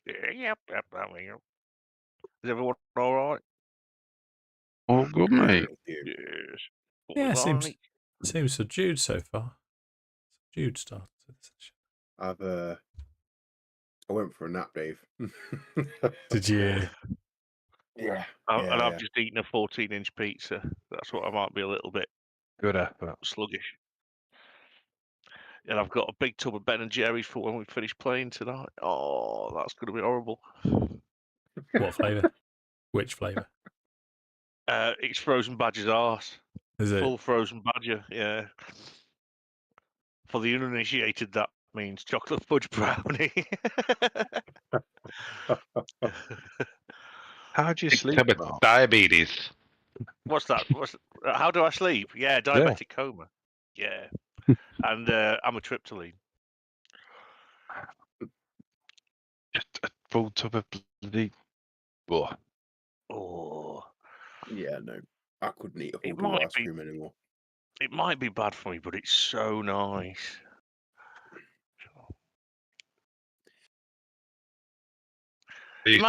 Yep. Is everyone all right? All good, Yeah, mate. thank you. Yes. What Yeah, we seems subdued so far. Subdued start to the session. I went for a nap, Dave. Did you? Yeah. And I've just eaten a 14-inch pizza. That's what I might be a little bit Good effort. sluggish. And I've got a big tub of Ben and Jerry's for when we finish playing tonight. Oh, that's going to be horrible. What flavour? Which flavour? It's frozen badger's arse. Is it? Full frozen badger, yeah. For the uninitiated, that means chocolate fudge brownie. How do you sleep? Mark? Diabetes. What's that? How do I sleep? Yeah, diabetic coma. Yeah. And amitriptyline. Just a full tub of bloody. Oh. Yeah, no. I couldn't eat a It full tub of might ice be- cream anymore. It might be bad for me, but it's so nice. I used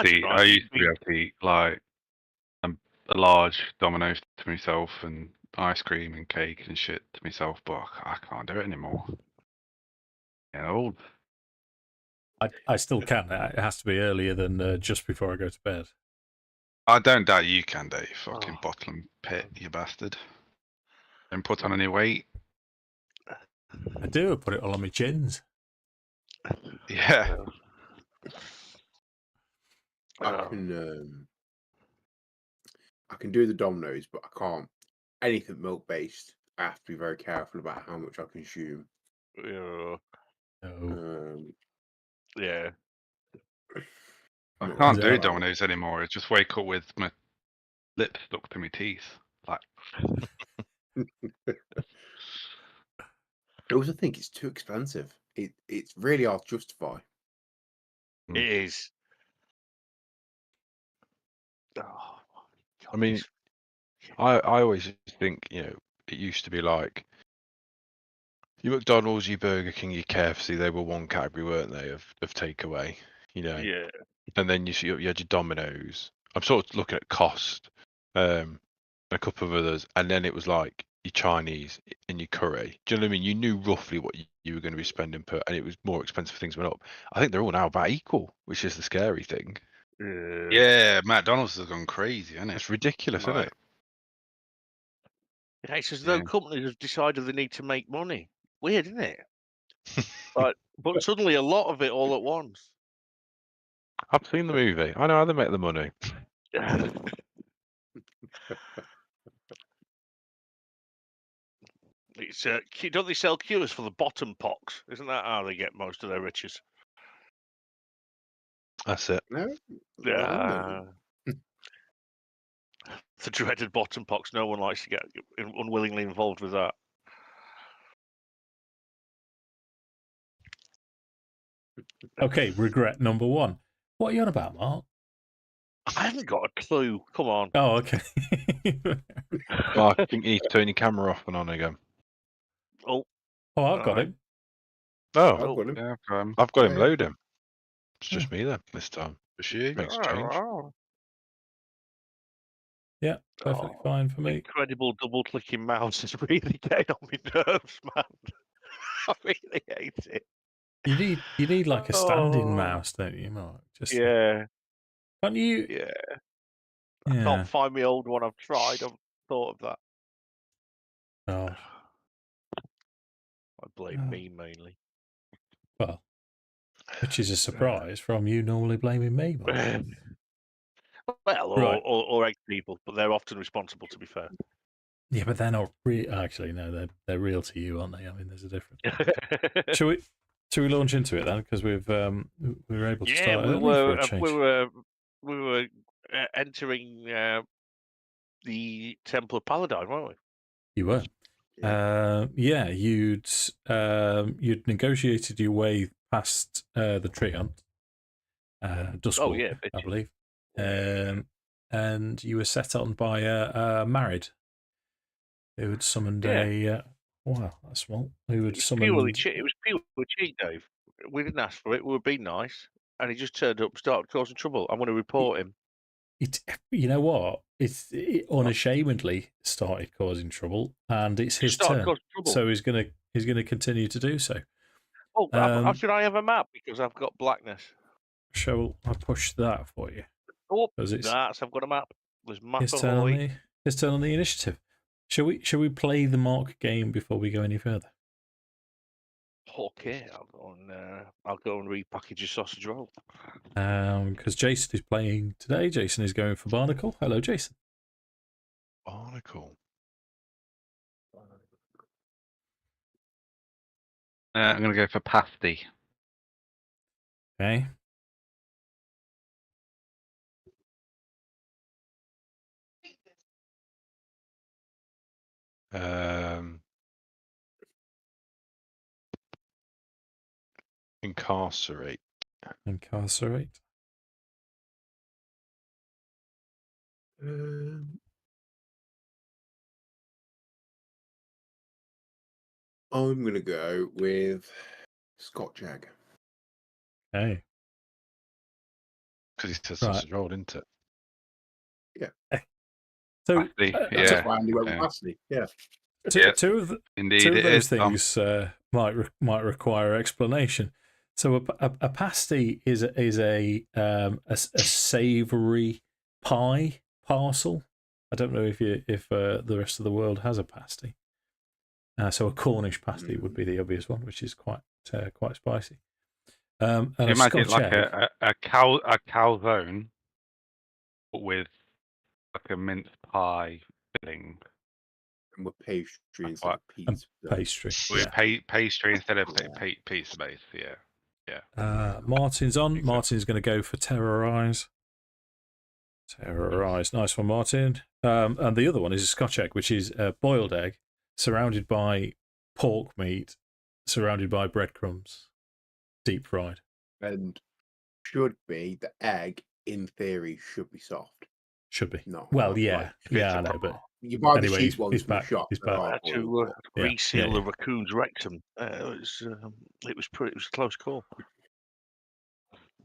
to be able to eat like a large Domino's to myself and ice cream and cake and shit to myself, but I can't do it anymore. Yeah, old. I still can. It has to be earlier than just before I go to bed. I don't doubt you can, Dave. Fucking Oh. bottle and pit, you bastard. Don't put on any weight. I do. I put it all on my chins. Yeah. I can do the Dominoes, but I can't. Anything milk based, I have to be very careful about how much I consume. Yeah. No. Yeah. I No, can't Is do that- Domino's anymore. I just wake up with my lips stuck to my teeth. Like, I also think it's too expensive. It's really hard to justify. It is. Oh, God, I mean, I always think, you know, it used to be like your McDonald's, your Burger King, your KFC, they were one category, weren't they, of takeaway, you know? yeah. And then you had your Domino's. I'm sort of looking at cost, and a couple of others, and then it was like your Chinese and your curry. Do you know what I mean? You knew roughly what you were going to be spending per, and it was more expensive. Things went up. I think they're all now about equal, which is the scary thing. yeah, McDonald's has gone crazy, hasn't it? It's ridiculous, isn't Like, it? Yeah, it's as though Yeah. companies have decided they need to make money. Weird, isn't it? But suddenly a lot of it all at once. I've seen the movie. I know how they make the money. It's don't they sell cures for the bottom pox? Isn't that how they get most of their riches? That's it. No, Yeah. The dreaded bottom pox. No one likes to get unwillingly involved with that. Okay, regret number 1. What are you on about, Mark? I haven't got a clue. Come on. Oh, okay. Oh, I think you need to turn your camera off and on again. Oh, I've got him. Oh, I've got him. yeah, I've got him Yeah. loading. It's just me then this time. is she? Makes a change. Yeah, perfectly fine for me. Incredible double-clicking mouse is really getting on my nerves, man. I really hate it. You need like a standing Oh. mouse, don't you, Mark? Just Yeah, Can't you? yeah. Yeah. I can't find my old one. I've tried. I've thought of that. Oh, I blame me mainly. well, which is a surprise from you normally blaming me, Mark. Well, Right. or 8 people, but they're often responsible, to be fair. Yeah, but they're not real. Actually, no, they're real to you, aren't they? I mean, there's a difference. Should we launch into it then? Because we were able to start early for a change. we were entering the Temple of Paladin, weren't we? You were. Yeah, you'd negotiated your way past the Treant, Duskwalker, yeah, I believe, and you were set on by a married who had summoned a. Wow, that's small. Who had summoned? It was purely cheap, Dave. We didn't ask for it. We were being nice. and he just turned up, started causing trouble. I'm going to report him. You know what? It unashamedly started causing trouble, and it's his turn. So he's gonna continue to do so. Oh, how should I have a map? Because I've got blackness. Shall I push that for you? Oh, I've got a map. There's map. His turn on the initiative. Shall we play the mark game before we go any further? Okay, I'll go and repackage a sausage roll. Because Jason is playing today. Jason is going for Barnacle. Hello, Jason. Barnacle. I'm going to go for pasty. Okay. Incarcerate. Incarcerate. I'm going to go with Scott Jag. Okay. Because he says sausage roll, didn't it? Yeah. So that's why Andy went with pasty. Yeah. Two of those things might require explanation. So a pasty is a savoury pie parcel. I don't know if the rest of the world has a pasty. So a Cornish pasty would be the obvious one, which is quite spicy. And imagine like a calzone with like a mince pie filling. And with pastry instead of pizza. Pastry. With pastry instead of pizza base, yeah. Martin's on. Martin's going to go for Terrorize. Terrorize. Nice one, Martin. And the other one is a Scotch egg, which is a boiled egg surrounded by pork meat, surrounded by breadcrumbs, deep fried. And should be, the egg, in theory, should be soft. Should be. No. Well, yeah. I know, but you buy the anyway, cheap ones he's from the back. shop. He's back. To reseal the raccoon's rectum. It was a close call.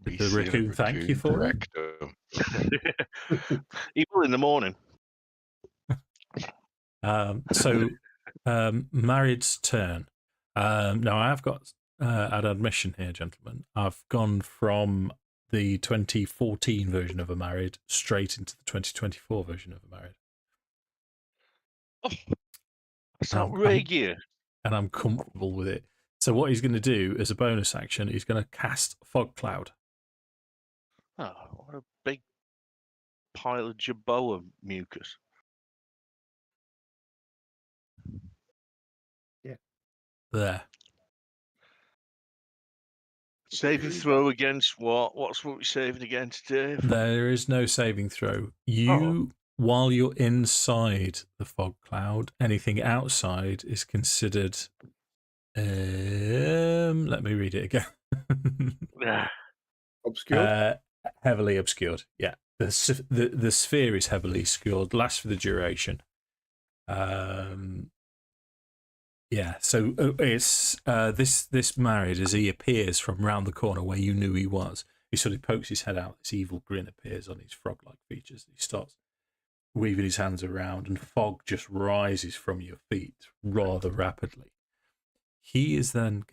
Did the raccoon thank you for it? He will in the morning. Married's turn. Now I have got an admission here, gentlemen. I've gone from the 2014 version of a Married straight into the 2024 version of a Married. Oh, that's outrageous. And I'm comfortable with it. So what he's going to do as a bonus action, he's going to cast Fog Cloud. Oh, what a big pile of Jaboa mucus. Yeah. There. Saving throw against what? What's what we're saving against, Dave? There is no saving throw. While you're inside the fog cloud, anything outside is considered. Let me read it again. Obscured? Heavily obscured. Yeah, the sphere is heavily obscured. Lasts for the duration. Yeah, so it's this Married as he appears from round the corner where you knew he was. He sort of pokes his head out. This evil grin appears on his frog-like features. He starts weaving his hands around, and fog just rises from your feet rather rapidly. He is then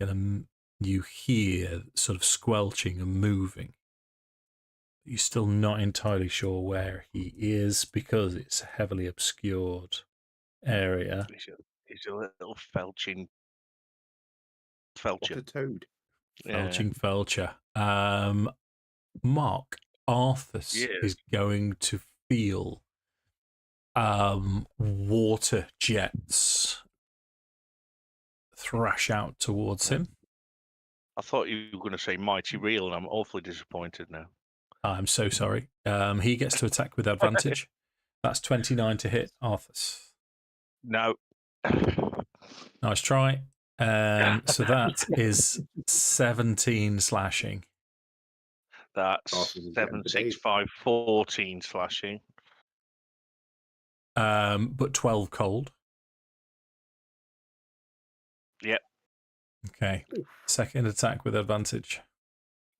you hear sort of squelching and moving. You're still not entirely sure where he is because it's a heavily obscured area. He's a little felcher. What a toad. Felching felcher. Mark, Arthas is going to feel water jets thrash out towards him. I thought you were going to say mighty real, and I'm awfully disappointed now. I'm so sorry. He gets to attack with advantage. That's 29 to hit Arthas. No. Nice try. So that is 17 slashing. That's 7, 6, 5, 14 slashing. But 12 cold. Yep. Okay. Second attack with advantage.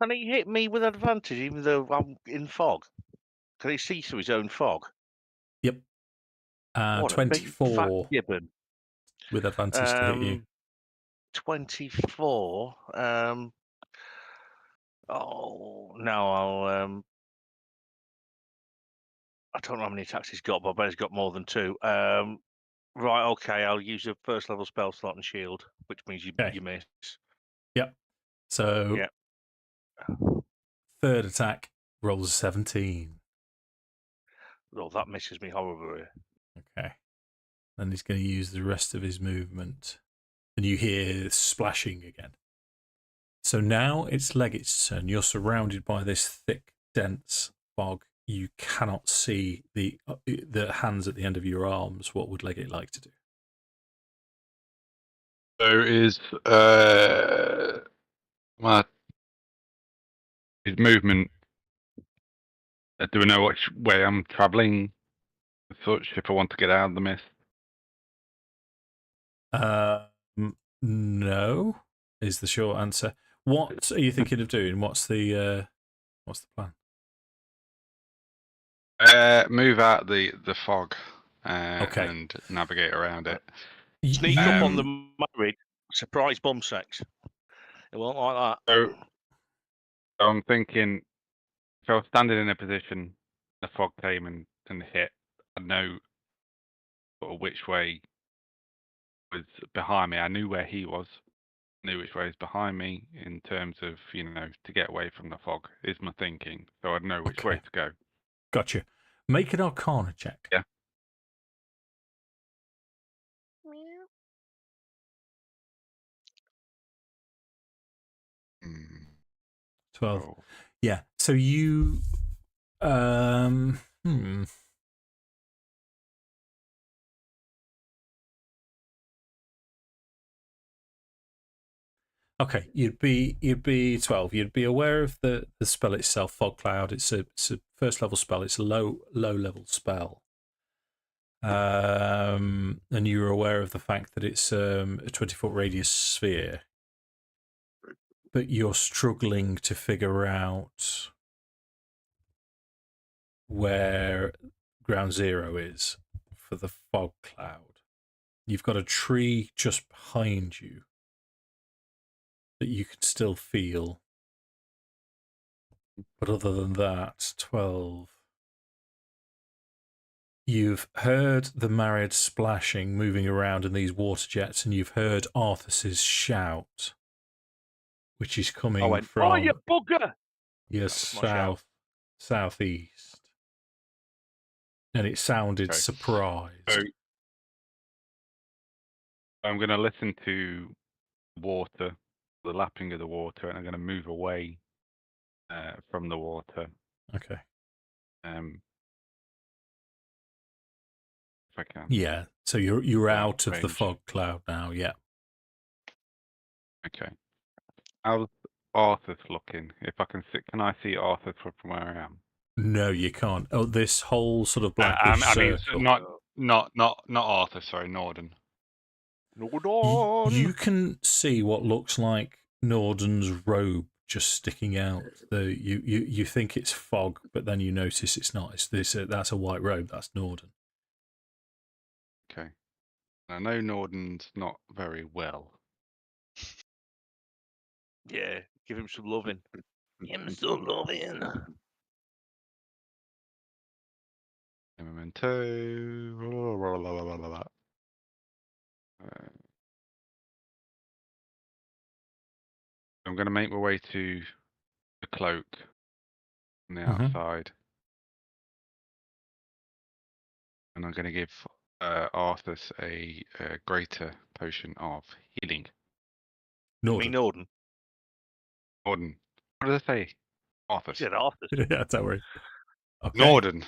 Can he hit me with advantage even though I'm in fog? Can he see through his own fog? Yep. What a big fat 24 gibbon. with advantage to hit you. 24. Oh no, I don't know how many attacks he's got, but I bet he's got more than 2. Right, okay, I'll use a first level spell slot and shield, which means you miss. Yep. So Yeah. third attack rolls a 17. Oh, that misses me horribly. Okay. And he's going to use the rest of his movement. And you hear splashing again. So now it's Leggit's turn. You're surrounded by this thick, dense fog. You cannot see the hands at the end of your arms. What would Leggit like to do? So is his movement? Do we know which way I'm travelling? Such if I want to get out of the mist. No, is the short answer. What are you thinking of doing? What's the plan? Move out the fog Okay. and navigate around it. Sneak up on the married, surprise bomb sex. It won't like that. So I'm thinking, if I was standing in a position, the fog came and hit, I know sort of which way was behind me. I knew where he was. Knew which way was behind me in terms of, to get away from the fog is my thinking. So I'd know which way to go. Gotcha. Make an Arcana check. Yeah. Mm. 12. Oh. Yeah. So you Okay, you'd be 12. You'd be aware of the spell itself, Fog Cloud. It's a first level spell. It's a low level spell. And you're aware of the fact that it's a 20-foot radius sphere. But you're struggling to figure out where ground zero is for the Fog Cloud. You've got a tree just behind you that you can still feel. But other than that, 12. You've heard the married splashing, moving around in these water jets, and you've heard Arthas's shout, which is coming from oh, you bugger! your southeast. And it sounded Okay. surprised. So I'm going to listen to water, the lapping of the water, and I'm going to move away from the water. Okay. If I can. Yeah. So you're Yeah, out of the range. fog cloud now. Yeah. Okay. How's Arthas looking? If I can see, can I see Arthas from where I am? No, you can't. Oh, this whole sort of blackish I mean, circle. not Arthas. Sorry, Nordan. Nordan. You can see what looks like Nordan's robe just sticking out. You think it's fog, but then you notice it's not. It's this. That's a white robe. That's Nordan. Okay. I know Nordan's not very well. Yeah, give him some loving. Give him some loving. Memento. I'm going to make my way to the cloak on the outside. And I'm going to give Arthas a greater potion of healing. Me, Nordan. Nordan. What did I say? Arthas. You said Arthas. Yeah, don't worry. Okay. Nordan.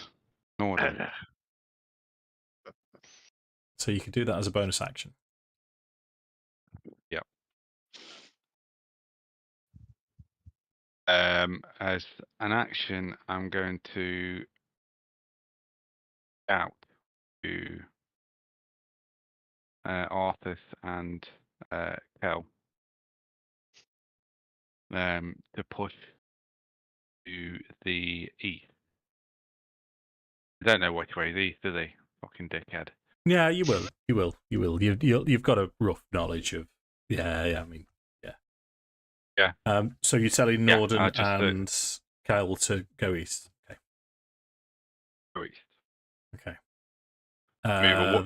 So you can do that as a bonus action. Yep. As an action, I'm going to shout to Arthas and Kel to push to the east. They don't know which way is east, do they? Fucking dickhead. Yeah, you will. You will. You will. You've got a rough knowledge of. Yeah. I mean, yeah. Yeah. So you're telling Yeah, Nordan I just, and Kyle to go east. Okay. Go east. Okay.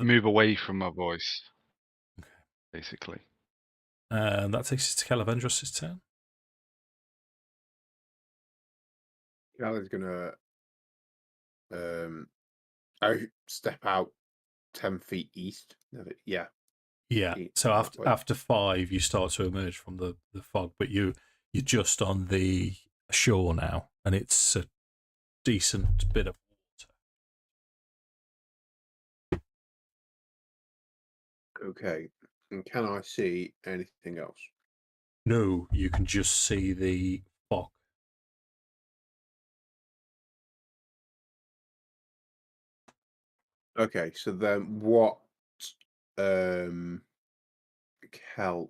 Move away from my voice. Okay. Basically. That takes us to Kelevendros' turn. Cal is gonna step out 10 feet east. Yeah. Yeah. So after 5, you start to emerge from the fog, but you're just on the shore now, and it's a decent bit of water. Okay. And can I see anything else? No, you can just see the fog. Okay, so then what Kel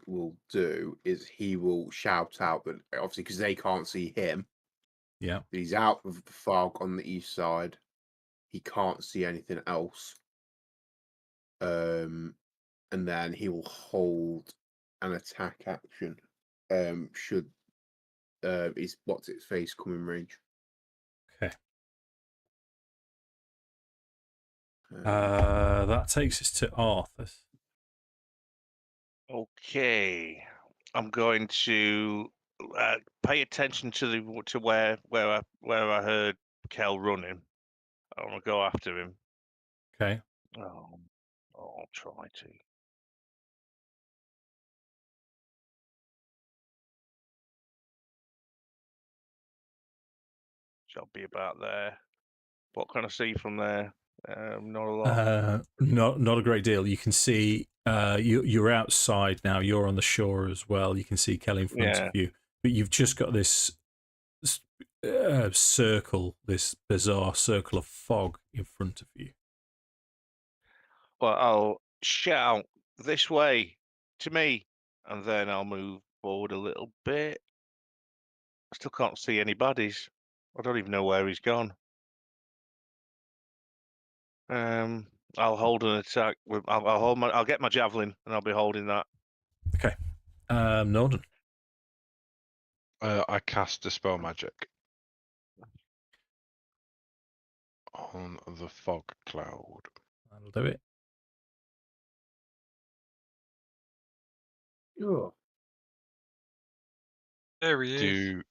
will do is he will shout out that obviously because they can't see him. Yeah. He's out of the fog on the east side. He can't see anything else. And then he will hold an attack action. Should his what's its face come in range. Okay. That takes us to Arthas. Okay, I'm going to pay attention to where I heard Kel running. I want to go after him. Okay. I'll try to. Shall be about there. What can I see from there? Not a lot. Not a great deal. You can see you're outside now. You're on the shore as well. You can see Kelly in front of you, but you've just got this circle, this bizarre circle of fog in front of you. Well, I'll shout this way to me, and then I'll move forward a little bit. I still can't see any baddies. I don't even know where he's gone. I'll hold an attack. I'll get my javelin, and I'll be holding that. Okay. Nordan. I cast Dispel Magic on the fog cloud. That'll do it. Oh. There he is.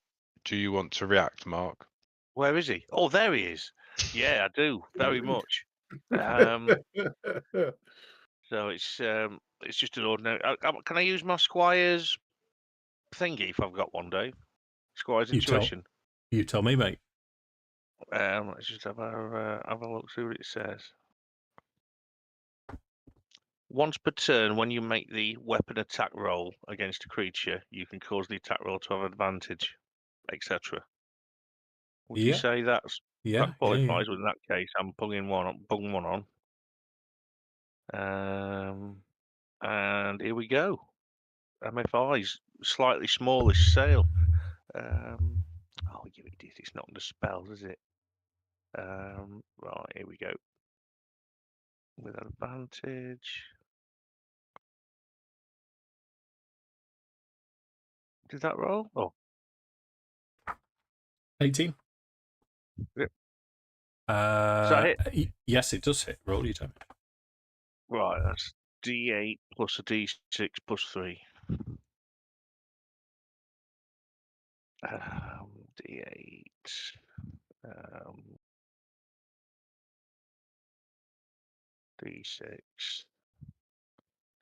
Do you want to react, Mark? Where is he? Oh, there he is. Yeah, I do very much. So it's just an ordinary. Can I use my squire's thingy if I've got one, Dave? Squire's intuition. You tell me, mate. Let's just have a look, see what it says. Once per turn, when you make the weapon attack roll against a creature, you can cause the attack roll to have advantage, etc. Would you say that qualifies? Well, in that case, I'm pulling one on. And here we go. MFI's slightly smallish sail. Oh, you idiot! It's not under spells, is it? Right, here we go. With advantage. Did that roll? Oh. 18. Yep. Does that hit? Yes, it does hit. Roll your damage. Right, that's D8 plus a D6 plus 3. D8. D6.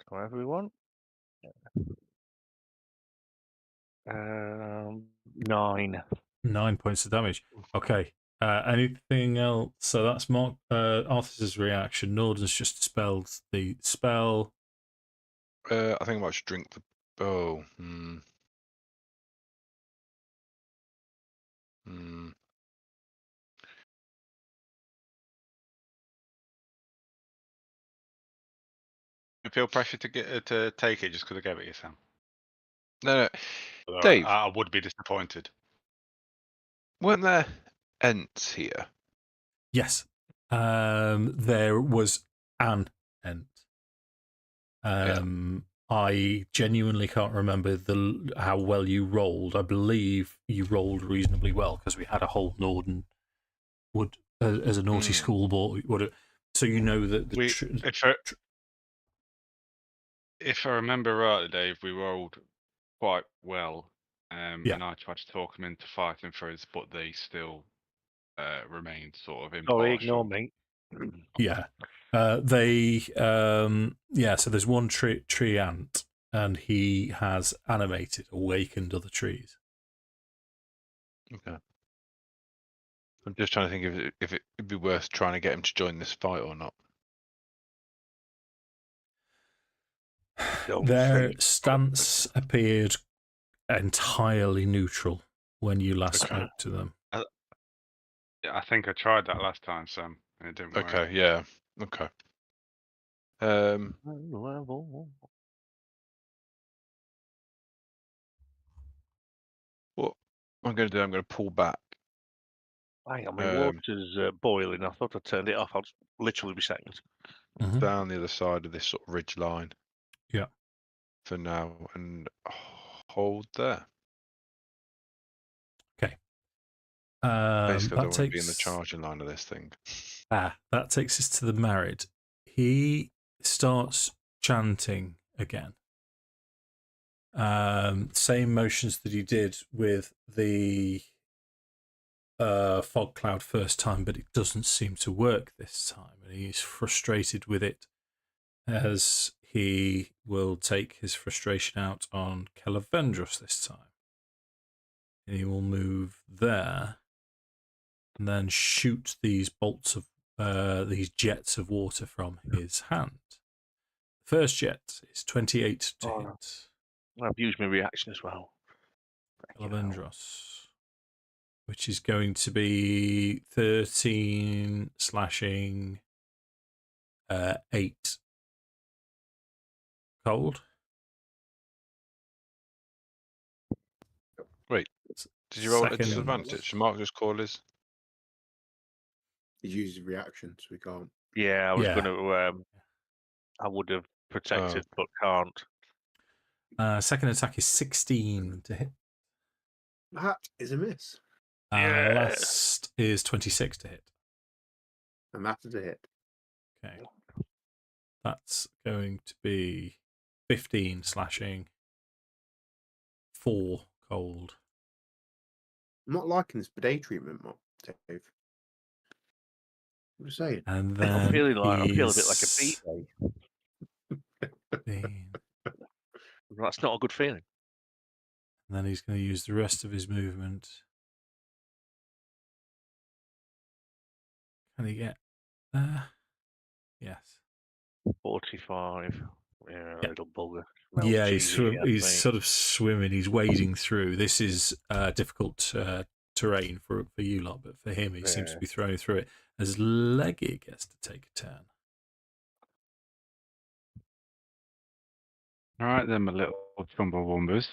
However we want. 9. 9 points of damage. Okay. Anything else? So that's Mark Arthas's reaction. Nordan's just dispelled the spell. I think I might just drink the. Oh. You feel pressure to take it just because I gave it you, Sam? No. Although Dave. I would be disappointed. Weren't there Ents here? Yes. There was an Ent. I genuinely can't remember how well you rolled. I believe you rolled reasonably well because we had a whole Nordan would as a naughty schoolboy would. So you know that if I remember rightly, Dave, we rolled quite well, Yeah. and I tried to talk them into fighting for us, but they still remained sort of Sorry, impartial. ignore me. Yeah. So there's one tree ant, and he has awakened other trees. Okay. I'm just trying to think if it'd be worth trying to get him to join this fight or not. Their stance appeared entirely neutral when you last spoke to them. Yeah, I think I tried that last time, Sam, and it didn't work. Okay, yeah. Okay. What I'm going to do, I'm going to pull back. Hang on, my water's boiling. I thought I turned it off. I'll just literally be seconds. Down the other side of this sort of ridge line. Yeah. For now, and hold there. Okay. Basically, I don't want to be in the charging line of this thing. That takes us to the married. He starts chanting again. Same motions that he did with the fog cloud first time, but it doesn't seem to work this time, and he's frustrated with it as he will take his frustration out on Kelevendros this time. And he will move there and then shoot these bolts of these jets of water from his hand. The first jet is 28 to hit. I've used my reaction as well. Kelevendros, which is going to be 13 slashing, 8 cold. Wait, did you roll at a disadvantage? Marcus call is. He uses reaction, so we can't. Yeah, I was going to. I would have protected, but can't. Second attack is 16 to hit. That is a miss. Last is 26 to hit. And that is a hit. Okay. That's going to be 15 slashing, 4 cold. I'm not liking this bidet treatment, Dave. I'm just saying. And then I feel a bit like a bee. That's not a good feeling. And then he's going to use the rest of his movement. Can he get there? Yes. 45. Yeah, little bugger. Yeah, he's sort of swimming. He's wading through. This is difficult terrain for you lot, but for him, he seems to be throwing through it. As Leggit gets to take a turn. All right, then, my little Chumblewombers.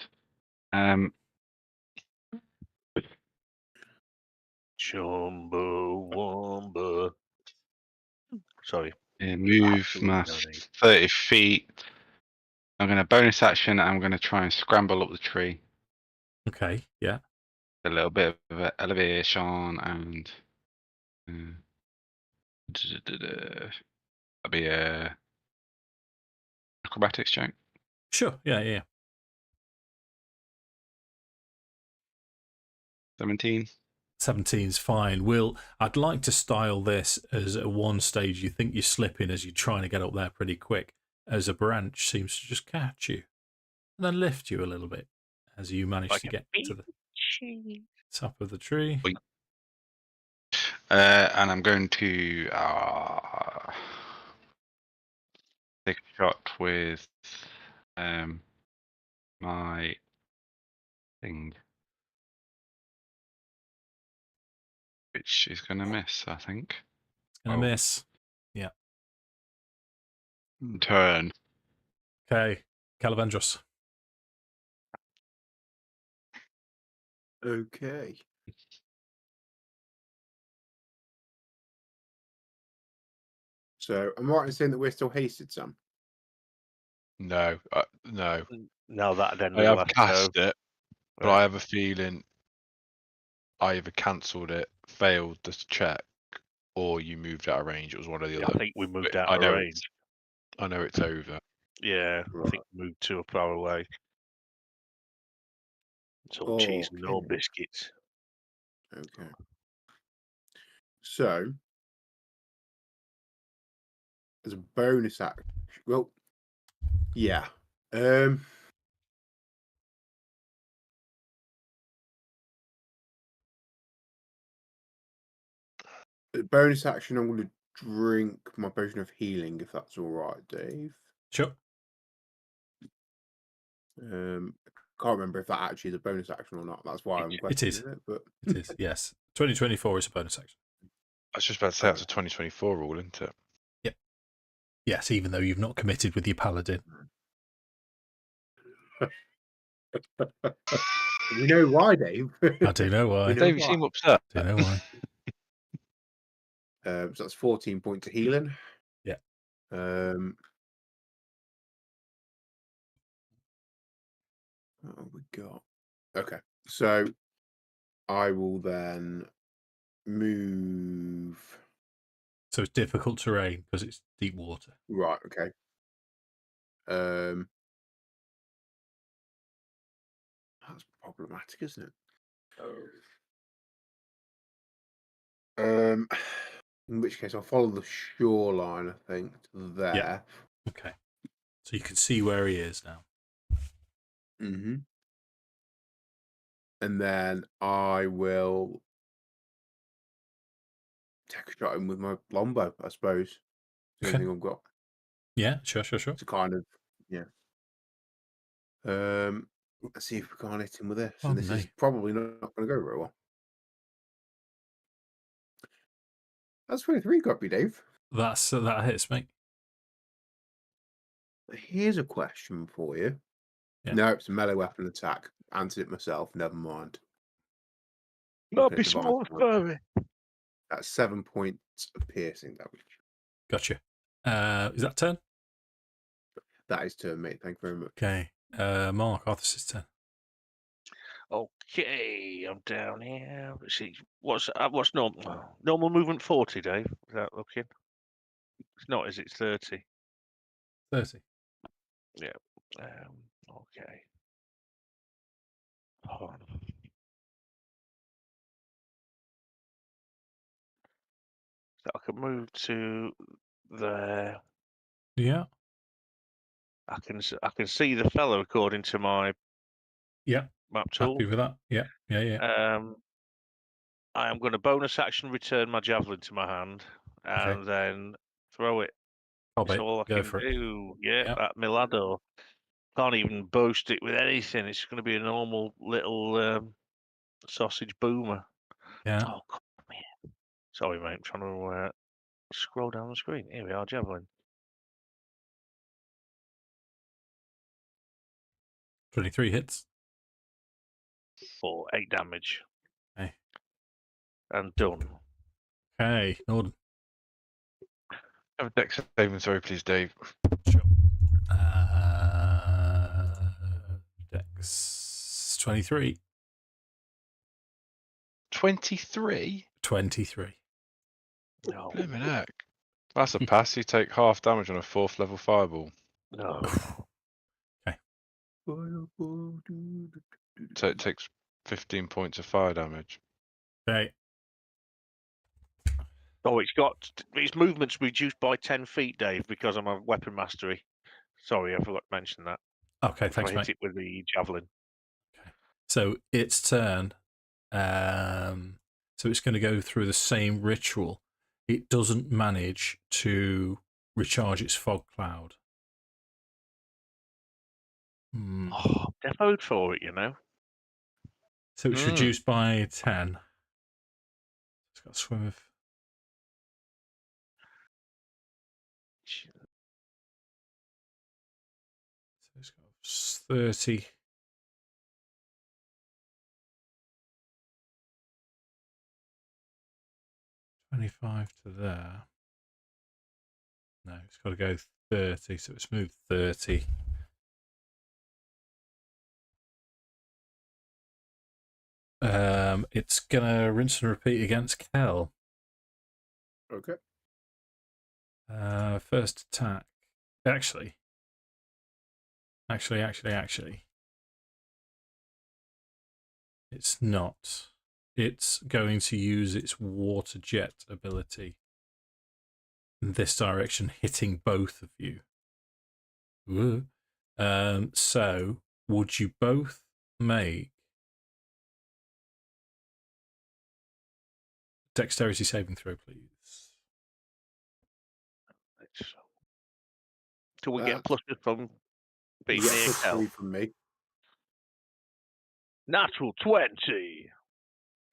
Chumbawamba. Sorry. Move my 30 feet. I'm going to bonus action. I'm going to try and scramble up the tree. Okay, yeah. A little bit of elevation and that'd be a acrobatics check. Sure, yeah. 17. 17's fine. I'd like to style this as at one stage you think you're slipping as you're trying to get up there pretty quick, as a branch seems to just catch you and then lift you a little bit as you manage to get to the top of the tree. And I'm going to take a shot with my thing, which is going to miss, I think. It's going to miss. Yeah. Turn. Okay, Kelevendros. Okay. So am I right in saying that we're still hasted, Sam? No, no. No, that'd end I the have last cast go. it, but I have a feeling I either cancelled it, failed the check, or you moved out of range. It was one or the I other. think we moved But out I of know range. I know it's over. Yeah, I Right. think we moved 2 up our way. It's all cheese and no Okay. biscuits. Okay. So, as a bonus action, well, yeah. Bonus action, I'm going to drink my potion of healing, if that's all right, Dave. Sure. Can't remember if that actually is a bonus action or not. That's why I'm questioning it. But it is. Yes, 2024 is a bonus action. I was just about to say that's a 2024 rule, isn't it? Yep. Yes, even though you've not committed with your Paladin. you know why, Dave? I do know why. Dave, you seem upset. Do you know why? So that's 14 points of healing. Yeah. What have we got? Okay, so I will then move. So it's difficult terrain because it's deep water. Right. Okay. That's problematic, isn't it? In which case, I'll follow the shoreline. I think to there. Yeah. Okay. So you can see where he is now. Mm-hmm. And then I will take a shot at him with my longbow, I suppose. The only thing I've got. Yeah, sure. To kind of, yeah. Let's see if we can't hit him with this. And this is probably not going to go very well. That's 23 got me, Dave. That hits me. Here's a question for you. Yeah. No, it's a melee weapon attack. Answered it myself. Never mind. Not be small furry. That's 7 points of piercing damage. Gotcha. Is that turn? That is turn, mate. Thank you very much. Okay. Mark, Arthas' turn. Okay, I'm down here. Let's see. What's normal? Normal movement 40, Dave? Is that looking? It's not, is it? 30. 30. Yeah. Okay. Hold on. So I can move to there. Yeah. I can see the fellow according to my map tool. Happy with that? Yeah. I am going to bonus action return my javelin to my hand and then throw it. That's all I can do. Yeah, at Milado. Can't even boast it with anything. It's going to be a normal little sausage boomer. Yeah. Oh, come here. Sorry, mate. I'm trying to scroll down the screen. Here we are, javelin. 23 hits. For 8 damage. Okay. And done. Okay, Nordan. Have a dex saving throw, please, Dave. Sure. Dex 23. 23? 23. No. Blimmin' heck. That's a pass. You take half damage on a 4th level fireball. No. Okay. So it takes 15 points of fire damage. Okay. Oh, its movement's reduced by 10 feet, Dave, because I'm a weapon mastery. Sorry, I forgot to mention that. Okay, thanks, I hit it with the javelin. Okay. So its turn. So it's going to go through the same ritual. It doesn't manage to recharge its fog cloud. Oh, defoed for it, you know. So it's reduced by 10. It's got a swim of. So it's got 30. $25 to there. No, it's got to go 30, so it's moved 30. It's gonna rinse and repeat against Kel. Okay. First attack. Actually. It's not. It's going to use its water jet ability in this direction, hitting both of you. Woo. So, would you both make dexterity saving throw, please? Do we get plus from being Yeah, near plus Kel? 3 from me. Natural 20.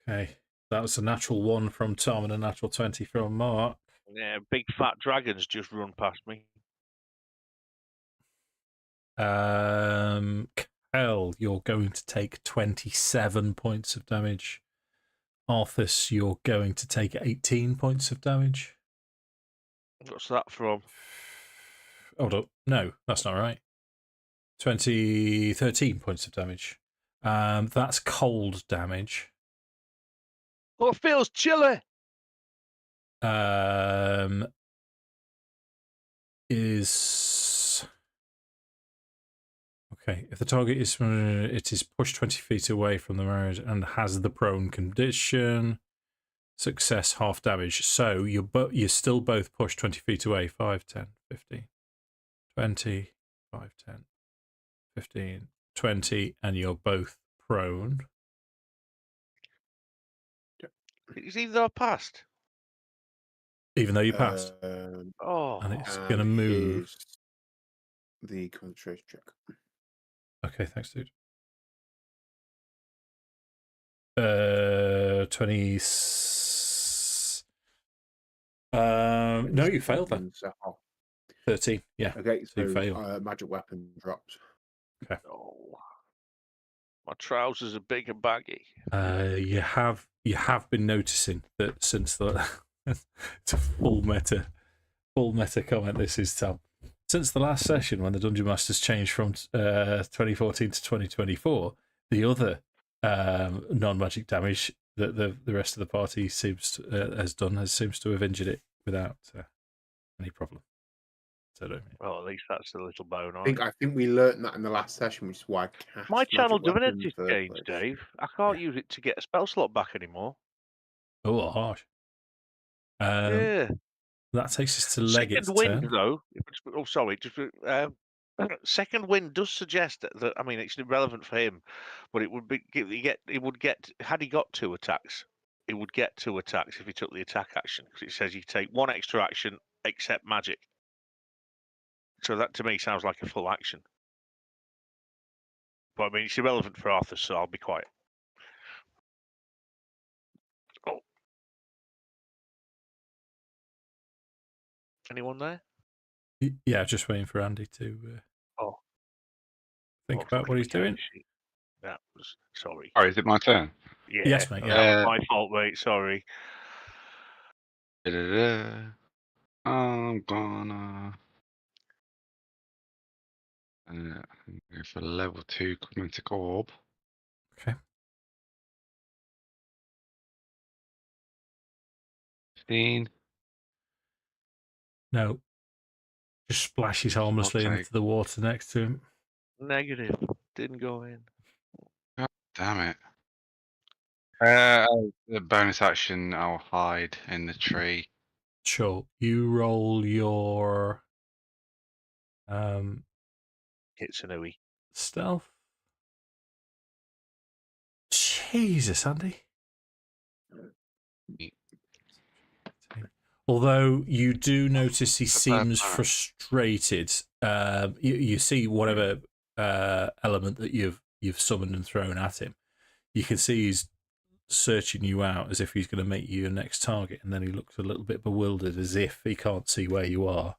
Okay, that was a natural 1 from Tom and a natural 20 from Mark. Yeah, big fat dragons just run past me. Kel, you're going to take 27 points of damage. Arthas, you're going to take 18 points of damage. What's that from? Hold up. No, that's not right. 13 points of damage. That's cold damage. Oh, it feels chilly. Is okay. If the target is it is pushed 20 feet away from the marriage and has the prone condition, success half damage. So you're still both pushed 20 feet away. 5, 10, 15, 20, 5, 10, 15, 20, and you're both prone. It's either I passed. Even though you passed. Oh, And it's going to move. The concentration check. Okay, thanks, dude. 20. No, you failed then. 13, yeah. Okay, so you fail. magic weapon drops. Okay. Oh. My trousers are big and baggy. You have been noticing that since the it's a full meta comment. This is Tom. Since the last session, when the Dungeon Masters changed from 2014 to 2024, the other non-magic damage that the rest of the party seems to have injured it without any problem. So well, at least that's a little bone. I think we learnt that in the last session, which is why I cast my channel magic weapon divinity's in the first changed, place. Dave. I can't use it to get a spell slot back anymore. Oh, harsh. Yeah. That takes us to Second Leggit's wind, turn. though. Oh, sorry. Just second wind does suggest that. I mean, it's irrelevant for him, but it would be. He would get. Had he got 2 attacks, he would get 2 attacks if he took the attack action, because it says you take 1 extra action except magic. So that to me sounds like a full action. But I mean, it's irrelevant for Arthas, so I'll be quiet. Oh. Anyone there? Yeah, just waiting for Andy to think about what he's doing. That was sorry. Oh, is it my turn? Yeah. Yes, mate. Yeah. My fault, mate. Sorry. I'm gonna go for level 2 Cosmetic Orb. Okay. 15. No. Just splashes harmlessly into the water next to him. Negative. Didn't go in. God damn it. The bonus action, I'll hide in the tree. Sure. You roll your Hitsunui. stealth. Jesus, Andy. Although you do notice he seems frustrated. You see whatever element that you've summoned and thrown at him. You can see he's searching you out as if he's going to make you your next target, and then he looks a little bit bewildered as if he can't see where you are.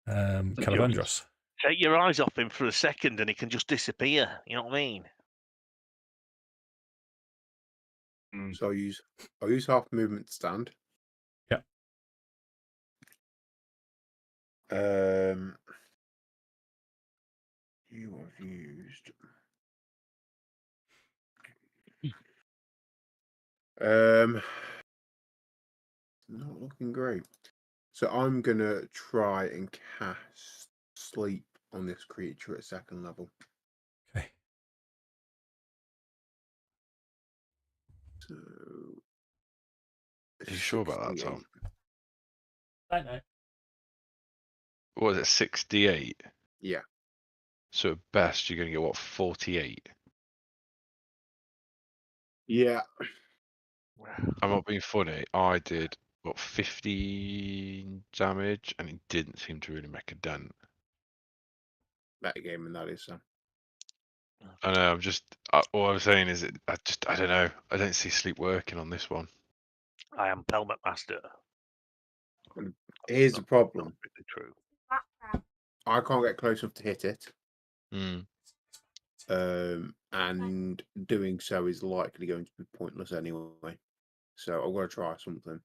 Kelevendros. Take your eyes off him for a second and he can just disappear. You know what I mean? So I'll use half movement to stand. Yep. You have used. Not looking great. So I'm gonna try and cast Sleep on this creature at 2nd level. Okay. So. Are you sure about that, Tom? 68. I know. What was it, 68? Yeah. So at best, you're going to get, what, 48? Yeah. I'm not being funny. I did, what, 15 damage, and it didn't seem to really make a dent. Better game than that is, Sam. I know, I'm just, all I'm saying is, I don't know. I don't see Sleep working on this one. I am Pelmet Master. Here's the problem. Not really true. I can't get close enough to hit it. Mm. And doing so is likely going to be pointless anyway. So I'm going to try something.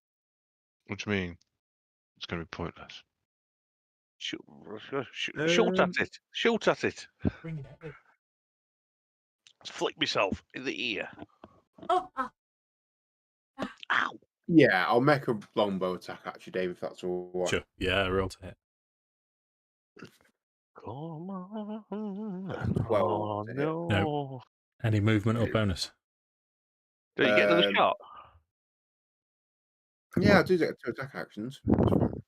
What do you mean? It's going to be pointless. Shoot at it. Shoot at it. Bring it out. Flick myself in the ear. Oh, Ow. Yeah, I'll make a longbow attack actually, Dave, if that's all right. Sure. Yeah, roll to hit. Come on. That's 12 to hit. No. Any movement or bonus? Do you get another shot? Yeah, I do get 2 attack actions. That's fine.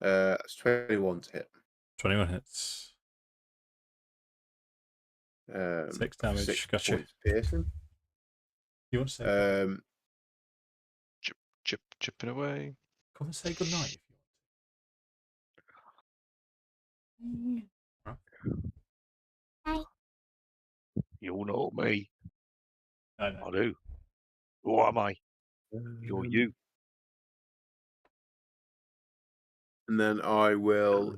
It's 21 to hit. 21 hits. 6 damage. 6 Gotcha. points piercing. You want to say Chipping away. come and say goodnight if you want. You know me. I know. I do. Who am I? You're you. And then I will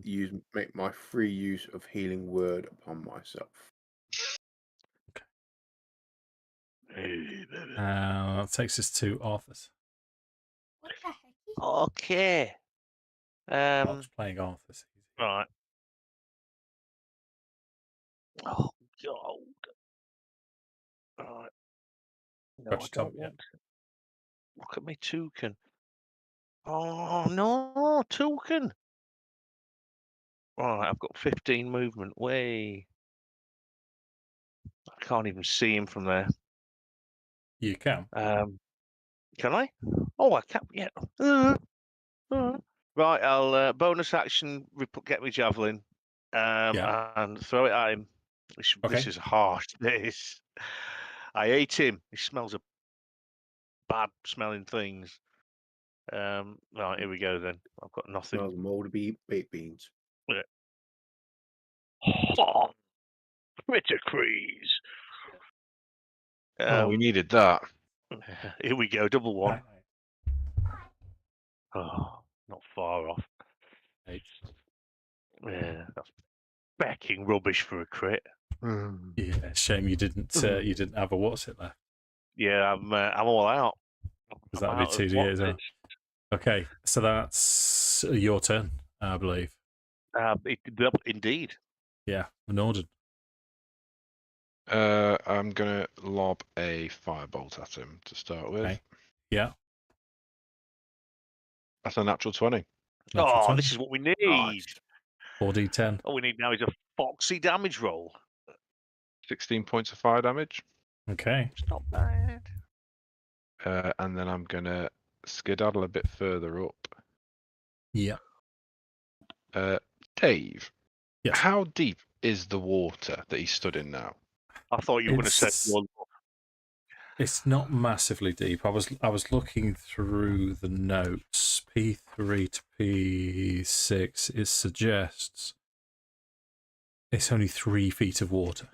make my free use of Healing Word upon myself. That takes us to Arthas. what the heck? Okay. Mark's playing Arthas. Right. Oh God. Right. No, Gotcha, I Tom, don't yeah. want to. Look at me toucan. Oh no, toucan. Right, I've got 15 movement. Way. I can't even see him from there. You can. Can I? Oh, I can't. Yeah. Right, I'll bonus action get my javelin, and throw it at him. This is harsh. This. I ate him. He smells of bad smelling things. Right, here we go then. I've got nothing. Smells of mouldy baked beans. Criticries. Oh, we needed that. Here we go, double one. Oh, not far off. 8. Yeah, that's becking rubbish for a crit. Yeah, shame you didn't have a what's it left. Yeah, I'm all out. Because that would be 2d8 as well. Okay, so that's your turn, I believe. Indeed. Yeah, Nordan. I'm gonna lob a firebolt at him to start with. Okay. Yeah. That's a natural 20. Natural 20. This is what we need. Nice. 4d10. All we need now is a foxy damage roll. 16 points of fire damage. Okay. It's not bad. And then I'm gonna skedaddle a bit further up. Yeah. Dave. Yes. How deep is the water that he stood in now? I thought you were going to say one. It's not massively deep. I was looking through the notes. P3 to P6. It suggests it's only 3 feet of water.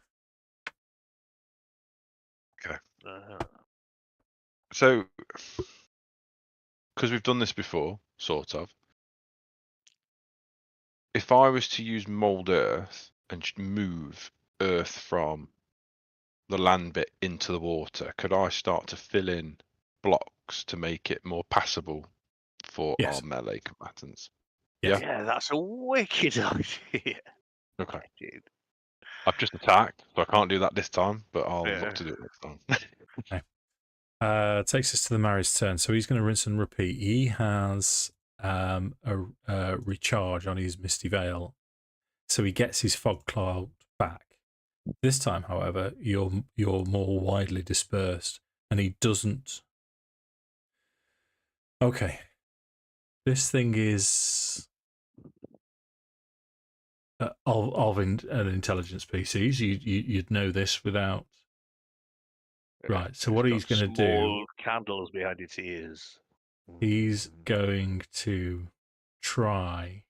Okay. So, because we've done this before, sort of. If I was to use mold earth and move earth from the land bit into the water, could I start to fill in blocks to make it more passable for Yes. our melee combatants. Yes. Yeah, that's a wicked idea. Okay. Dude. I've just attacked, so I can't do that this time, but I'll Yeah. look to do it next time. Takes us to the Mary's turn. So he's going to rinse and repeat. He has a recharge on his Misty Veil, so he gets his Fog Cloud back. This time, however, you're more widely dispersed, and he doesn't. Okay, this thing is of an intelligence species. You'd know this without. Right. So what he's going to do? Small candles behind its ears. He's going to try.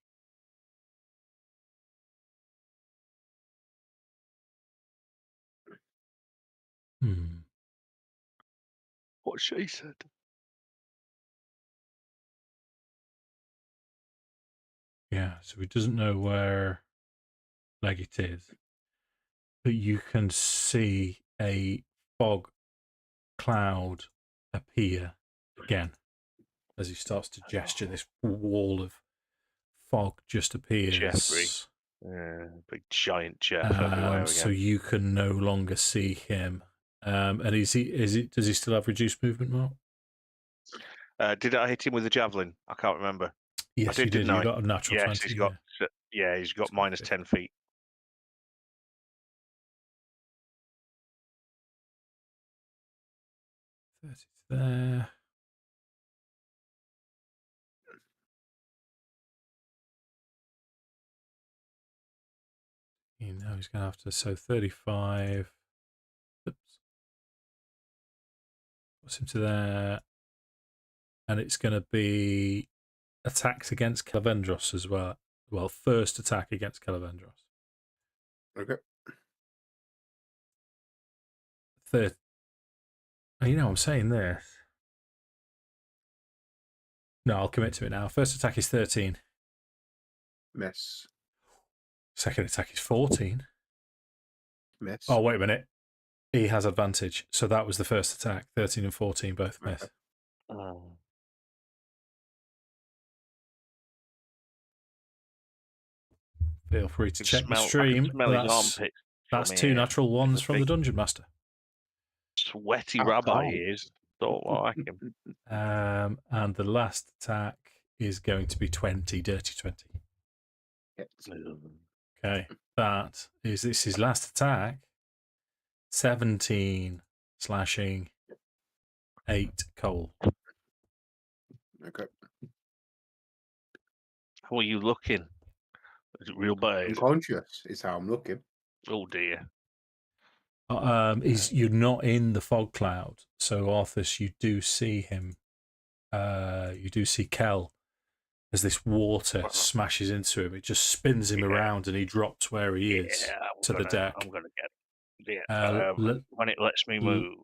What she said. Yeah, so he doesn't know where Leggit is. But you can see a fog cloud appear again as he starts to gesture. This wall of fog just appears. Jeffrey. Yeah, big giant Jeff everywhere again. So you can no longer see him. And does he still have reduced movement, Mark? Did I hit him with a javelin? I can't remember. Yes, I you did. didn't You I? got a natural 20. He's got. Yeah, he's got minus 10 feet. It's there. You know he's going to have to. So 35. Oops. Puts him to there. And it's going to be attacks against Kelevendros as well. Well, first attack against Kelevendros. Okay. Third. Oh, you know, I'm saying this. No, I'll commit to it now. First attack is 13. Miss. Second attack is 14. Miss. Oh, wait a minute. He has advantage. So that was the first attack. 13 and 14 both miss. Oh. Feel free to check the I can stream. smell his armpits That's from two here. natural ones It's a from the big- Dungeon Master. Sweaty How rabbi cold. he is. Don't like him. And the last attack is going to be 20, dirty 20. Hits. Okay, that is this his last attack. 17 slashing, 8 cold. Okay. How are you looking? Is it real bad? Unconscious is how I'm looking. Oh dear. You're not in the fog cloud, so Arthas, you do see him. You do see Kel as this water smashes into him. It just spins him around, and he drops where he is to the deck. I'm gonna get. When it lets me move,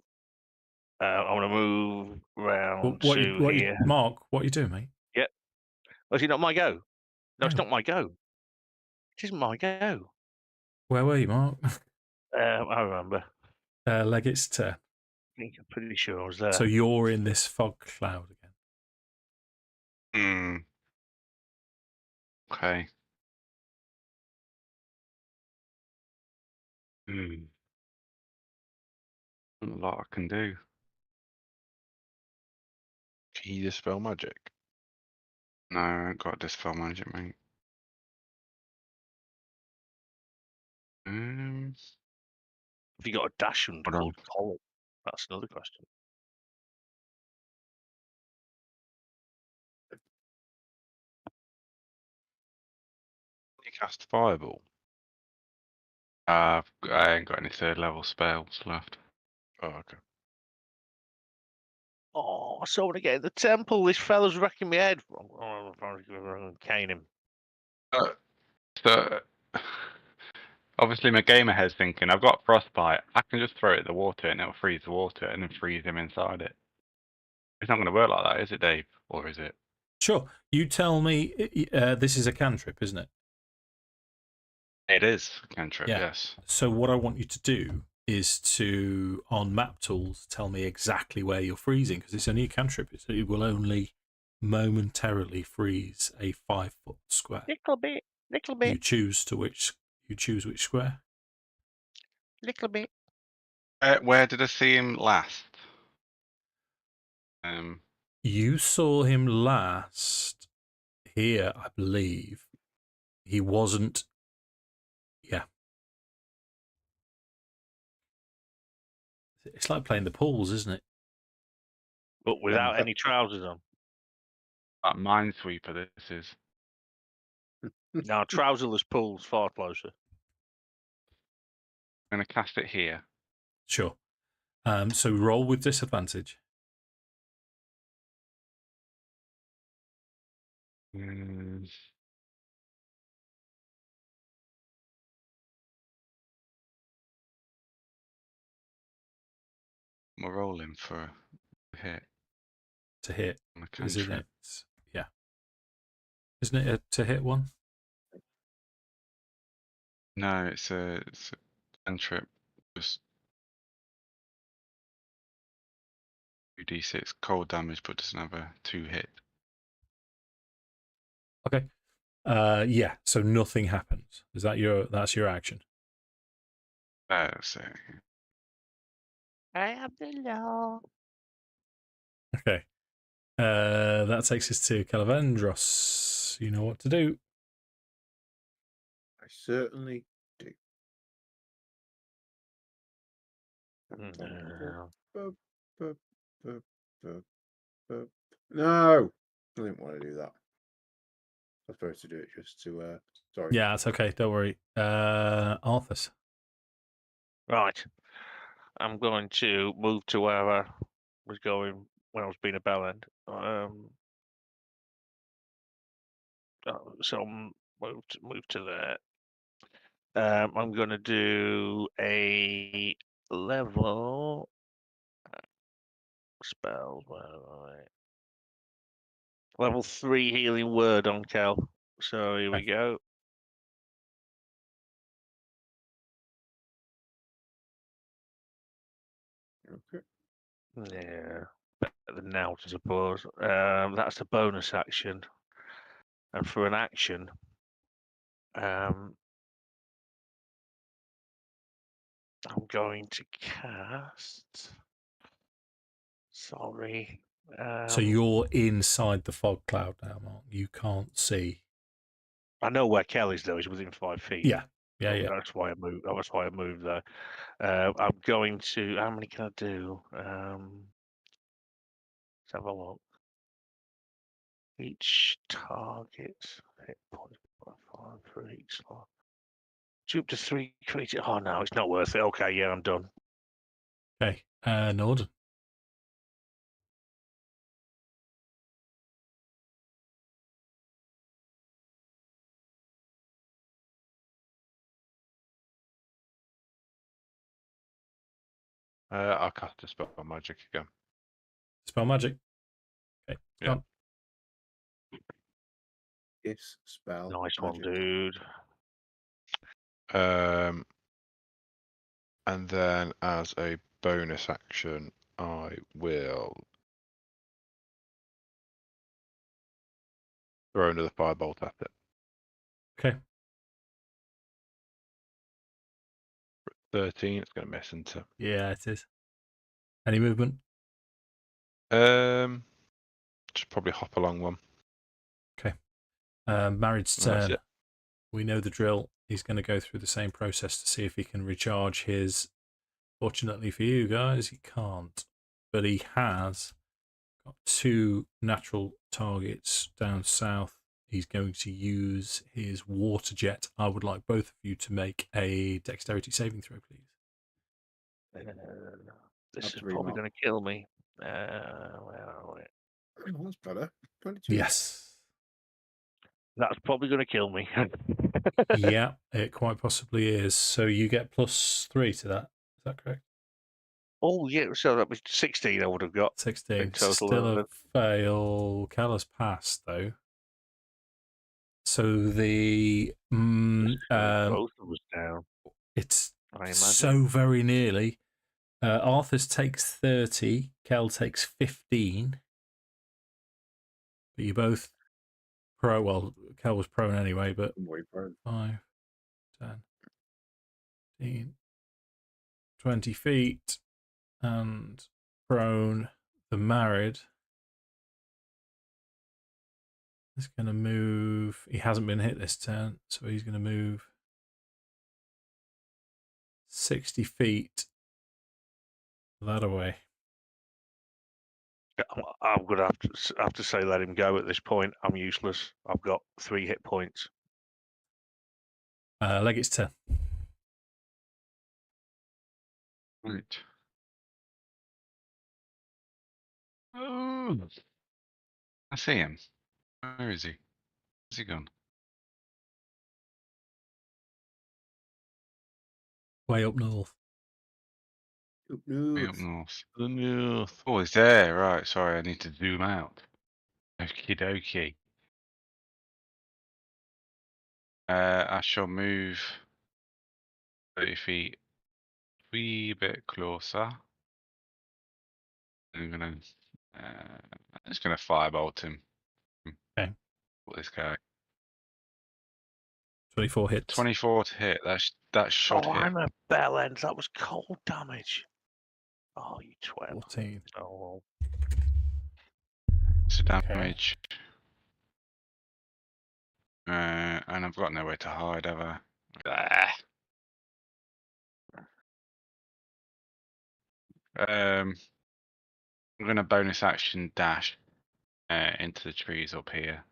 I'm gonna move round here. Mark, what are you doing, mate? Yep. Oh, is it not my go? No, it's No. not my go. It isn't my go. Where were you, Mark? I remember. Leggit's turn. I'm pretty sure I was there. So you're in this fog cloud again. Okay. Not a lot I can do. Can you dispel magic? No, I ain't got dispel magic, mate. Have you got a dachshund Hold on. called Polly? That's another question. Can you cast Fireball? I ain't got any third level spells left. Oh, okay. Oh, I saw when I get in the temple. This fella's wrecking my head. I'm cane him. So, obviously my gamer head's thinking, I've got frostbite. I can just throw it in the water and it'll freeze the water and then freeze him inside it. It's not going to work like that, is it, Dave? Or is it? Sure. You tell me. This is a cantrip, isn't it? It is a cantrip, Yeah. yes. So what I want you to do is to, on map tools, tell me exactly where you're freezing, because it's only a cantrip. It will only momentarily freeze a 5-foot square. Little bit. You choose which square. Little bit. Where did I see him last? You saw him last here, I believe. He wasn't. Yeah. It's like playing the pools, isn't it? But without any trousers on. That Minesweeper, this is. Now, trouserless pools far closer. I'm going to cast it here. Sure. So roll with disadvantage. We're rolling for a hit. To hit, On a isn't cantrip. it? Yeah. Isn't it a to hit one? No, it's a cantrip. Just 2d6 cold damage, but doesn't have a 2 hit. Okay. Yeah. So nothing happens. Is that that's your action? So I am the law. Okay. That takes us to Kelevendros. You know what to do. I certainly do. No, I didn't want to do that. I was supposed to do it just to. Sorry. Yeah, it's okay. Don't worry. Arthas. Right. I'm going to move to where I was going when I was being a bellend. So move to there. I'm going to do a level spell. Level 3 healing word on Kel. So here we go. Okay. Yeah, better than now, I suppose. That's a bonus action, and for an action, I'm going to cast. Sorry. So you're inside the fog cloud now, Mark. You can't see. I know where Kel is though. He's within 5 feet. Yeah. So that's why I moved. That's why I moved there. I'm going to. How many can I do? Let's have a look. Each target hit point 5 for each slot. Two up to 3 creatures. Oh no, it's not worth it. Okay, yeah, I'm done. Okay. Nordan. I'll cast a spell on magic again. Spell magic. Okay. Yeah. Yes, spell. Nice magic. one, dude. And then as a bonus action, I will throw another firebolt at it. Okay. 13, it's going to miss into. Yeah, it is. Any movement? Just probably hop along one. Okay. Married's turn. it. We know the drill. He's going to go through the same process to see if he can recharge his. Fortunately for you guys, he can't. But he has got 2 natural targets down south. He's going to use his water jet. I would like both of you to make a dexterity saving throw, please. This Up is to read, probably Mark. going to kill me. Where are we? Oh, that's better. 22. Yes. That's probably going to kill me. Yeah, it quite possibly is. So you get +3 to that. Is that correct? Oh yeah, so that was 16. I would have got 16. in total. Still a fail. Callus passed though. So the both of us down. it's I imagine. so very nearly. Arthas takes 30. Kel takes 15. But you both pro. Well, Kel was prone anyway, but I'm way prone. 5, 10, 15, 20 feet, and prone. The married is going to move. He hasn't been hit this turn, so he's going to move 60 feet that away. I'm going to have to say let him go at this point. I'm useless. I've got 3 hit points. Leggit's turn. Right. Oh, I see him. Where is he? Where's he gone? Way up north. Way up north. The north. Oh, he's there. Right. Sorry, I need to zoom out. Okie dokie. I shall move 30 feet, a wee bit closer. I'm just gonna firebolt him. Okay. This guy. 24 hits. 24 to hit. That should Oh, hit. I'm a bell end. That was cold damage. Oh, you twat. 14. Oh, So Okay. damage. And I've got nowhere to hide, have I? Ah. I'm gonna bonus action dash into the trees up here.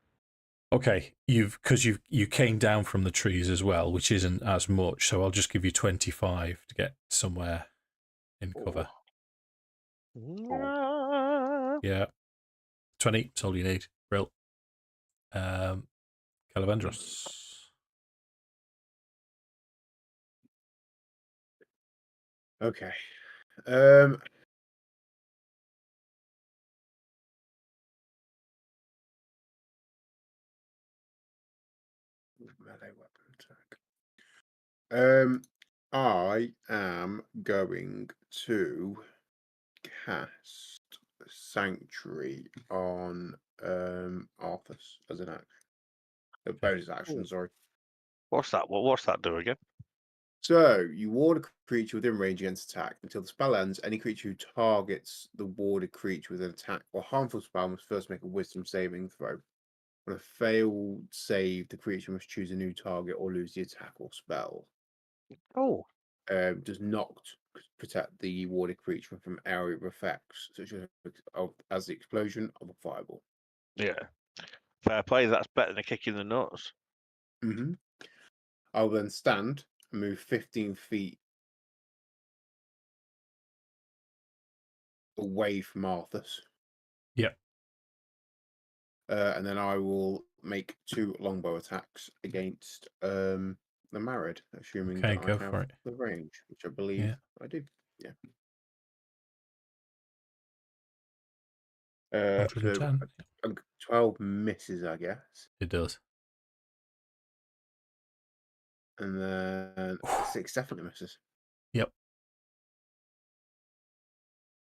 Okay, because you came down from the trees as well, which isn't as much. So I'll just give you 25 to get somewhere in cover. Yeah, 20. That's all you need. Brill. Kelevendros. Okay. Melee weapon attack. I am going to cast Sanctuary on Arthas as an action. A bonus action, sorry. what's that? What's that do again? So you ward a creature within range against attack. Until the spell ends, any creature who targets the warded creature with an attack or harmful spell must first make a wisdom saving throw. On a failed save, the creature must choose a new target or lose the attack or spell. Oh, Does not protect the warded creature from area of effects, such as the explosion of a fireball. yeah. Fair play. That's better than a kick in the nuts. Mm-hmm. I'll then stand and move 15 feet away from Arthas. Yep. And then I will make 2 longbow attacks against the married, assuming Okay, that go I have for it. the range, which I believe I do. Yeah. 110. So 12 misses, I guess. It does. And then 6 definitely misses. Yep.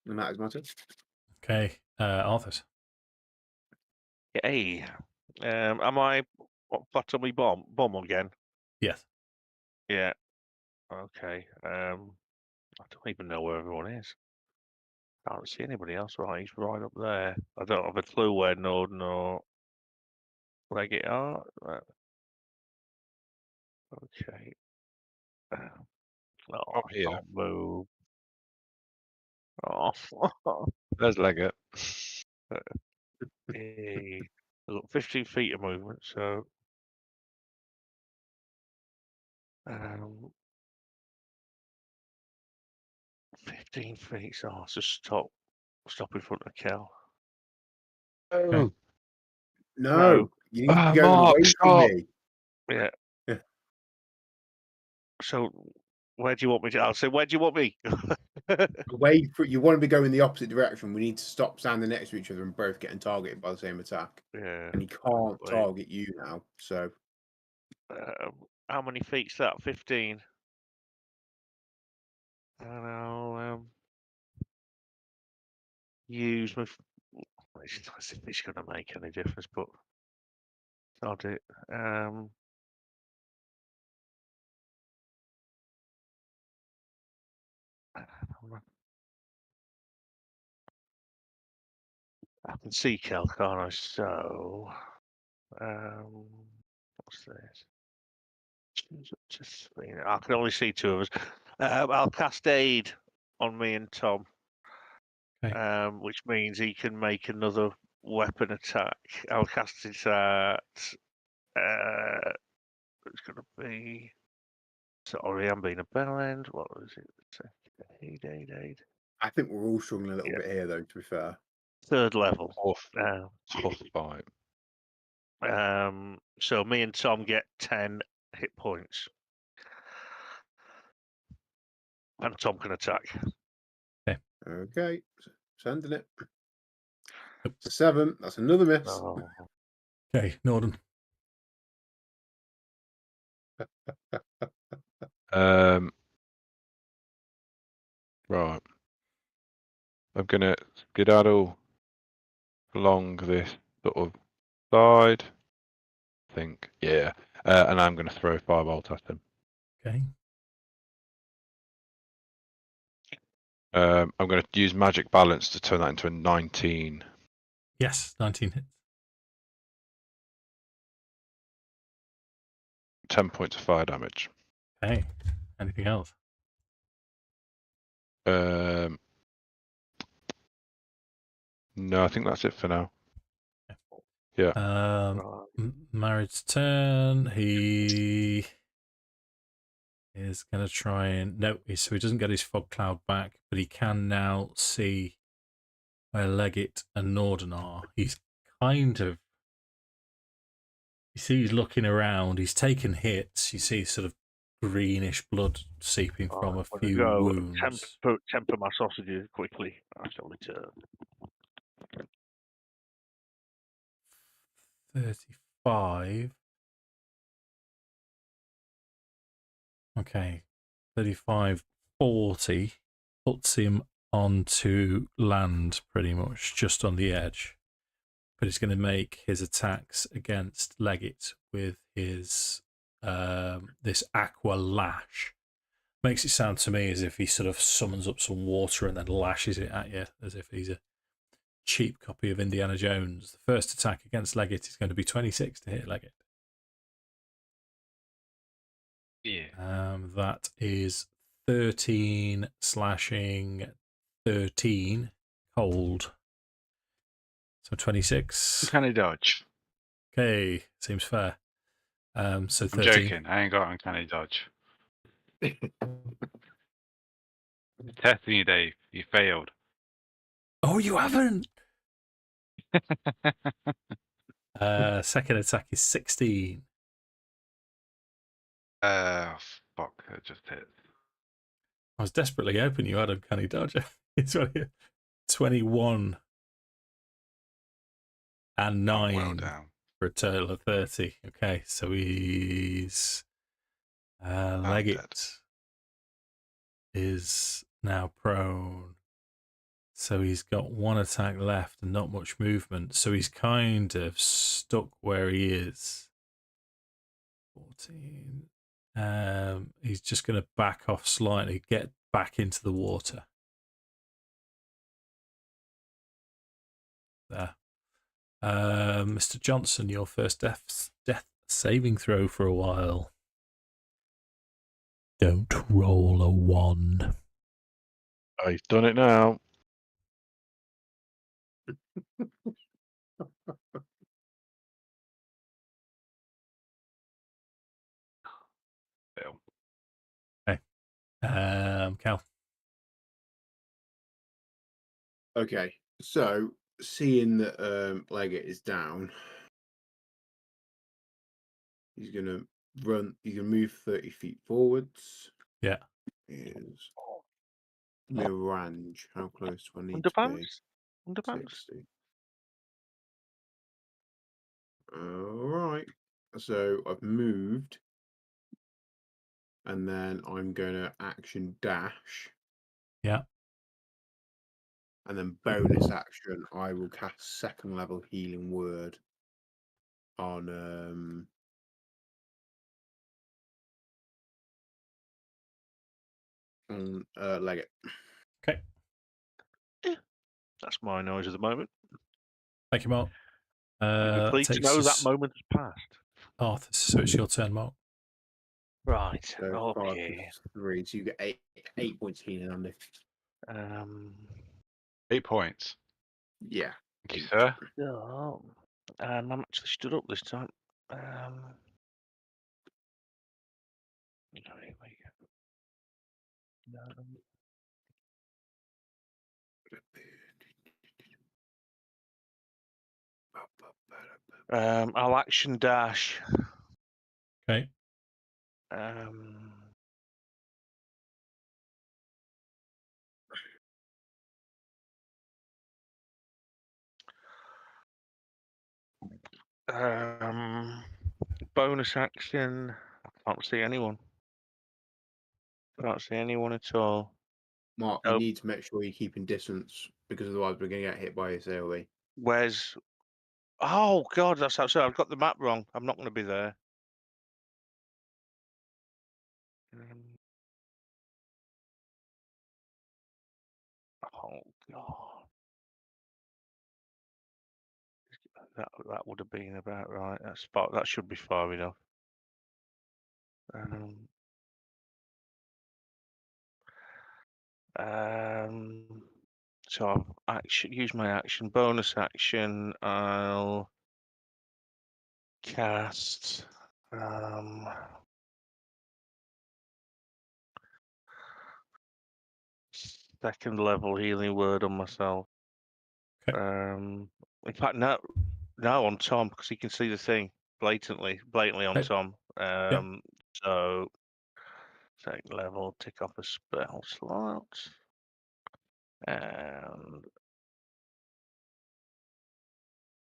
And that is my turn. Okay, Arthas. Hey, am I flat on my bomb again? Yes. Yeah. Okay. I don't even know where everyone is. I don't see anybody else. Right, he's right up there. I don't have a clue where Nordan or Leggit are. Okay. Oh, Up here. can't move. Oh, There's Leggit. hey. I've got 15 feet of movement, so 15 feet. So I'll just stop in front of Kel. Oh, No, you need to be going Mark, away from stop. me. Yeah. Yeah. So where do you want me to? I'll say, where do you want me? Away from, you want to be going the opposite direction. We need to stop standing next to each other and both getting targeted by the same attack. Yeah. And he can't Wait. target you now. So How many feet's that? 15. And I'll use my It's not as if it's going to make any difference, but I'll do it. I can see Kel, can't I? So, what's this? Just I can only see two of us. I'll cast Aid on me and Tom, which means he can make another weapon attack. I'll cast it at. It's going to be. Sorry, I'm being a bell end. What was it? Aid. I think we're all struggling a little bit here, though, to be fair. 3rd level. Tough fight. So me and Tom get 10 hit points. And Tom can attack. Okay, sending it. It's a 7. That's another miss. Oh. Okay, Nordan. Right. I'm gonna skedaddle along this sort of side. I think, yeah. And I'm gonna throw a firebolt at him. Okay. I'm going to use magic balance to turn that into a 19. Yes, 19 hits. 10 points of fire damage. Okay. Anything else? No, I think that's it for now. Yeah. Married's turn. He is going to try and... No, so he doesn't get his fog cloud back, but he can now see where Leggit and Nordan are. He's kind of... You see he's looking around. He's taken hits. You see sort of greenish blood seeping from a few wounds. Temper my sausages quickly. I shall return. 35. Okay. 35, 40 puts him onto land pretty much, just on the edge. But he's going to make his attacks against Leggit with his this aqua lash. Makes it sound to me as if he sort of summons up some water and then lashes it at you, as if he's a cheap copy of Indiana Jones. The first attack against Leggit is going to be 26 to hit Leggit. Yeah. That is 13 slashing, 13 cold. So 26. Uncanny dodge. Okay, seems fair. So 13. I'm joking. I ain't got uncanny dodge. Testing you, Dave. You failed. Oh, you haven't? Second attack is 16. Fuck. It just hit. I was desperately hoping you had uncanny dodge. It's 21 and 9 well down. for a total of 30. Okay, so he's Leggit is now prone. So he's got one attack left and not much movement. So he's kind of stuck where he is. 14. He's just going to back off slightly, get back into the water. There. Mr. Johnson, your first death saving throw for a while. Don't roll a 1. I've done it now. Fail. Okay. Cal. Okay, so seeing that Leggit is down, he's gonna run. He's gonna move 30 feet forwards. Yeah. Is Mirange. How close do I need Underpants? to be? 60. All right. So I've moved, and then I'm gonna action dash. Yeah. And then bonus action, I will cast second level healing word on Leggit. Okay. That's my noise at the moment. Thank you, Mark. You'd be pleased to know that moment has passed. Arthas, so it's your turn, Mark. Right. So 5 Okay. plus 3, so you get 8 points healing, Andy. 8 points. Yeah. Thank you, sir. Oh, and I'm actually stood up this time. Here we go. I'll action dash. Okay. Bonus action. I can't see anyone. Can't see anyone at all. Mark, you need to make sure you're keeping distance because otherwise we're going to get hit by his AoE. Where's? Oh God, that's outside. I've got the map wrong. I'm not going to be there. Oh God. That would have been about right. That should be far enough. So I'll use my action. Bonus action. I'll cast. Second level healing word on myself. Okay. In fact, no, on Tom because he can see the thing blatantly on Tom. So second level, tick off a spell slot, and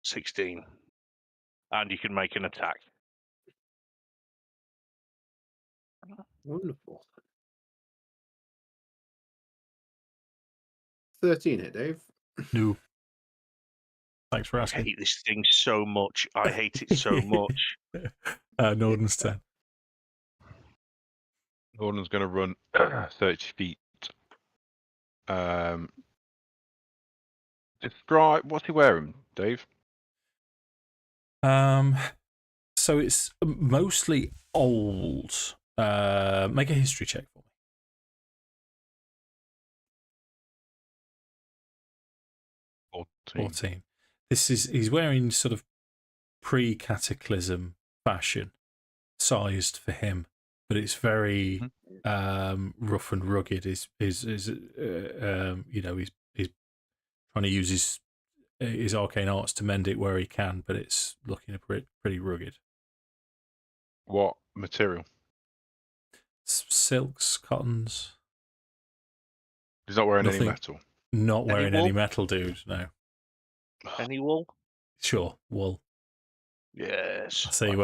16, and you can make an attack. Wonderful. 13 hit, Dave. No. Thanks for I asking. hate this thing so much. I hate it so much. Nordan's turn. Nordan's going to run 30 feet. Describe what's he wearing, Dave? So it's mostly old. Make a history check for me. 14. He's wearing sort of pre-cataclysm fashion, sized for him, but it's very rough and rugged. He's trying to use his arcane arts to mend it where he can, but it's looking pretty rugged. What material? Silks, cottons. He's not wearing any metal. Not wearing any metal, dude. No. Any wool? Sure, wool. Yes. I see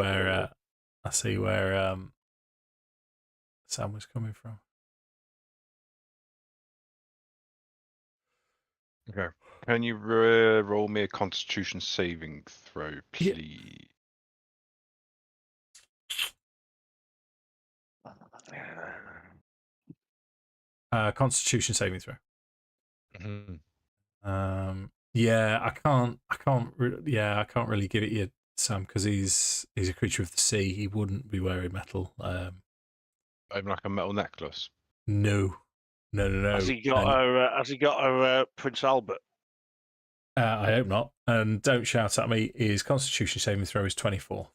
where Sam was coming from. Okay. Can you roll me a Constitution saving throw, please? Constitution saving throw. Mm-hmm. Yeah, I can't really give it you, Sam, because he's a creature of the sea. He wouldn't be wearing metal. Even like a metal necklace. No. Has he got a Prince Albert? I hope not. And don't shout at me. His Constitution saving throw is 24.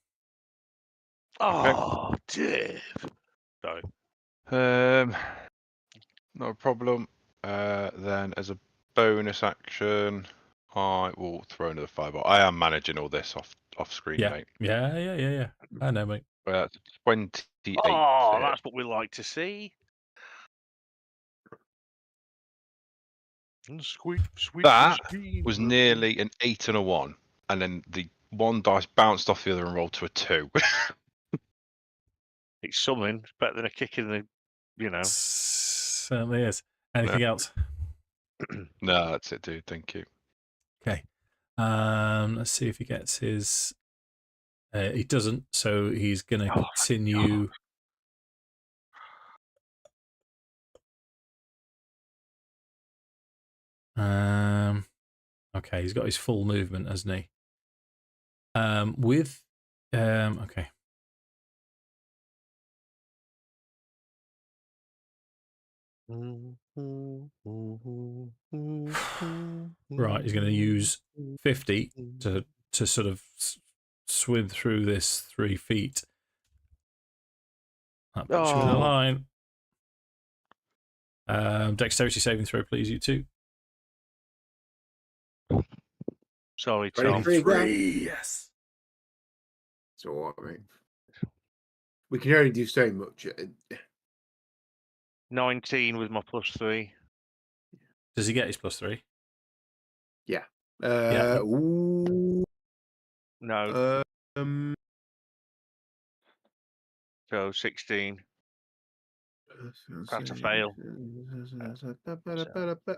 Oh, Dave. Sorry. Not a problem. Then as a bonus action, I will throw another 5. I am managing all this off screen, mate. Yeah. I know, mate. That's 28. Oh, that's what we like to see. Sweet. That was nearly an 8 and a 1, and then the one dice bounced off the other and rolled to a 2. It's something. It's better than a kick in the, Certainly is. Anything else? No, that's it, dude. Thank you. Okay. Let's see if he gets his. He doesn't, so he's going to Oh, continue. Okay, he's got his full movement, hasn't he? Okay. Right, he's going to use 50 to sort of swim through this 3 feet. That puts you in a Oh. line. Dexterity saving throw, please, you two. Sorry, Ready Tom. for you again? 3, yes. It's all right, mate. We can only do so much. 19 with my +3. Does he get his +3? Yeah. Yeah. Ooh, No, so 16. That's a fail.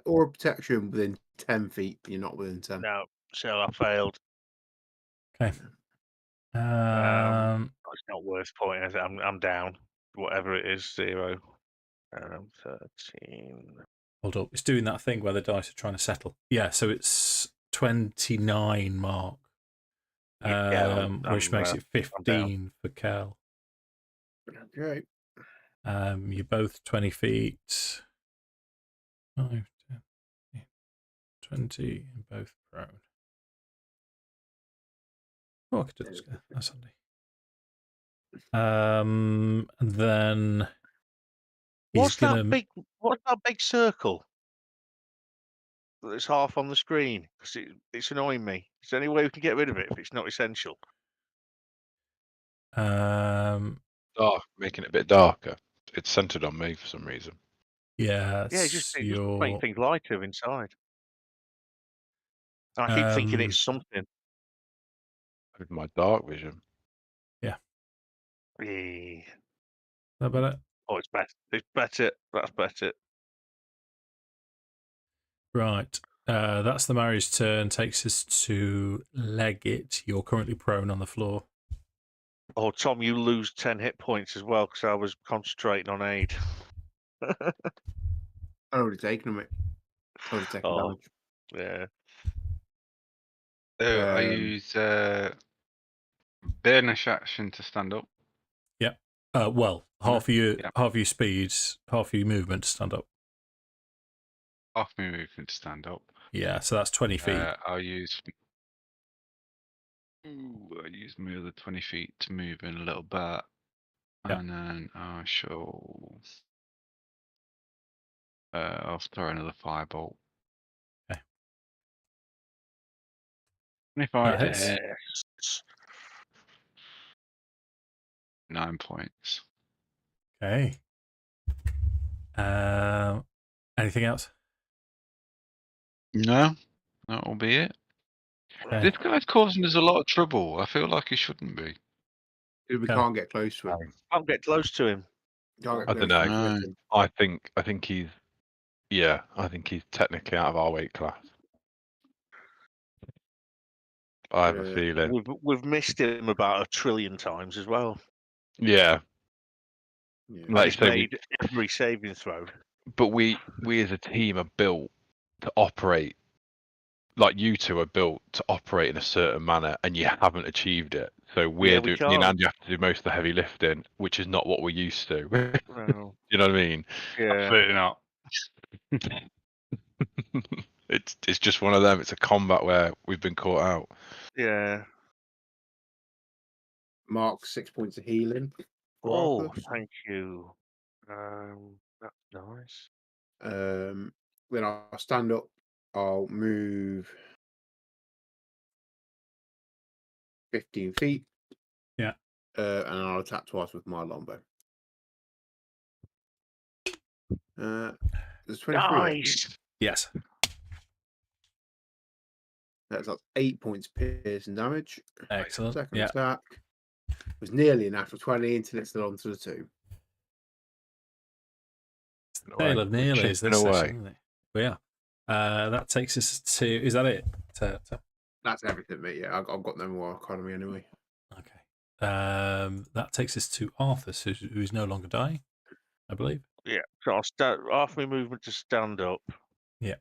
Or a protection within 10 feet. You're not within 10. No, so I failed. Okay. It's not worth pointing. I'm down. Whatever it is, 0. 13. Hold up. It's doing that thing where the dice are trying to settle. Yeah, so it's 29, Mark. Which makes it 15 for Cal. Okay. You're both 20 feet. 5, 10, 20, and both prone. Oh, I could do this. That's handy. And then What's that big circle that's half on the screen? Because it's annoying me. Is there any way we can get rid of it if it's not essential? Dark, making it a bit darker. It's centered on me for some reason. Yeah, Yeah, it just makes things lighter inside. And I keep thinking it's something. With my dark vision. Yeah. Eh. How about it? Oh, it's better. It's better. That's better. Right. That's the Mary's turn. Takes us to Leggit. You're currently prone on the floor. Oh, Tom, you lose 10 hit points as well because I was concentrating on aid. I've already taken them. I've already taken damage. Yeah. So I use Burnish action to stand up. Yeah. Well, half of your speed, half of your movement to stand up. Half my movement to stand up. Yeah, so that's 20 feet. I use my other 20 feet to move in a little bit. Yep. And then I shall I'll throw another firebolt. Okay. 25 to hits. hit. 9 points. Okay. Anything else? No, that will be it. Okay. This guy's causing us a lot of trouble. I feel like he shouldn't be. We can't get close to him. Can't get close to him. I don't know. I think he's I think he's technically out of our weight class. I have a feeling. We've missed him about 1 trillion times as well. Yeah. Like he's made every saving throw. But we as a team are built to operate, like you two are built to operate in a certain manner, and you haven't achieved it. So me and Andy have to do most of the heavy lifting, which is not what we're used to. No. You know what I mean? Yeah. Absolutely not. It's just one of them. It's a combat where we've been caught out. Yeah. Mark 6 points of healing. Oh, thank you. That's nice. Then I'll stand up. I'll move 15 feet. Yeah. And I'll attack twice with my longbow. There's 23. Nice. Yes. That's 8 points piercing damage. Excellent. Second attack was nearly a natural 20 until it's still on to the 2. It's the tale of nearly is this session, isn't it? We are. That takes us to. Is that it? That's everything, mate. Yeah, I've got no more economy anyway. Okay. That takes us to Arthas, who's no longer dying, I believe. Yeah. So I'll start half my movement to stand up. Yeah.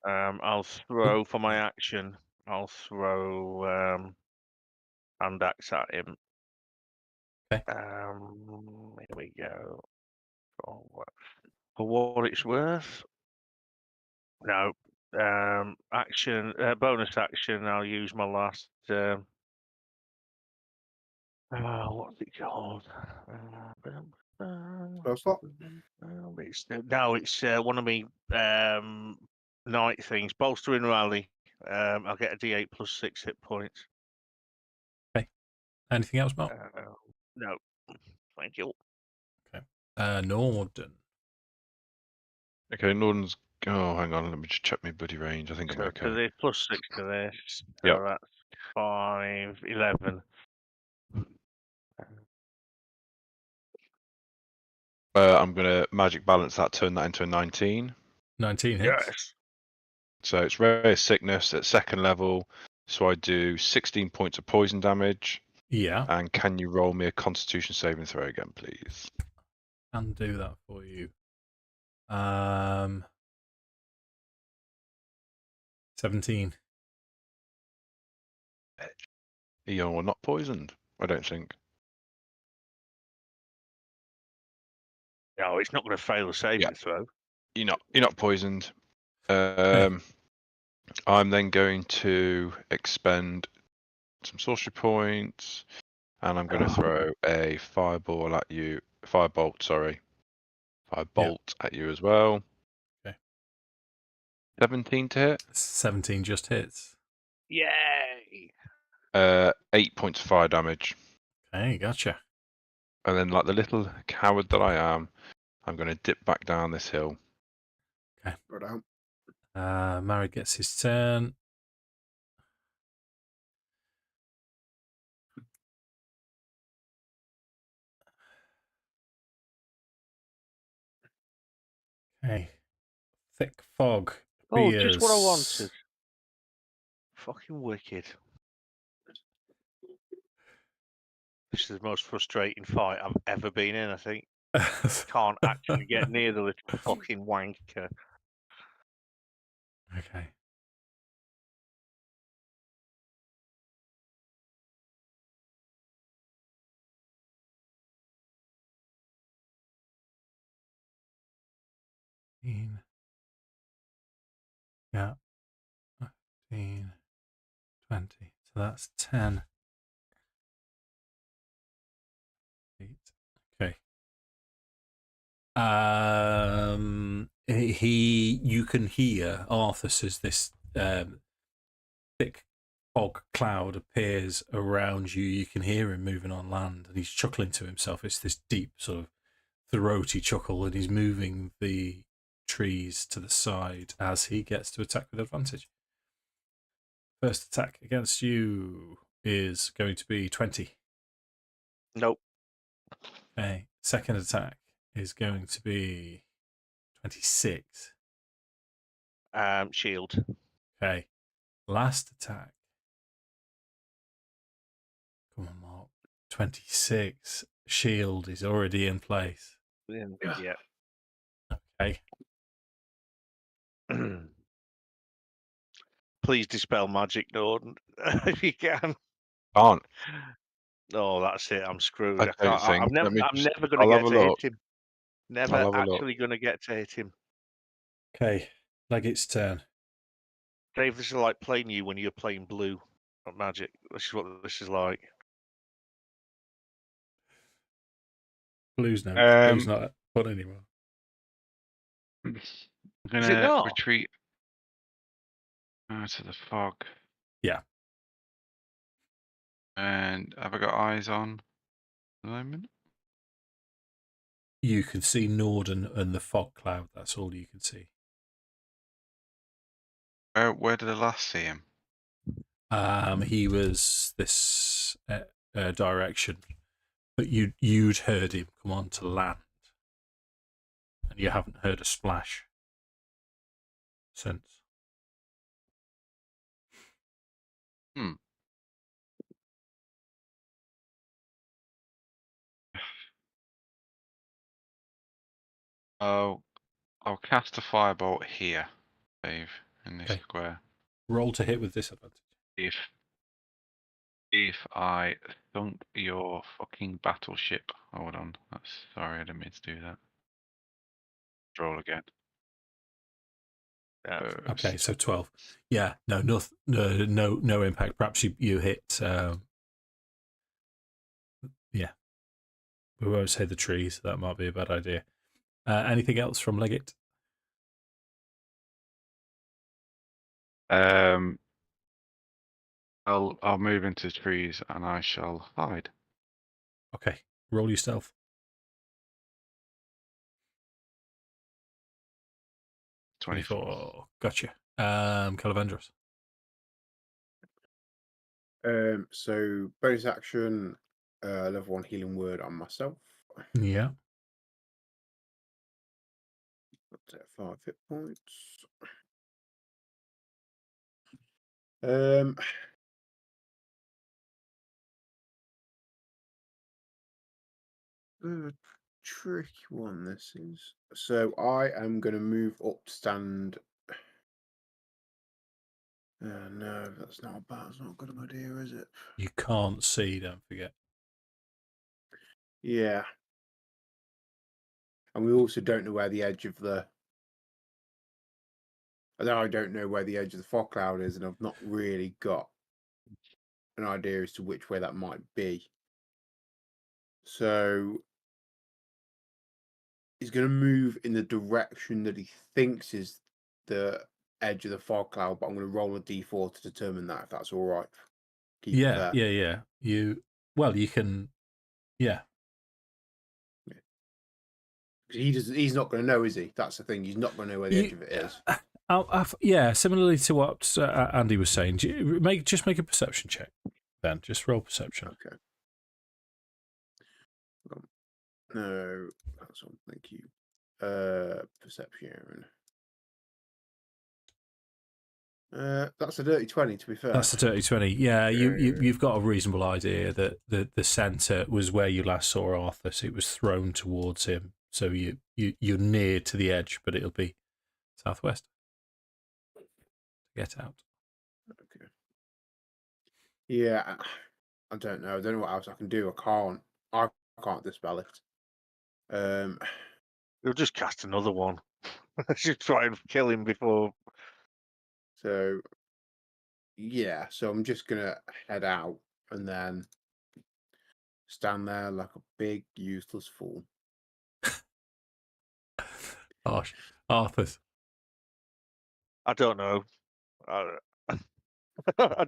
I'll throw for my action. I'll throw hand axe at him. Okay. Here we go. For what it's worth. No. Action. Bonus action. I'll use my last. What's it called? First slot? It's one of me night things. Bolstering rally. I'll get a D8 plus 6 hit points. Okay. Anything else, Mark? No. Thank you. Okay. Nordan. Okay, Nordan's. Oh, hang on. Let me just check my bloody range. I think I'm So okay. there's plus 6 to this. Yep. So that's 5, 11. I'm gonna magic balance that, turn that into a 19. 19 hits. Yes. So it's rare sickness at second level. So I do 16 points of poison damage. Yeah. And can you roll me a Constitution saving throw again, please? Can do that for you. 17. You're not poisoned, I don't think. No, it's not going to fail a saving throw. You're not poisoned. I'm then going to expend some sorcery points, and I'm going to throw a firebolt at you at you as well. Okay. 17 to hit. 17 just hits. Yay! 8 points of fire damage. Okay, gotcha. And then, like the little coward that I am, I'm going to dip back down this hill. Okay. Go down. Mary gets his turn. Okay. Thick fog. Oh, just what I wanted. Fucking wicked. This is the most frustrating fight I've ever been in, I think. Can't actually get near the little fucking wanker. Okay. Yeah. 15, 20. So that's 10. 8. Okay. You can hear Arthas as this thick fog cloud appears around you. You can hear him moving on land, and he's chuckling to himself. It's this deep sort of throaty chuckle, and he's moving the trees to the side as he gets to attack with advantage. First attack against you is going to be 20. Nope. Okay. Second attack is going to be 26. Shield. Okay. Last attack. Come on, Mark. 26. Shield is already in place. Yeah. Okay. Please dispel magic, Nordan, if you can. Can't. Oh, that's it. I'm screwed. I don't think. I'm never going to I'll get have a to look. hit him. I'll Never have a look. actually going to get to hit him. Okay. Leggit's turn. Dave, this is like playing you when you're playing blue at Magic. This is what this is like. Blue's not fun anymore. I'm Is it gonna not? retreat to the fog. Yeah. And have I got eyes on at the moment? You can see Nordan and the fog cloud. That's all you can see. Where did I last see him? He was this direction, but you'd heard him come on to land, and you haven't heard a splash. sense. Oh, I'll cast a firebolt here, Dave, in this Okay. square. Roll to hit with disadvantage. If I thunk your fucking battleship. Hold on. Sorry, I didn't mean to do that. Roll again. Okay, so 12. Yeah, no impact. Perhaps you hit. Yeah, we won't say the trees. That might be a bad idea. Anything else from Leggit? I'll move into trees and I shall hide. Okay, roll your stealth. 24. Gotcha. Kelevendros. So bonus action, level 1 healing word on myself. Yeah. That's at 5 hit points. Tricky one this is. So I am going to move up to stand. No, that's not bad. That's not a good idea, is it? You can't see, don't forget. Yeah. And we also don't know where the edge of the. I don't know where the edge of the fog cloud is, and I've not really got an idea as to which way that might be. So he's going to move in the direction that he thinks is the edge of the fog cloud, but I'm going to roll a d4 to determine that, if that's all right. Keep it fair. Yeah. You can. Yeah. He's not going to know, is he? That's the thing. He's not going to know where the edge of it is. Yeah, similarly to what Andy was saying, just make a perception check. Then just roll perception. Okay. No, that's all. Thank you. Perception. That's a dirty 20. To be fair, that's a dirty 20. Yeah, you've got a reasonable idea that the centre was where you last saw Arthas. It was thrown towards him, so you're near to the edge, but it'll be southwest. Get out. Okay. Yeah, I don't know. I don't know what else I can do. I can't dispel it. You'll just cast another one. Should try and kill him before. So yeah, so I'm just gonna head out and then stand there like a big useless fool. Gosh, Arthas. I don't know. I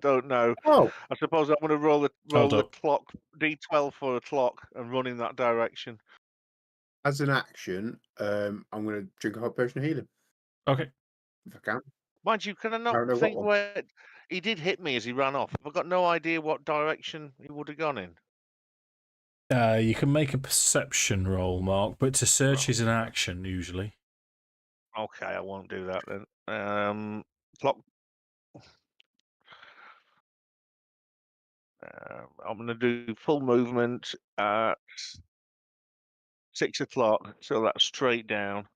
don't know. Oh, I suppose I'm going to roll the Hold up. clock, D12 for a clock, and run in that direction. as an action, I'm gonna drink a hot potion of healing Okay. if I can. Mind you, can I I not don't know what think one. where he did hit me as he ran off? I've got no idea what direction he would have gone in. You can make a perception roll, Mark, but to search is an action usually. Okay, I won't do that then. Clock. I'm going to do full movement at 6 o'clock, so that's straight down.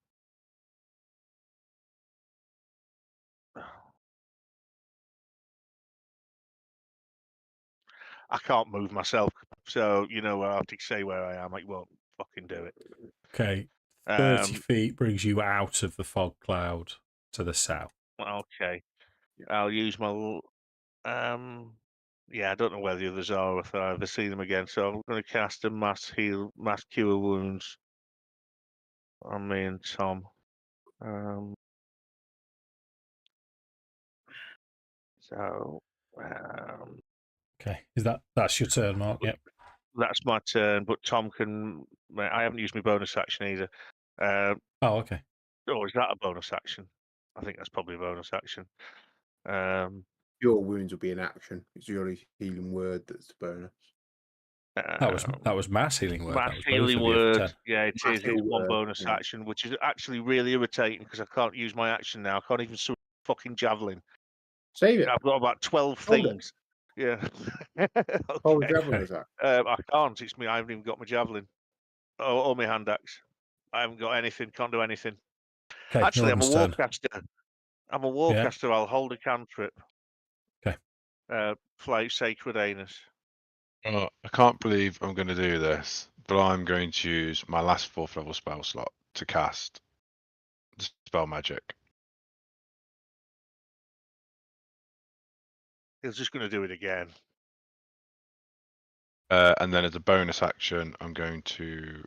I can't move myself, so you know I have to say where I am. I won't fucking do it. Okay. 30 feet brings you out of the fog cloud to the south. Okay. I'll use my. Yeah, I don't know where the others are if I ever see them again. So I'm going to cast a mass cure wounds on me and Tom. Okay, that's your turn, Mark? Yep. That's my turn, but Tom can. I haven't used my bonus action either. Oh, okay. Oh, is that a bonus action? I think that's probably a bonus action. Your wounds will be an action. It's your healing word that's the bonus. That was mass healing word. Mass That was both healing of you for word. 10. Yeah, it Mass is. heal It's one word, bonus yeah. action, which is actually really irritating because I can't use my action now. I can't even swing fucking javelin. Save it. I've got about 12 Hold it. things. Yeah. Hold the Okay. javelin attack. I can't. It's me. I haven't even got my javelin or my hand axe. I haven't got anything. Can't do anything. Okay, Actually, I'm a Nordan's turn. warcaster. I'm a warcaster. I'll hold a cantrip. Okay. Play Sacred Anus. I can't believe I'm going to do this, but I'm going to use my last 4th level spell slot to cast Spell Magic. He's just going to do it again. And then as a bonus action, I'm going to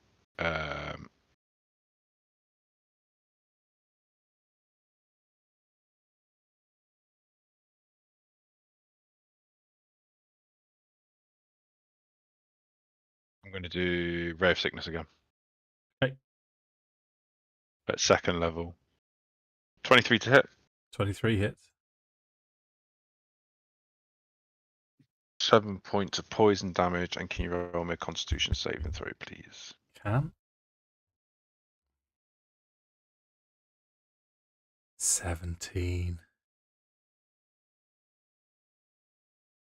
do Ray of Sickness again. Okay. At 2nd level. 23 to hit. 23 hits. 7 points of poison damage, and can you roll me a Constitution saving throw, please? Can. 17.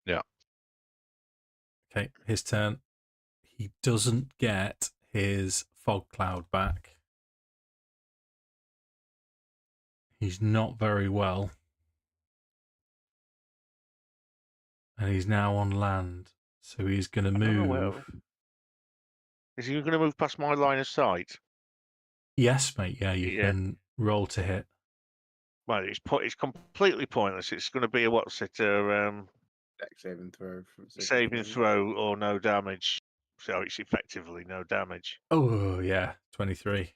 Yeah. Okay, his turn. He doesn't get his fog cloud back. He's not very well. And he's now on land. So he's going to I don't know move. Is he going to move past my line of sight? Yes, mate. Yeah, you Yeah. can roll to hit. Well, it's completely pointless. It's going to be a Dex saving throw. saving throw or no damage. So it's effectively no damage. Oh, yeah. 23.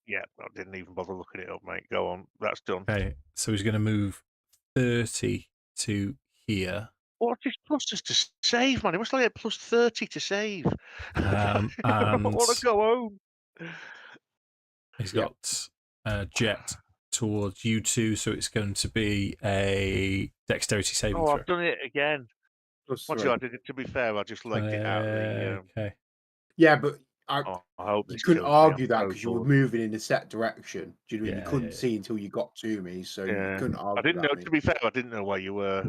Yeah, I didn't even bother looking it up, mate. Go on. That's done. Okay, so he's going to move 30 to here. What's his plus just to save, man? He must like get plus 30 to save. I And want to go home. he's got jet towards you two, so it's going to be a dexterity saving throw. I've done it again. Plus What 3. I did it, to be fair, I just legged it out of the. Okay. Yeah, but I hope you this couldn't kills me. argue I'm that so because you were bored. moving in a set direction. Do you know what I mean? Yeah, You couldn't yeah. see until you got to me, so you Yeah. couldn't argue I didn't that. know. To be fair, I didn't know where you were.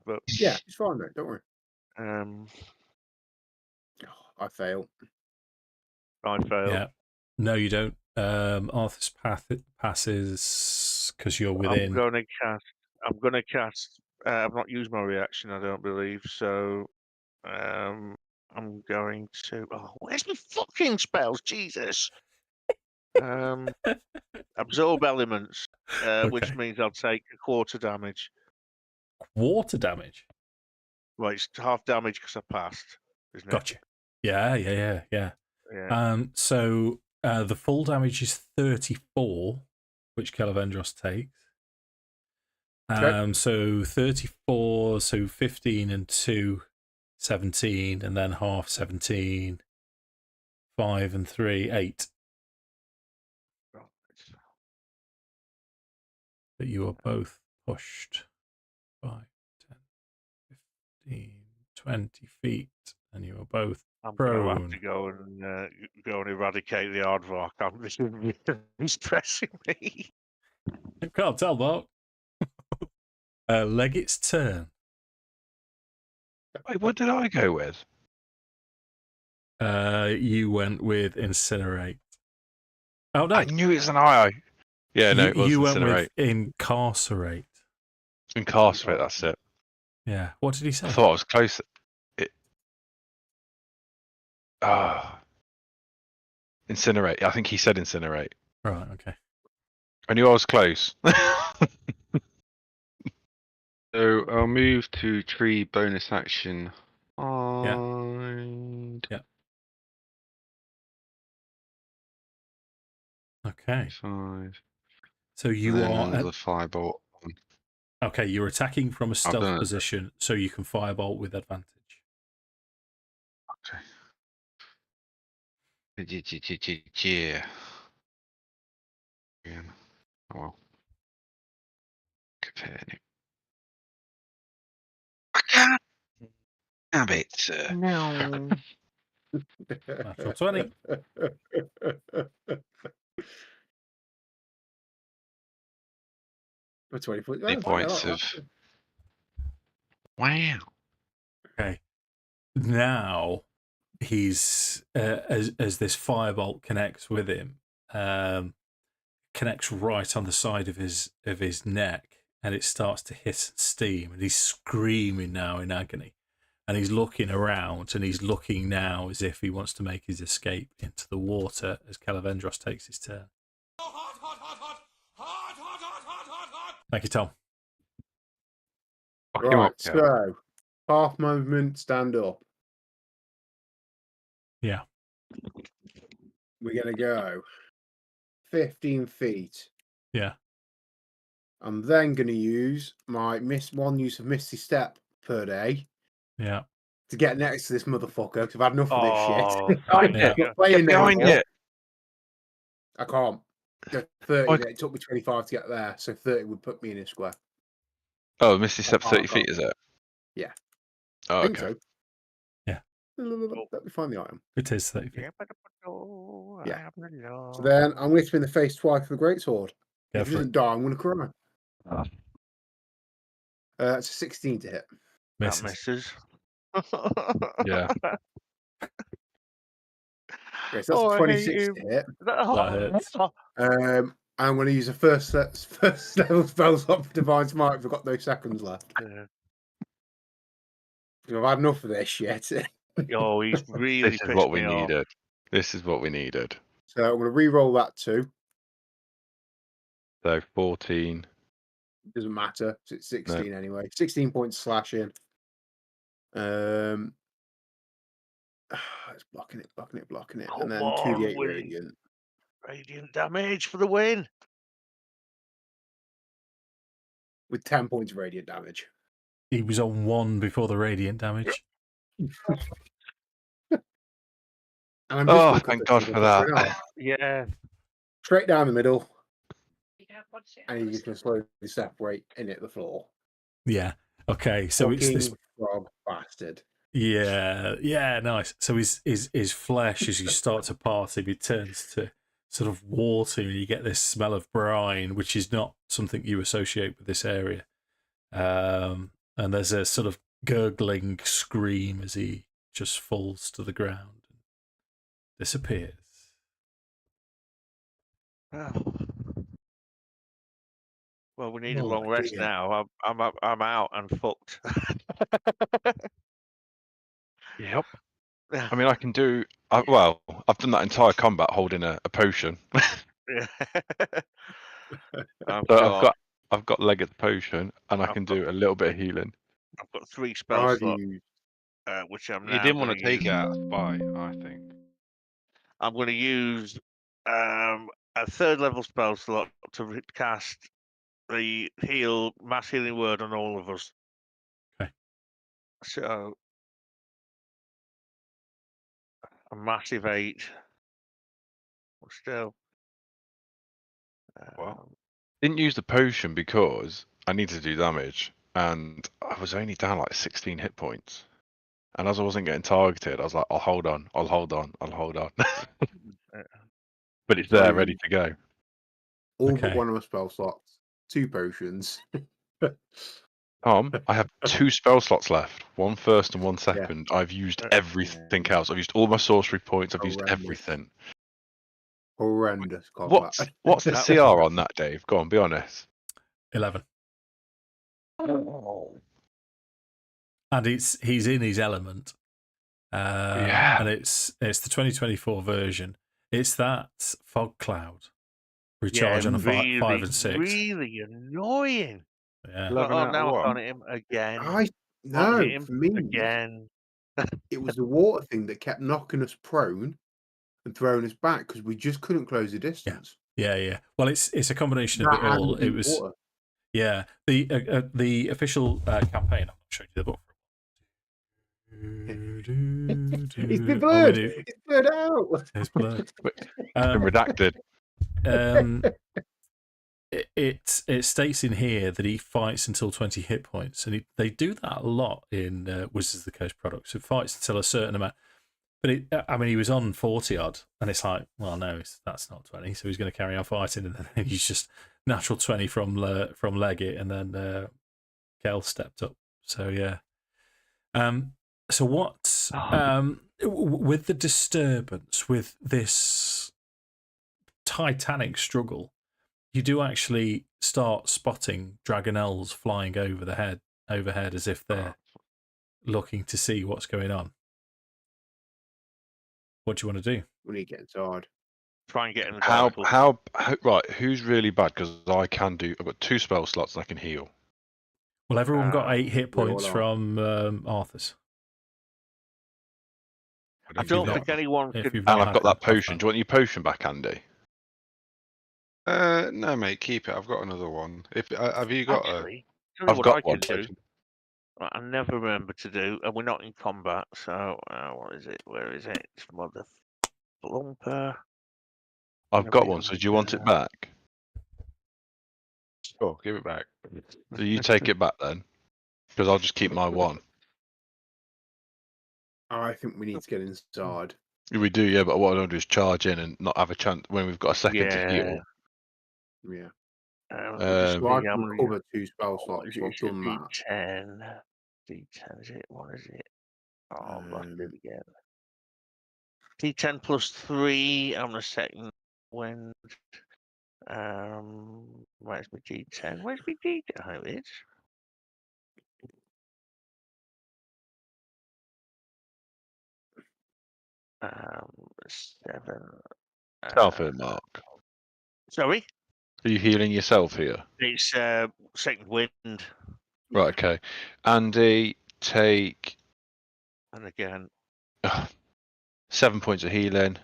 But Yeah, it's fine, mate. Don't worry. I fail. I failed. Yeah. No, you don't. Arthas passes because you're within. I'm going to cast. I've not used my reaction, I don't believe. So, I'm going to. Oh, where's my fucking spells? Jesus. Absorb elements, which Okay. means I'll take a quarter damage. Quarter damage. Well, it's half damage because I passed, isn't it? Gotcha. Yeah. Yeah. So the full damage is 34, which Kelevendros takes. Okay. So 34, so 15 and 2, 17, and then half 17, 5 and 3, 8. But you are both pushed 5, 10, 15, 20 feet, and you are both I'm going to have prone. to go and eradicate the aardvark. This is really stressing me. You can't tell, Mark. Leggit's turn. Wait, what did I go with? You went with Incinerate. Oh, no. I knew it was an eye. Yeah, no, it was You went Incinerate. with Incarcerate. Incarcerate, that's it. Yeah. What did he say? I thought I was close. Incinerate. I think he said incinerate. Right, okay. I knew I was close. So I'll move to tree bonus action. Yeah. Okay. 5. So you Then are the firebolt. okay. You're attacking from a stealth done it. position, so you can firebolt with advantage. Yeah. Again. Oh well. Compare. I can't have it. No. Natural 20. For 20 foot. 8 points of. Wow. Okay. Now he's as this firebolt connects with him, connects right on the side of his neck, and it starts to hiss and steam, and he's screaming now in agony, and he's looking around, and he's looking now as if he wants to make his escape into the water as Kelevendros takes his turn. Thank you, Tom. Fuck him Right, up, yeah. so half movement, stand up. Yeah. We're gonna go 15 feet. Yeah. I'm then gonna use my one use of Misty Step per day Yeah. to get next to this motherfucker because I've had enough of this shit. Thank Yeah. you. Playing now. Behind it. I can't. Go 30. Oh, It took me 25 to get there, so 30 would put me in a square. Oh, Misty Step Oh, 30 oh. feet, is it? Yeah. Oh, I think okay. so. Yeah. Let me find the item. It is 30 feet. Yeah. So then I'm going to spin the face twice for the greatsword. Go If he for doesn't it. die, I'm going to cry. It's a 16 to hit. That Misses. misses. Yeah. Okay, so that's a 26 to hit. That hits. I'm going to use a first level spell slot for Divine Smite if I've got no seconds left. Yeah. Because I've had enough of this shit. Oh, he's really This is pissed what we me off. needed. This is what we needed. So I'm going to re-roll that too. So 14. Doesn't matter. It's 16 anyway. 16 points slashing. It's blocking it. And then Come on, 2d8 Win. radiant. Radiant damage for the win. With 10 points of radiant damage. He was on 1 before the radiant damage. And I'm just Oh, gonna cut thank this God middle for bit that. straight out. Yeah. Straight down the middle. And you're just going to slowly separate in it the floor. Yeah. Okay. So it's this. Fucking frog bastard. Yeah. Nice. So his flesh, as you start to part him, it turns to sort of water, and you get this smell of brine, which is not something you associate with this area. And there's a sort of gurgling scream as he just falls to the ground and disappears. Oh. Well, we need a Oh, long rest dear. now. I'm out and fucked. Yep. I mean, I can do. I've done that entire combat holding a potion. Yeah. So I've got Leggit's potion, and I can do a little bit of healing. I've got 3 spell I've slots, used which I'm You now didn't want gonna to take use. it out of spite, I think. I'm going to use a 3rd level spell slot to cast the mass healing word on all of us. Okay. So a massive 8. But still. Wow. Didn't use the potion because I needed to do damage, and I was only down like 16 hit points. And as I wasn't getting targeted, I was like, I'll hold on. But it's there, ready to go. all Okay. but one of my spell slots. 2 potions. Tom, I have 2 spell slots left. 1 first and 1 second. I've used everything else. I've used all my sorcery points. I've used everything. Horrendous combat. What's the CR on that, Dave? Go on, be honest. 11. And he's in his element. Yeah. And it's the 2024 version. It's that fog cloud recharge on a 5 and 6. Really annoying. Yeah. 11 out of Now I what? can't hit him again. No, hit him for me, again. it was the water thing that kept knocking us prone and throwing us back because we just couldn't close the distance. Yeah. Well, it's a combination of it That all. and It the was water. the official campaign. I'm not showing you the book. It's the bird. It's blurred out. It's blurred. Been redacted. It states in here that he fights until 20 hit points, and they do that a lot in Wizards of the Coast products. It fights until a certain amount. But I mean, he was on 40 odd, and it's like, well, no, that's not 20. So he's going to carry on fighting, and then he's just natural 20 from Leggit, and then Kel stepped up. So yeah. So what? With the disturbance, with this titanic struggle, you do actually start spotting dragonels flying overhead as if they're looking to see what's going on. What do you want to do? When he gets hard. Try and get in the How temple. right? Who's really bad? Because I can do. I've got 2 spell slots and I can heal. Well, everyone got 8 hit we all points are. from Arthas. I don't think anyone If could. you've And not I've had got that to have potion. Do you want your potion back, Andy? No, mate, keep it. I've got another one. If have you got Actually, tell you I've what got I one. can do. I never remember to do, and we're not in combat, so what is it? Where is it? It's mother flumper. I've got one. So do you want it back? Sure, give it back. So you take it back then, because I'll just keep my one. I think we need to get inside. We do, yeah. But what I don't do is charge in and not have a chance when we've got a second to heal. Yeah. Um, So I can recover 2 spell slots. It's I've done that. D10. D10 is it? What is it? Oh, I'm back it again. D10 plus 3 on the second wind. Where's my D10? Where's my D10? Oh, it is. Um, 7. self here, Mark. Sorry? Are you healing yourself here? It's second wind. Right, okay. Andy, take And again. 7 points of healing.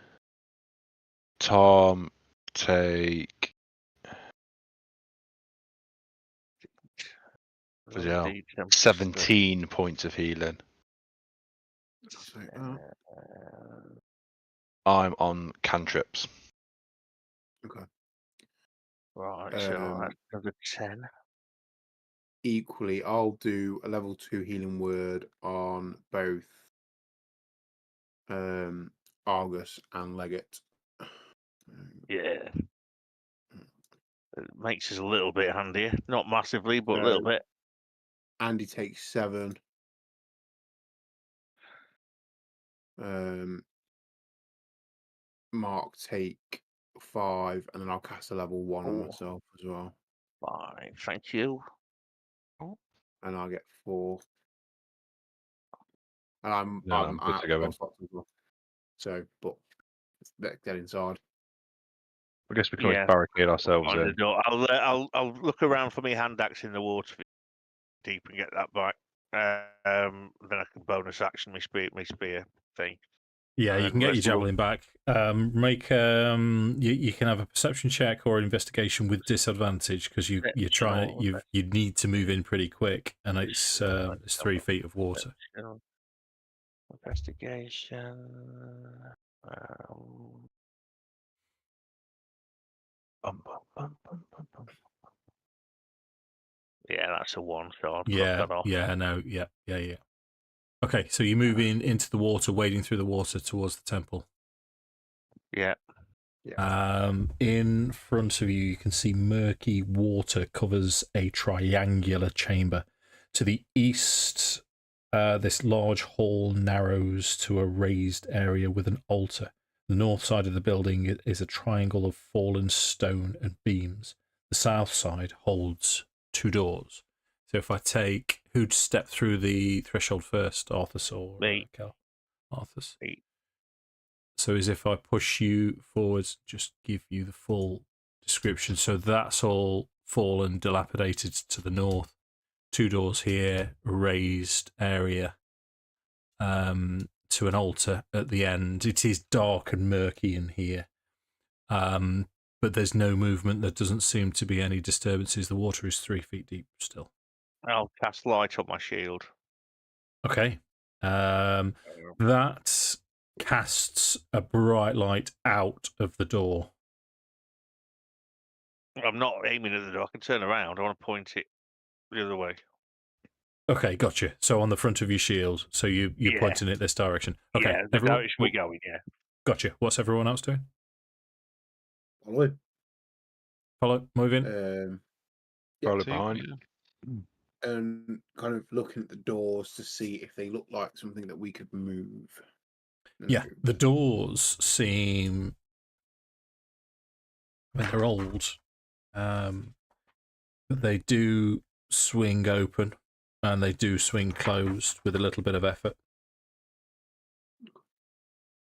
Tom, take 17 points of healing. I'm on cantrips. Okay. Right, so that's another 10. Equally, I'll do a level 2 healing word on both Argus and Leggit. Yeah. It makes us a little bit handier. Not massively, but a little bit. Andy takes 7. Mark take 5, and then I'll cast a level 1 on myself as well. Fine, thank you. And I'll get 4. And I'm good to go in. slots as well. So, but let's get inside. I guess we can always barricade ourselves in. I'll look around for my hand axe in the water deep and get that back. Then I can bonus action my spear thing. Yeah, you can get your javelin back. Make you can have a perception check or an investigation with disadvantage because you need to move in pretty quick, and it's 3 feet of water. Investigation. Yeah, that's a 1, so I'll Yeah, cut that off. Yeah. Okay, so you move into the water, wading through the water towards the temple. Yeah. In front of you, you can see murky water covers a triangular chamber. To the east, this large hall narrows to a raised area with an altar. The north side of the building is a triangle of fallen stone and beams. The south side holds 2 doors. So if I take, who'd step through the threshold first, Arthas or Kel? Arthas. Me. So as if I push you forwards, just give you the full description. So that's all fallen, dilapidated to the north. 2 doors here, raised area to an altar at the end. It is dark and murky in here. But there's no movement. There doesn't seem to be any disturbances. The water is 3 feet deep still. I'll cast light on my shield. Okay. That casts a bright light out of the door. I'm not aiming at the door. I can turn around. I want to point it the other way. Okay, gotcha. So on the front of your shield, so you're Yeah. pointing it this direction. Okay, Yeah, the everyone. direction we're going. Yeah. Gotcha. What's everyone else doing? Onward. Follow, move in. Yeah, Follow So, behind. yeah. and kind of looking at the doors to see if they look like something that we could move. Yeah, the doors seem. I mean, they're old, but they do swing open, and they do swing closed with a little bit of effort.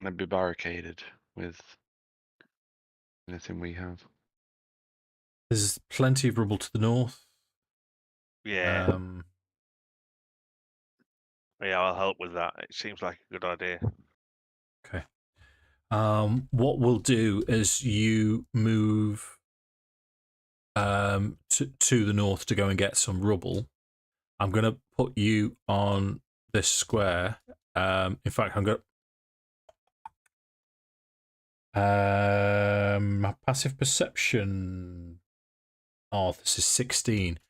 They'd be barricaded with anything we have. There's plenty of rubble to the north. Yeah. Yeah, I'll help with that. It seems like a good idea. Okay. What we'll do is you move to the north to go and get some rubble. I'm going to put you on this square. In fact, I'm going to... my passive perception... Arthas is 16.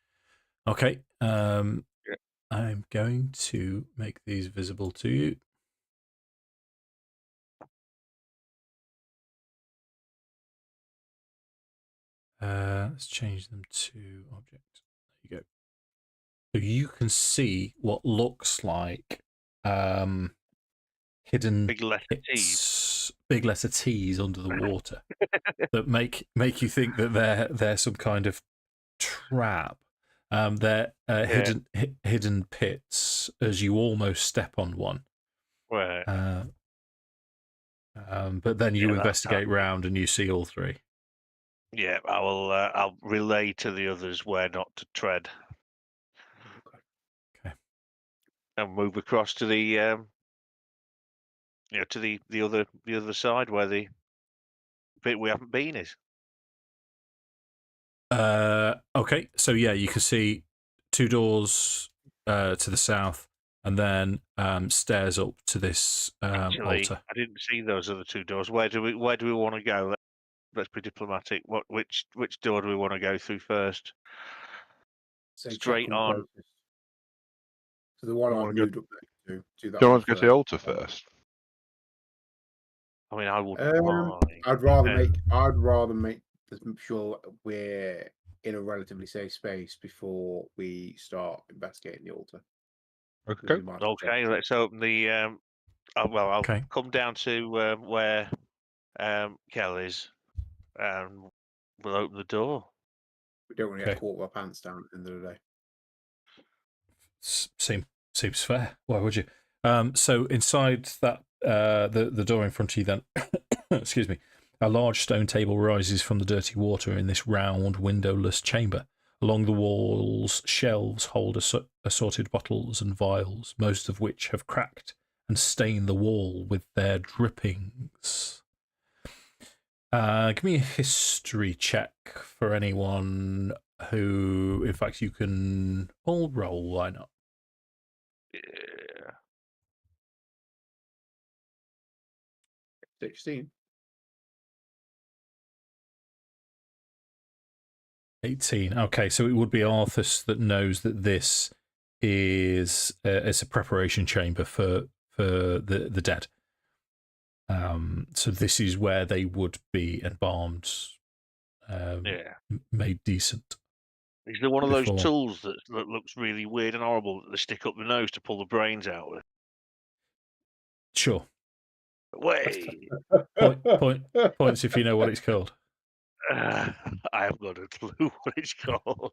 Okay. I'm going to make these visible to you. Let's change them to object. There you go. So you can see what looks like hidden Big letter T's, big letter T's under the water that make you think that they're some kind of trap. They're hidden pits as you almost step on one. Right. But then you investigate round and you see all three. Yeah, I will. I'll relay to the others where not to tread. Okay. And move across to the to the other side where the bit we haven't been is. Okay, so yeah, you can see two doors to the south, and then stairs up to this Actually, altar. I didn't see those other two doors. Where do we want to go? Let's be diplomatic. Which door do we want to go through first? Straight on. Closest. So the one I wanna go- moved up next to do that. Do you one want to go to first. the altar first? I mean, I would. I'd rather make sure we're in a relatively safe space before we start investigating the altar. Okay. Okay, let's open the. I'll come down to where Kel is, and we'll open the door. We don't want to get caught with our pants down at the end of the day. Seems fair. Why would you? So inside that the door in front of you, then, excuse me, a large stone table rises from the dirty water in this round, windowless chamber. Along the walls, shelves hold assorted bottles and vials, most of which have cracked and stained the wall with their drippings. Give me a history check for anyone who, in fact, you can all roll. Why not? Yeah. 16. 18. Okay, so it would be Arthas that knows that this is it's a preparation chamber for the dead. So this is where they would be embalmed, made decent. Is there one of those tools that looks really weird and horrible that they stick up the nose to pull the brains out with? Sure. Wait. Points if you know what it's called. I haven't got a clue what it's called.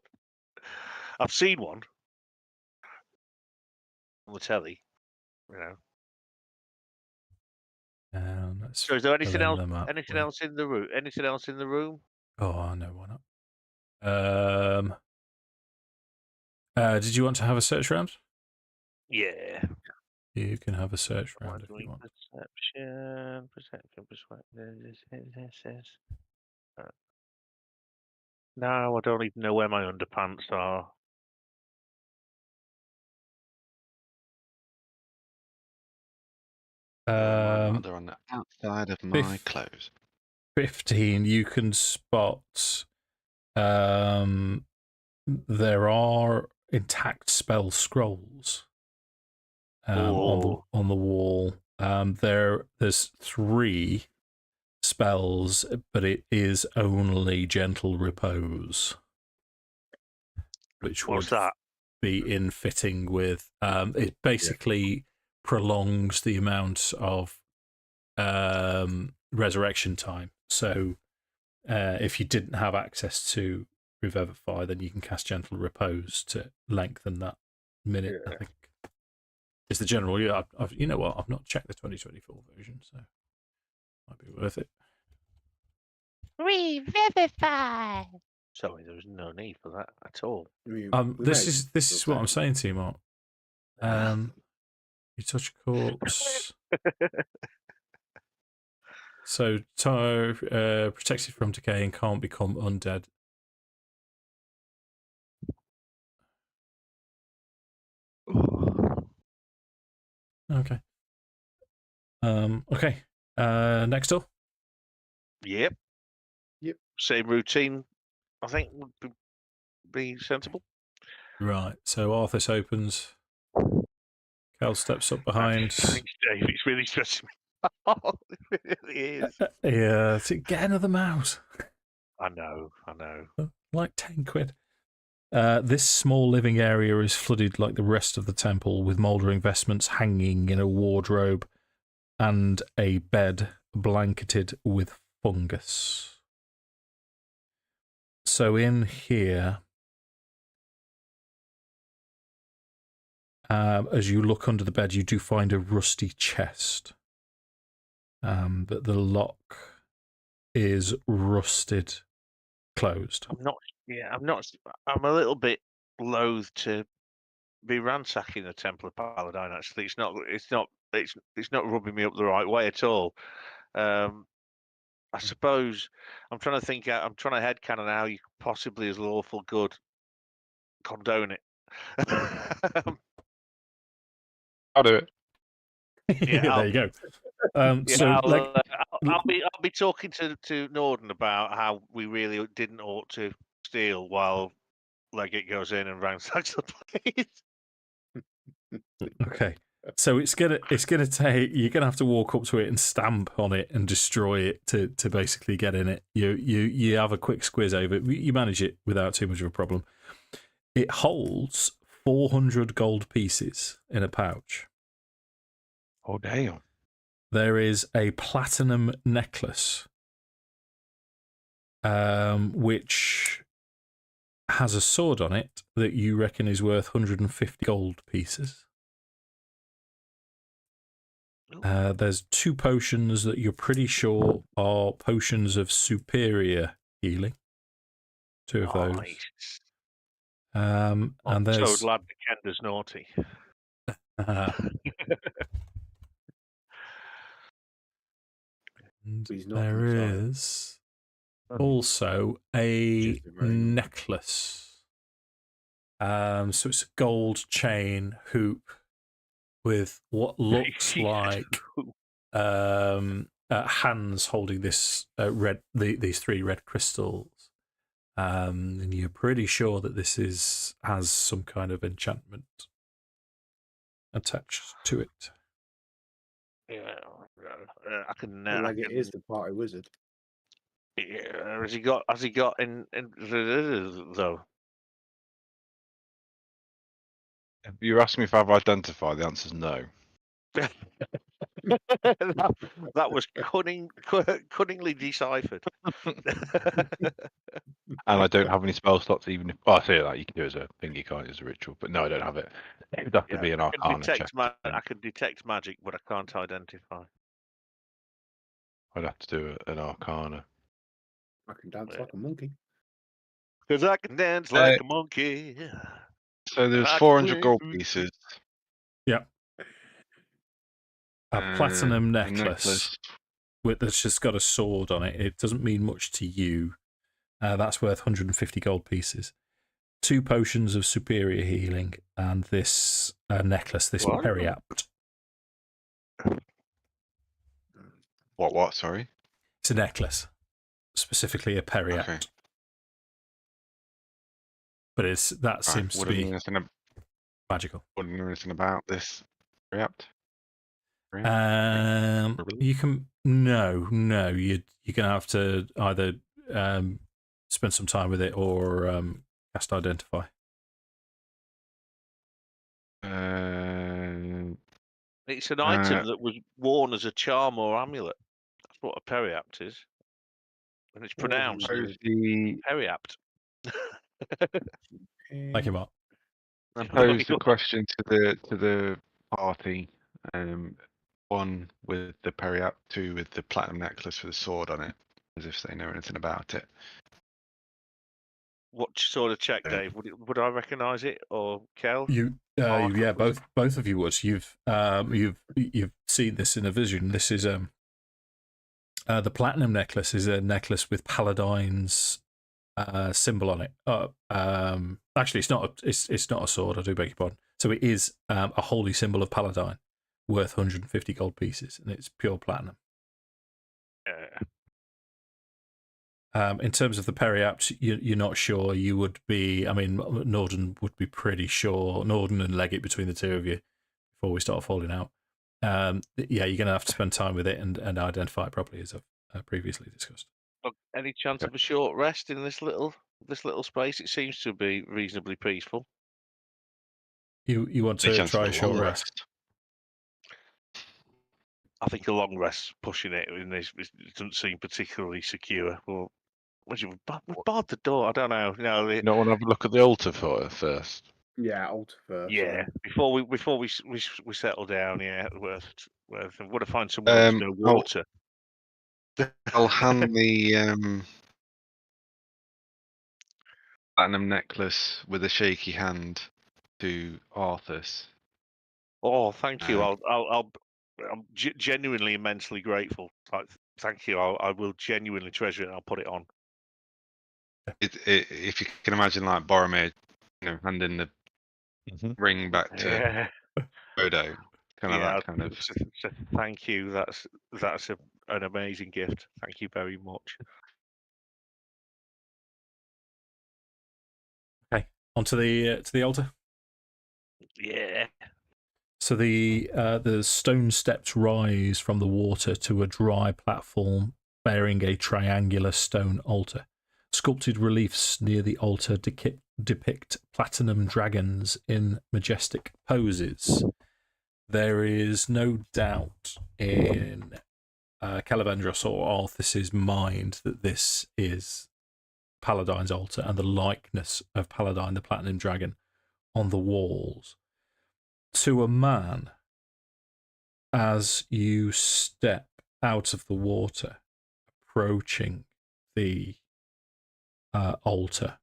I've seen one on the telly, you know. So is there anything else? Anything else in the room? Anything else in the room? Oh no, why not? Did you want to have a search round? Yeah. You can have a search round if you want. Perception, no, I don't even know where my underpants are. They're on the outside of my clothes. 15. You can spot. There are intact spell scrolls on Oh. the wall. There's 3 spells, but it is only Gentle Repose, which What's would that? be in fitting with. It basically prolongs the amount of resurrection time. So if you didn't have access to Revivify, then you can cast Gentle Repose to lengthen that minute. I think is the general. Yeah, you know what? I've not checked the 2024 version, so might be worth it. Revivify. Sorry, there was no need for that at all. This is what I'm saying to you, Mark. You touch a corpse. So, protected from decay and can't become undead. Okay. Okay. Next door. Yep. Yep. Same routine, I think, would be sensible. Right. So Arthas opens. Cal steps up behind. Thanks, Dave. It's really stressing me out. It really is. Yeah. Get another mouse. I know. Like 10 quid. This small living area is flooded like the rest of the temple, with mouldering vestments hanging in a wardrobe and a bed blanketed with fungus. So in here, as you look under the bed, you do find a rusty chest. But the lock is rusted closed. I'm a little bit loath to be ransacking the Temple of Paladin. Actually, it's not rubbing me up the right way at all. I suppose I'm trying to think. I'm trying to headcanon how you could possibly, as lawful good, condone it. I'll do it. Yeah, there you go. So I'll be talking to Nordan about how we really didn't ought to steal while Leggit goes in and ransacks the place. Okay. So it's gonna take, you're gonna have to walk up to it and stamp on it and destroy it to basically get in it. You have a quick squiz over it. You manage it without too much of a problem. It holds 400 gold pieces in a pouch. Oh, damn. There is a platinum necklace, which has a sword on it that you reckon is worth 150 gold pieces. There's 2 potions that you're pretty sure are potions of superior healing. 2 of those. Nice. And there's So lad, Kender's naughty. there is also a necklace. So it's a gold chain hoop with what looks like hands holding this these 3 red crystals. And you're pretty sure that this has some kind of enchantment attached to it. Yeah, I can. Leggit is the party wizard. Yeah, has he got in though? If you're asking me if I've identified, the answer's no. that was cunningly deciphered. And I don't have any spell slots, even if I say that you can do it as a thing, you can't as a ritual. But no, I don't have it. It would have to be an Arcana check. I can detect magic, but I can't identify. I'd have to do an Arcana. I can dance like a monkey. Because I can dance like a monkey. So there's 400 gold pieces. Yep. A platinum necklace that's just got a sword on it. It doesn't mean much to you. That's worth 150 gold pieces. 2 potions of superior healing, and this necklace, this periapt. What? Sorry? It's a necklace, specifically a periapt. Okay. but that seems to Wouldn't be know anything magical. wouldn't know anything about this react. You can no, you're gonna have to either spend some time with it or cast identify. It's an item that was worn as a charm or amulet. That's what a periapt is, and it's pronounced periapt. Thank you, Mark. I posed a question to the party. One with the periapt, two with the platinum necklace with a sword on it, as if they know anything about it. What sort of check, Dave? Would I recognise it, or Kel? Yeah, both of you would. You've seen this in a vision. This is the platinum necklace is a necklace with Paladine's symbol on it. Actually, it's not a sword. I do beg your pardon. So it is a holy symbol of Paladine, worth 150 gold pieces, and it's pure platinum. In terms of the periapt, you're not sure. You would be. I mean, Nordan would be pretty sure. Nordan and Leggit, between the two of you, before we start falling out. Yeah, you're going to have to spend time with it and identify it properly, as I've previously discussed. Any chance of a short rest in this little space? It seems to be reasonably peaceful. You want to try a short rest? I think a long rest pushing it in this doesn't seem particularly secure. Well, we barred the door. I don't know. No, You don't want to have a look at the altar first. Yeah, altar first. Yeah, before we settle down. Yeah, worth. Would I find somewhere with no water? I'll hand the platinum necklace with a shaky hand to Arthas. Oh, thank you. I'm genuinely immensely grateful. Thank you. I will genuinely treasure it. And I'll put it on. If you can imagine, like Boromir, handing the ring back to Frodo, that kind of. So thank you. That's an amazing gift. Thank you very much. Okay, onto the altar. Yeah. So the stone steps rise from the water to a dry platform bearing a triangular stone altar. Sculpted reliefs near the altar depict platinum dragons in majestic poses. There is no doubt in Kelevendros or Arthas's mind that this is Paladine's altar, and the likeness of Paladine, the platinum dragon, on the walls. To a man, as you step out of the water, approaching the altar,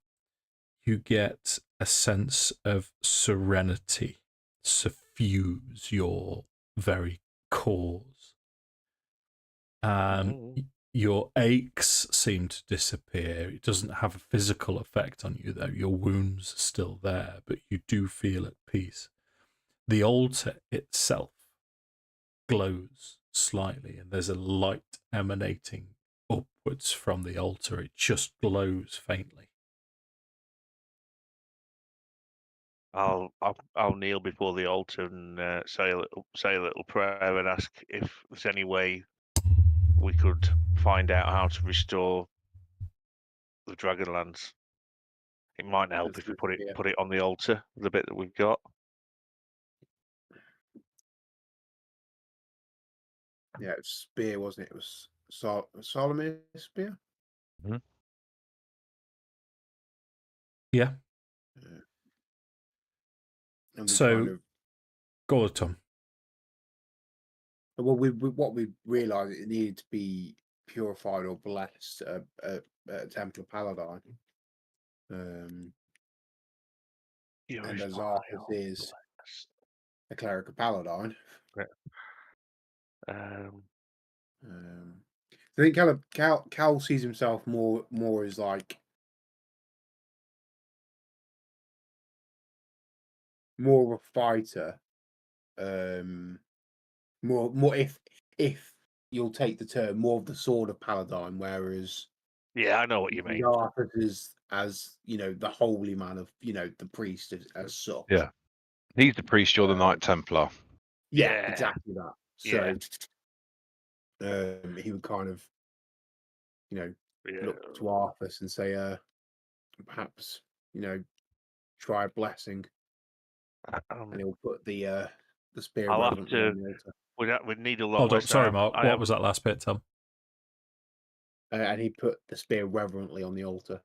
you get a sense of serenity suffuse your very cores. Your aches seem to disappear. It doesn't have a physical effect on you, though. Your wounds are still there, but you do feel at peace. The altar itself glows slightly, and there's a light emanating upwards from the altar. It just glows faintly. I'll kneel before the altar and say a little prayer and ask if there's any way we could find out how to restore the Dragonlance. It might help if we put it on the altar, the bit that we've got. Yeah, it was spear, wasn't it? It was Solamnia's spear. Mm-hmm. Yeah. So, go on, Tom. Well, what we realised, it needed to be purified or blessed at Temple of Paladine. And as Arthas is a cleric of Paladine. I think Cal sees himself more as like more of a fighter. More if you'll take the term, more of the sword of Paladine, whereas I know what you mean. Arthas is as the holy man of the priest as such. Yeah. He's the priest, you're the Knight Templar. Yeah, Yeah. exactly that. Yeah. So he would kind of look to Arthas and say, perhaps try a blessing, and he'll put the spear I'll have reverently to- on the altar. We'd need a lot Hold less. up, sorry, time. Mark. I What have- was that last bit, Tom? And he put the spear reverently on the altar.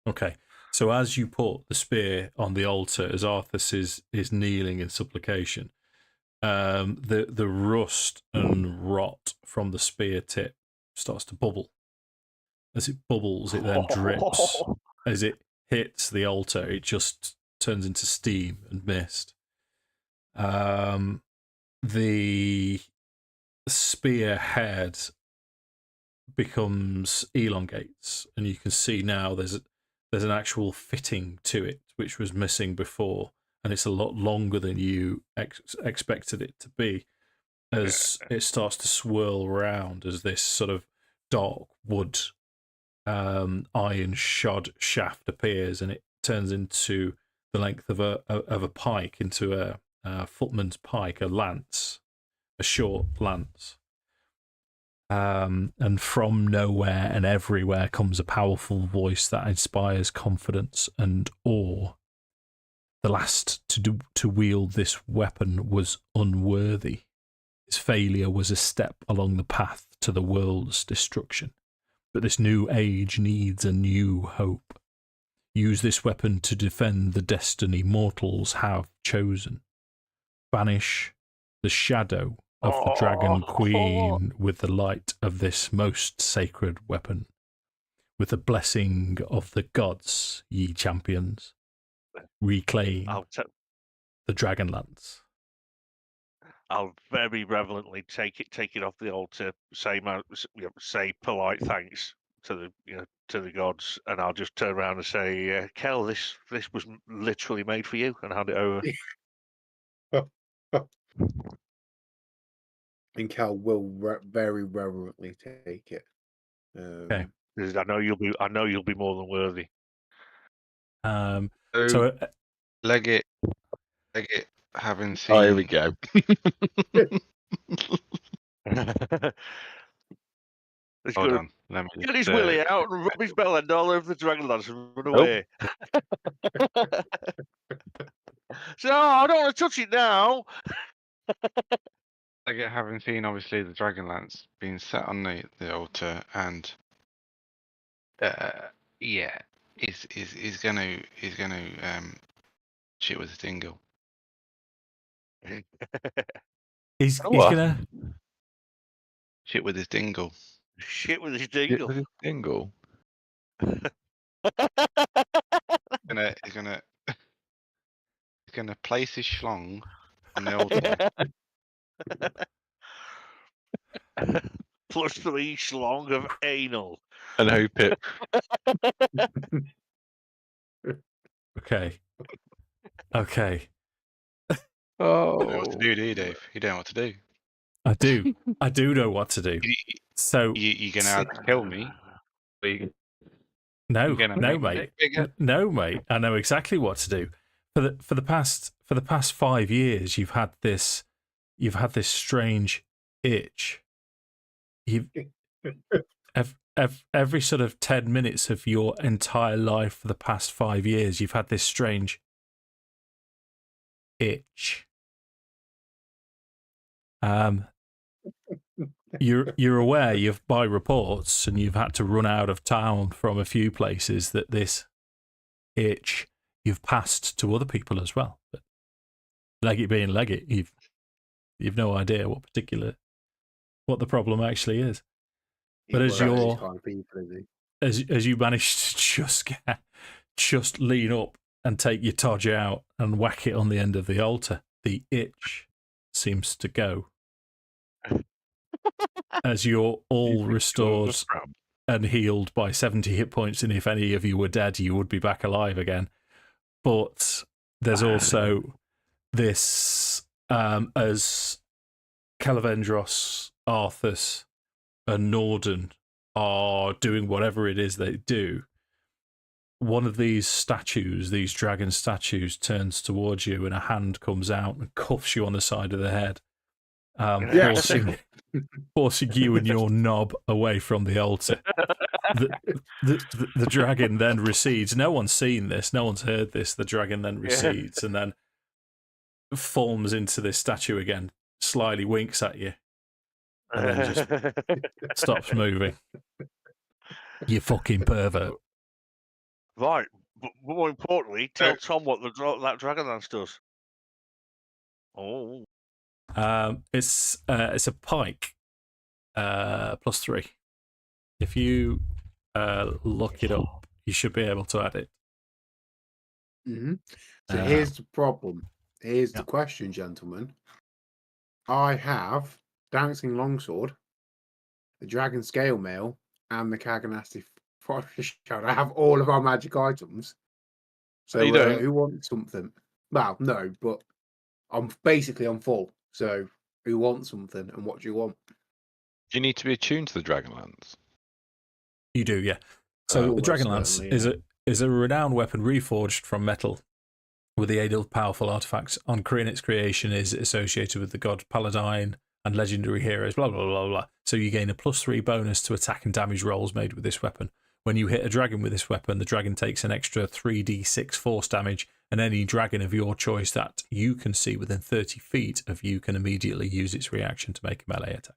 Okay. So as you put the spear on the altar, as Arthas is kneeling in supplication, the rust and rot from the spear tip starts to bubble. As it bubbles, it then drips. As it hits the altar, it just turns into steam and mist. The spear head becomes elongates, and you can see now there's an actual fitting to it, which was missing before, and it's a lot longer than you expected it to be. As it starts to swirl around, as this sort of dark wood iron shod shaft appears, and it turns into the length of a pike, into a footman's pike, a lance, a short lance. And from nowhere and everywhere comes a powerful voice that inspires confidence and awe. The last to wield this weapon was unworthy. His failure was a step along the path to the world's destruction. But this new age needs a new hope. Use this weapon to defend the destiny mortals have chosen. Banish the shadow of the Dragon Queen with the light of this most sacred weapon. With the blessing of the gods, ye champions, reclaim the Dragonlance. I'll very reverently take it off the altar, say polite thanks to the gods, and I'll just turn around and say, Kel, this was literally made for you, and hand it over. And Cal will very reverently take it. Okay. I know you'll be more than worthy. So Leggit, having seen. Oh, here we go. Hold on. Let me Get his willy out and rub his bell end all over the Dragonlance and run Nope. away. So I don't want to touch it now. Leggit, having seen obviously the Dragonlance being set on the altar, and he's gonna shit with his dingle. he's what? gonna Shit with his dingle. Shit with his Shit dingle. with his dingle. He's gonna place his schlong on the altar. Plus 3 schlong of anal. And hope it. Okay. Oh. You don't know what to do, you, Dave? You don't know what to do. I do know what to do. So You're gonna have to kill me. Or no, you're gonna no, make mate, it bigger. no, mate. I know exactly what to do. For the past 5 years, you've had this strange itch. Every sort of 10 minutes of your entire life for the past 5 years, you've had this strange itch. You're aware, you've by reports, and you've had to run out of town from a few places, that this itch you've passed to other people as well. But Leggit being Leggit, you've no idea what the problem actually is. But as you manage to just lean up and take your todge out and whack it on the end of the altar, the itch seems to go. As you're all restored and healed by 70 hit points, and if any of you were dead, you would be back alive again. But there's also this, as Kelevendros, Arthas, and Nordan are doing whatever it is they do, one of these statues, these dragon statues, turns towards you, and a hand comes out and cuffs you on the side of the head, Yes. forcing you and your knob away from the altar. The dragon then recedes. No one's seen this. No one's heard this. The dragon then recedes and then forms into this statue again, slyly winks at you, and then just stops moving. You fucking pervert. Right, but more importantly, tell Tom what that Dragonlance does. Oh. It's a pike, +3. If you look it up, you should be able to add it. Mm-hmm. So here's the problem. Here's the question, gentlemen. I have Dancing Longsword, the Dragon Scale Mail, and the Kaganasti Forest Shadow. I have all of our magic items. So who wants something? Well, no, but I'm full. So who wants something, and what do you want? Do you need to be attuned to the Dragonlance? You do, yeah. So the Dragonlance is a renowned weapon reforged from metal with the aid of powerful artifacts. On its creation is associated with the god Paladin and legendary heroes, blah, blah, blah, blah. So you gain a +3 bonus to attack and damage rolls made with this weapon. When you hit a dragon with this weapon, the dragon takes an extra 3d6 force damage, and any dragon of your choice that you can see within 30 feet of you can immediately use its reaction to make a melee attack.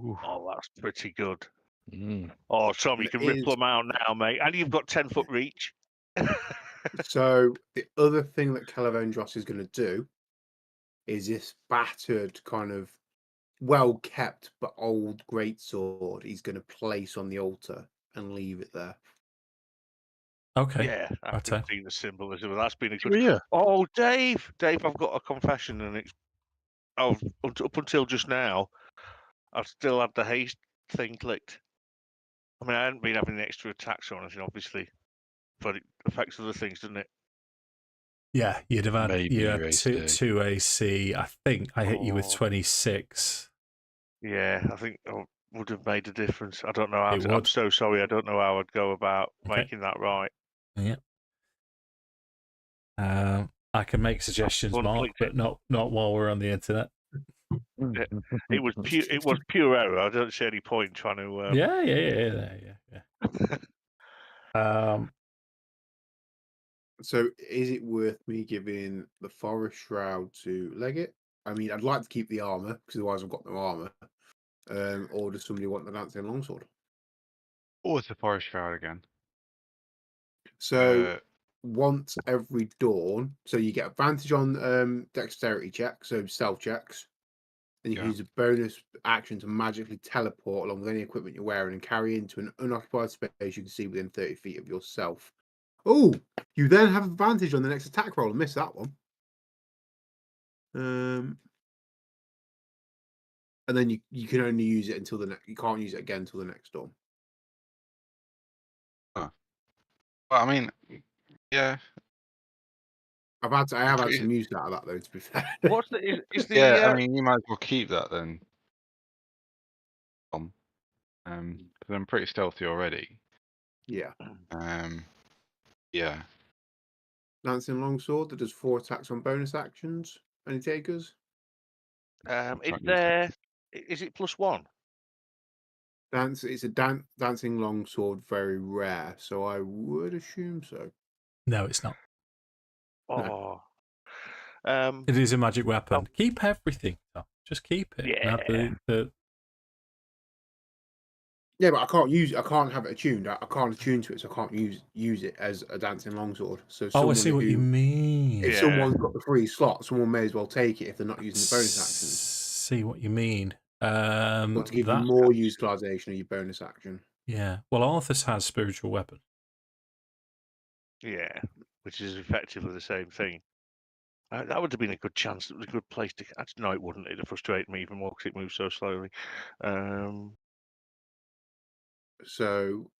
Ooh. Oh, that's pretty good. Mm. Oh, Tom, you can ripple them out now, mate. And you've got 10-foot reach. So the other thing that Kelevendros is going to do is this battered, kind of well-kept but old greatsword he's going to place on the altar and leave it there. Okay. Yeah, I've seen the symbolism. That's been a good... Yeah. Oh, Dave, I've got a confession, and it's... up until just now, I've still had the haste thing clicked. I mean, I hadn't been having the extra attacks or anything, obviously, but it affects other things, doesn't it? Yeah, you'd have had two AC. I think I hit you with 26. Yeah, I think I would have made a difference. I don't know how to, I'm so sorry. I don't know how I'd go about making that right. Yeah. I can make suggestions, Mark, but not while we're on the internet. It was pure error. I don't see any point in trying to. Yeah. So, is it worth me giving the Forest Shroud to Leggit? I mean, I'd like to keep the armor because otherwise I've got no armor. Or does somebody want the Dancing Longsword? Or it's the Forest Shroud again. So, once every dawn, so you get advantage on dexterity checks, so stealth checks. And you can use a bonus action to magically teleport along with any equipment you're wearing and carry into an unoccupied space you can see within 30 feet of yourself. Oh, you then have advantage on the next attack roll. I missed that one. And then you can only use it until the next. You can't use it again until the next storm. Well, I mean, yeah. I have had some use out of that though. To be fair. What's the? Is the? Yeah, I mean, you might as well keep that then. Because I'm pretty stealthy already. Yeah. Yeah. Dancing Longsword that does 4 attacks on bonus actions. Any takers? Is it +1? It's a Dancing Longsword, very rare, so I would assume so. No, it's not. Oh. No. It is a magic weapon. Keep everything. Just keep it. Yeah. Yeah, but I can't use it. I can't have it attuned. I can't attune to it, so I can't use it as a Dancing Longsword. So I see what you mean. If someone's got the free slot, someone may as well take it if they're not using the bonus actions. See what you mean. But to give you more utilization of your bonus action. Yeah. Well, Arthas has spiritual weapon. Yeah, which is effectively the same thing. That would have been a good chance. It was a good place to. Actually, no, it wouldn't. It'd frustrate me even more because it moves so slowly. So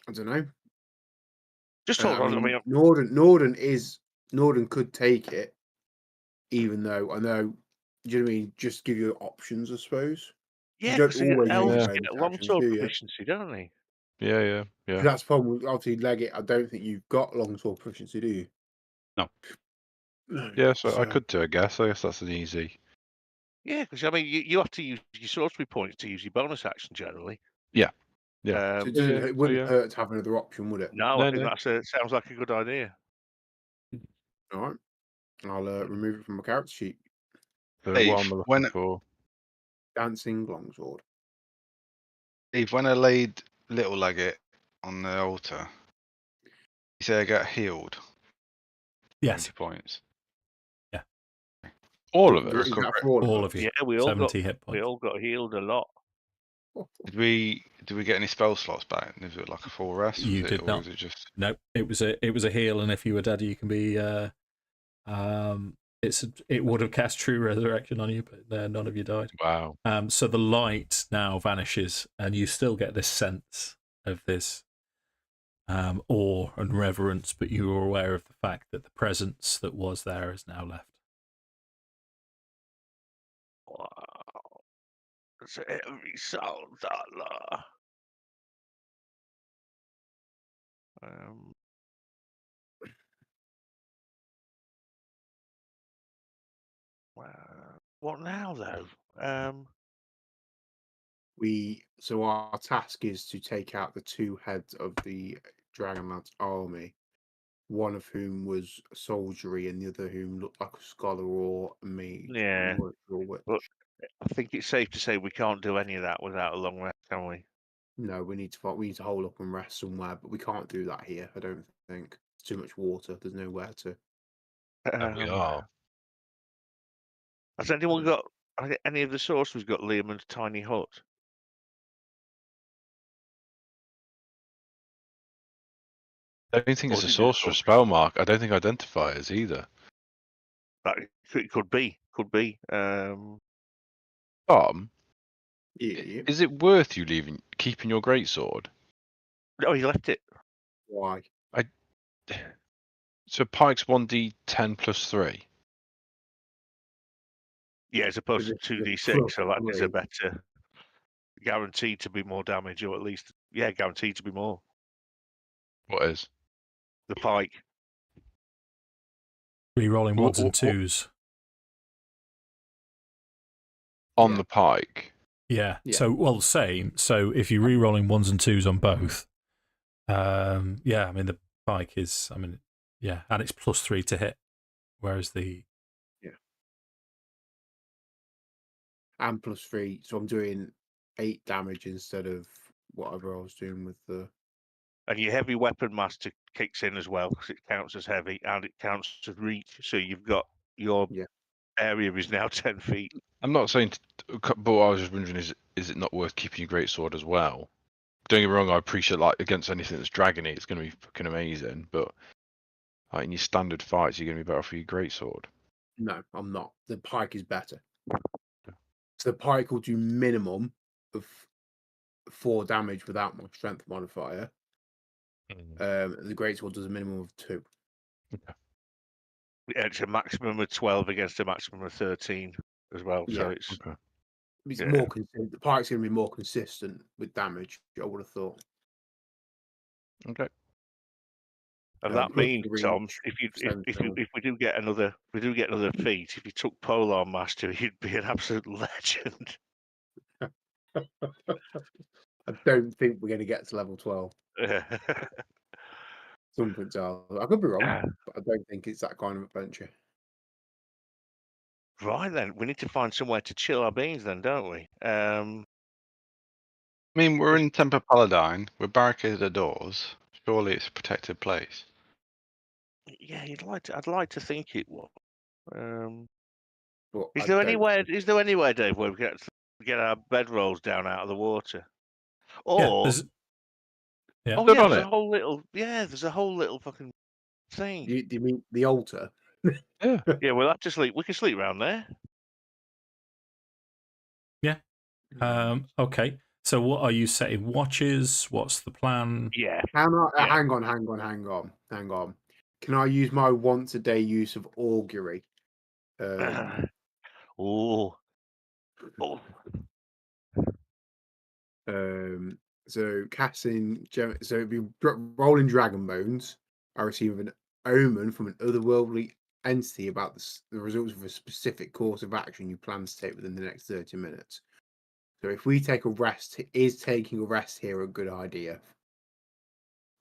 I don't know. Just hold on. I mean, Nordan could take it, even though I know. Do you know what I mean? Just give you options, I suppose. Yeah, you don't always elves get longsword proficiency, don't they? Yeah. That's the problem with obviously Leggit. I don't think you've got longsword proficiency, do you? No. No. Yeah, so I could do, I guess. I guess that's an easy. Yeah, because I mean, you have to use your sorcery points to use your bonus action generally. Yeah. So it wouldn't hurt to have another option, would it? No, I think that sounds like a good idea. All right. I'll remove it from my character sheet. So Dave, what am I looking for? Dancing longsword. Steve, when I laid little Leggit on the altar, you say I got healed. Yes. 20 points. Yeah. All of Is us. that for All of you. Yeah, we all 70 got hit points. we all got healed a lot. Did we get any spell slots back? Was it like a full rest? You was did it, not. Or was it just... Nope. It was a heal, and if you were dead, you can be. It would have cast True Resurrection on you, but none of you died. Wow. So the light now vanishes, and you still get this sense of this awe and reverence, but you are aware of the fact that the presence that was there is now left. Wow. It's every soul dollar. What now, though? So our task is to take out the two heads of the Dragonlance army, one of whom was soldiery and the other whom looked like a scholar or a mage. Yeah. I'm not sure which. But I think it's safe to say we can't do any of that without a long rest, can we? No, we need to hole up and rest somewhere, but we can't do that here. I don't think it's too much water. There's nowhere to. We are. Has anyone got any of the sorcerers got Liam's tiny hut? I don't think Or it's a is it just sorcerer spell mark. I don't think identifiers either. It could be. Tom, Yeah. is it worth you keeping your greatsword? Oh, he left it. Why? So Pike's 1d10 plus 3. Yeah, as opposed Is to it 2d6, so that is a three? better guaranteed to be more damage, or at least guaranteed to be more. What is? The pike. Rerolling ones and twos. On the pike. Yeah. So same. So if you're rerolling ones and twos on both, I mean the pike is, and it's plus 3 to hit, whereas the and plus 3, so I'm doing 8 damage instead of whatever I was doing with the. And your heavy weapon master kicks in as well because it counts as heavy and it counts as reach. So you've got your area is now 10 feet. I'm not saying, but what I was just wondering is it not worth keeping your greatsword as well? Don't get me wrong, I appreciate against anything that's dragony, it's going to be fucking amazing. But in your standard fights, you're going to be better for your greatsword. No, I'm not. The pike is better. So the pike will do minimum of 4 damage without my strength modifier. The greatsword does a minimum of 2. Okay. Yeah, it's a maximum of 12 against a maximum of 13 as well. Yeah. So it's more consistent. The pike's going to be more consistent with damage, I would have thought. Okay. And that means, Tom, if we do get another feat, if you took Polar Master, you'd be an absolute legend. I don't think we're going to get to level 12. Something else. I could be wrong, but I don't think it's that kind of adventure. Right then, we need to find somewhere to chill our beans then, don't we? I mean, we're in Temple Paladine. We're barricaded the doors. Surely it's a protected place. Yeah, I'd like to think it was. But Is there anywhere, Dave, where we get our bedrolls down out of the water? Or there's a whole little fucking thing. Do you mean the altar? Yeah. Yeah, we'll have to sleep. We can sleep around there. Yeah. Okay. So what are you setting watches? What's the plan? Yeah. Hang on. Can I use my once a day use of augury? So casting, so it'd be rolling dragon bones. I receive an omen from an otherworldly entity about the results of a specific course of action you plan to take within the next 30 minutes. So if we take a rest, is taking a rest here a good idea?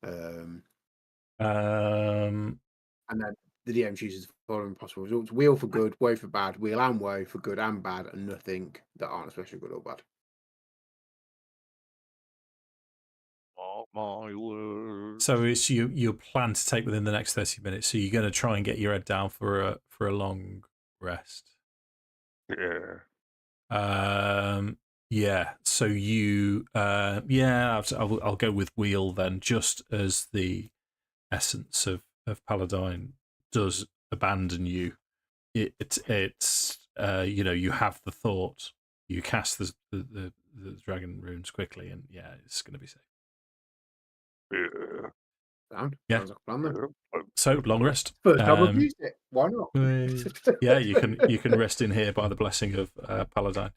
And then the DM chooses the following possible results: wheel for good, woe for bad, wheel and woe for good and bad, and nothing that aren't especially good or bad. Oh my word. So it's you plan to take within the next 30 minutes. So you're going to try and get your head down for a long rest. Yeah. Yeah. So you I'll go with wheel then, just as the essence of Paladin does abandon you. It's you have the thought, you cast the dragon runes quickly, and yeah, it's going to be safe. Yeah. Sound? Yeah. Sounds like a plan then. So long rest. First time I've used it. Why not? Yeah, you can rest in here by the blessing of Paladin.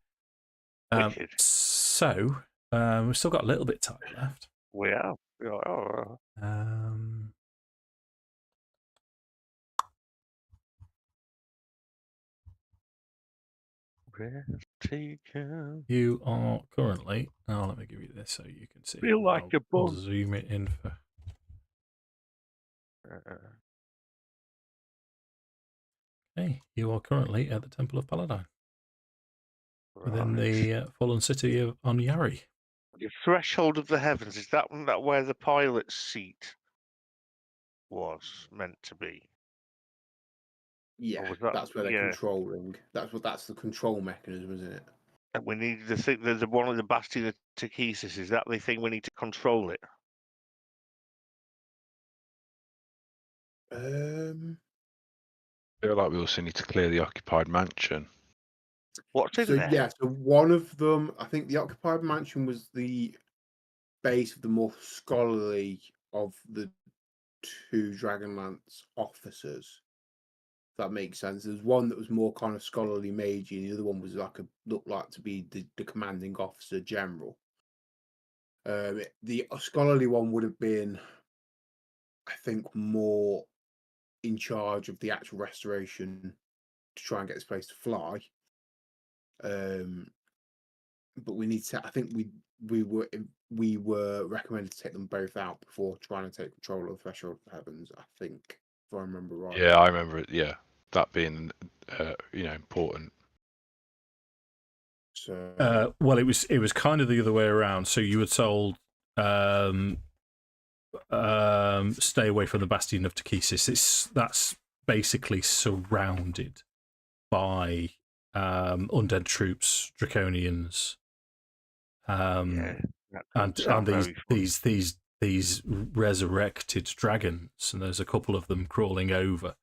Wicked. So we've still got a little bit of time left. We have. Oh. Rest taken. You are currently. Oh, let me give you this so you can see. Feel like a I'll bug. zoom it in for. Okay, you are currently at the Temple of Paladin, within the fallen city of Onyari. The threshold of the heavens, is that where the pilot's seat was meant to be? Yeah, was that- that's where they're yeah. controlling. That's the control mechanism, isn't it? And we need to think there's one of the Bastion of Tachesis. Is that the thing we need to control it? I feel like we also need to clear the occupied mansion. What's in So there? yeah, so one of them, I think the occupied mansion was the base of the more scholarly of the two Dragonlance officers. If that makes sense. There's one that was more kind of scholarly mage, and the other one was looked like to be the commanding officer general. The scholarly one would have been, I think, more in charge of the actual restoration to try and get this place to fly. But we need to. I think we were recommended to take them both out before trying to take control of the Threshold of Heavens. I think, if I remember right. Yeah, I remember it. Yeah, that being important. So Well, it was kind of the other way around. So you were told, stay away from the Bastion of Tachesis. That's basically surrounded by undead troops, draconians, and these resurrected dragons, and there's a couple of them crawling over,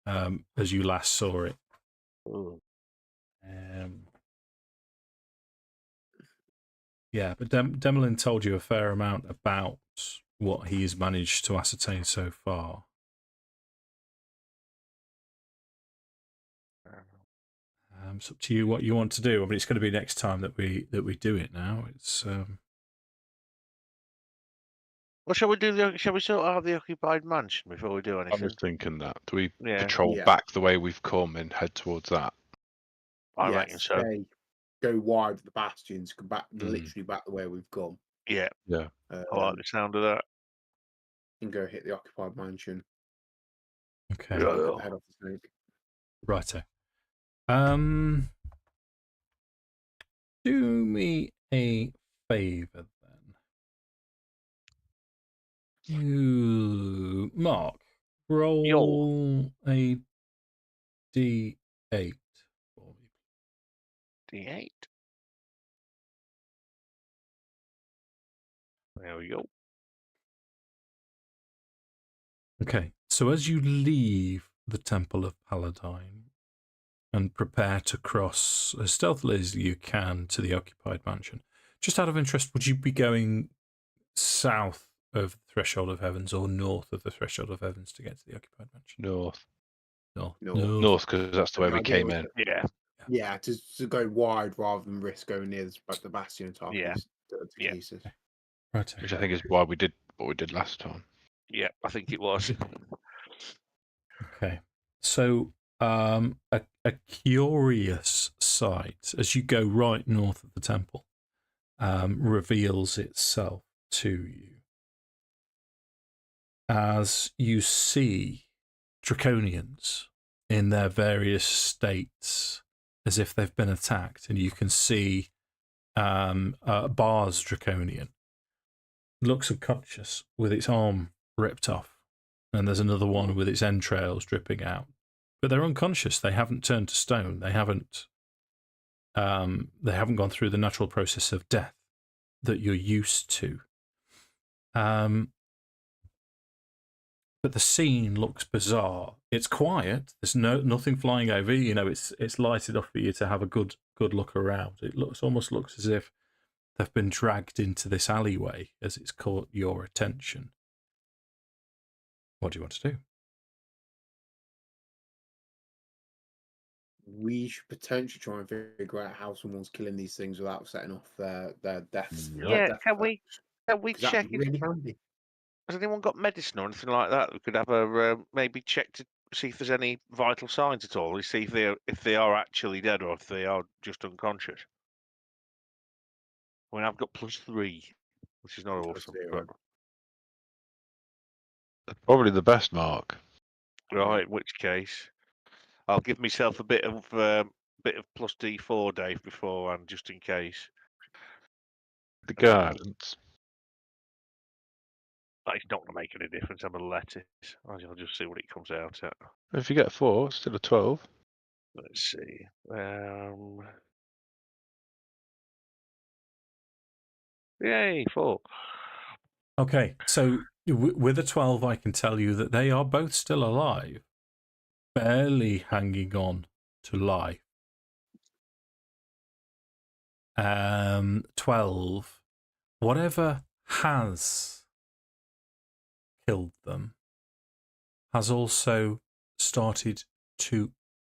as you last saw it. Yeah, but Demolin told you a fair amount about what he's managed to ascertain so far. It's up to you what you want to do. I mean, it's going to be next time that we do it. Now it's. Well, shall we sort out the occupied mansion before we do I anything? was thinking that. Do we Yeah. patrol back the way we've come and head towards that? I reckon so. Go wide with the bastions, go back, literally back the way we've come. Yeah. Yeah. I like the sound of that. And go hit the occupied mansion. Okay. Head off the snake. Righto. Do me a favor then. You, Mark, roll a D8 for me. D8. There we go. Okay, so as you leave the Temple of Paladin and prepare to cross as stealthily as you can to the occupied mansion, just out of interest, would you be going south of the Threshold of Heavens or north of the Threshold of Heavens to get to the occupied mansion? North. North, because that's the way we came in. Yeah, to go wide rather than risk going near the bastion of Yeah. Tachesis. Right. Which I think is why we did what we did last time. Yeah, I think it was. Okay. So, a curious sight as you go right north of the temple reveals itself to you as you see draconians in their various states as if they've been attacked, and you can see Bar's draconian looks unconscious with its arm ripped off, and there's another one with its entrails dripping out, but they're unconscious. They haven't turned to stone. They haven't gone through the natural process of death that you're used to. But the scene looks bizarre. It's quiet. There's nothing flying over. You know, it's light enough for you to have a good look around. It almost looks as if they've been dragged into this alleyway as it's caught your attention. What do you want to do? We should potentially try and figure out how someone's killing these things without setting off their deaths. Yeah, death can we effects. check That'd be really handy. has anyone got medicine or anything like that? We could have a maybe check to see if there's any vital signs at all. See if they are actually dead or if they are just unconscious. I mean, I've got +3, which is not awesome. +0. That's probably the best mark. Right, in which case, I'll give myself a bit of +D4, Dave, beforehand, just in case. The guidance. It's not going to make any difference. I'm going to let it. I'll just see what it comes out at. If you get 4, it's still a 12. Let's see. Yay, 4. Okay, so with a 12, I can tell you that they are both still alive, barely hanging on to life. 12, whatever has killed them has also started to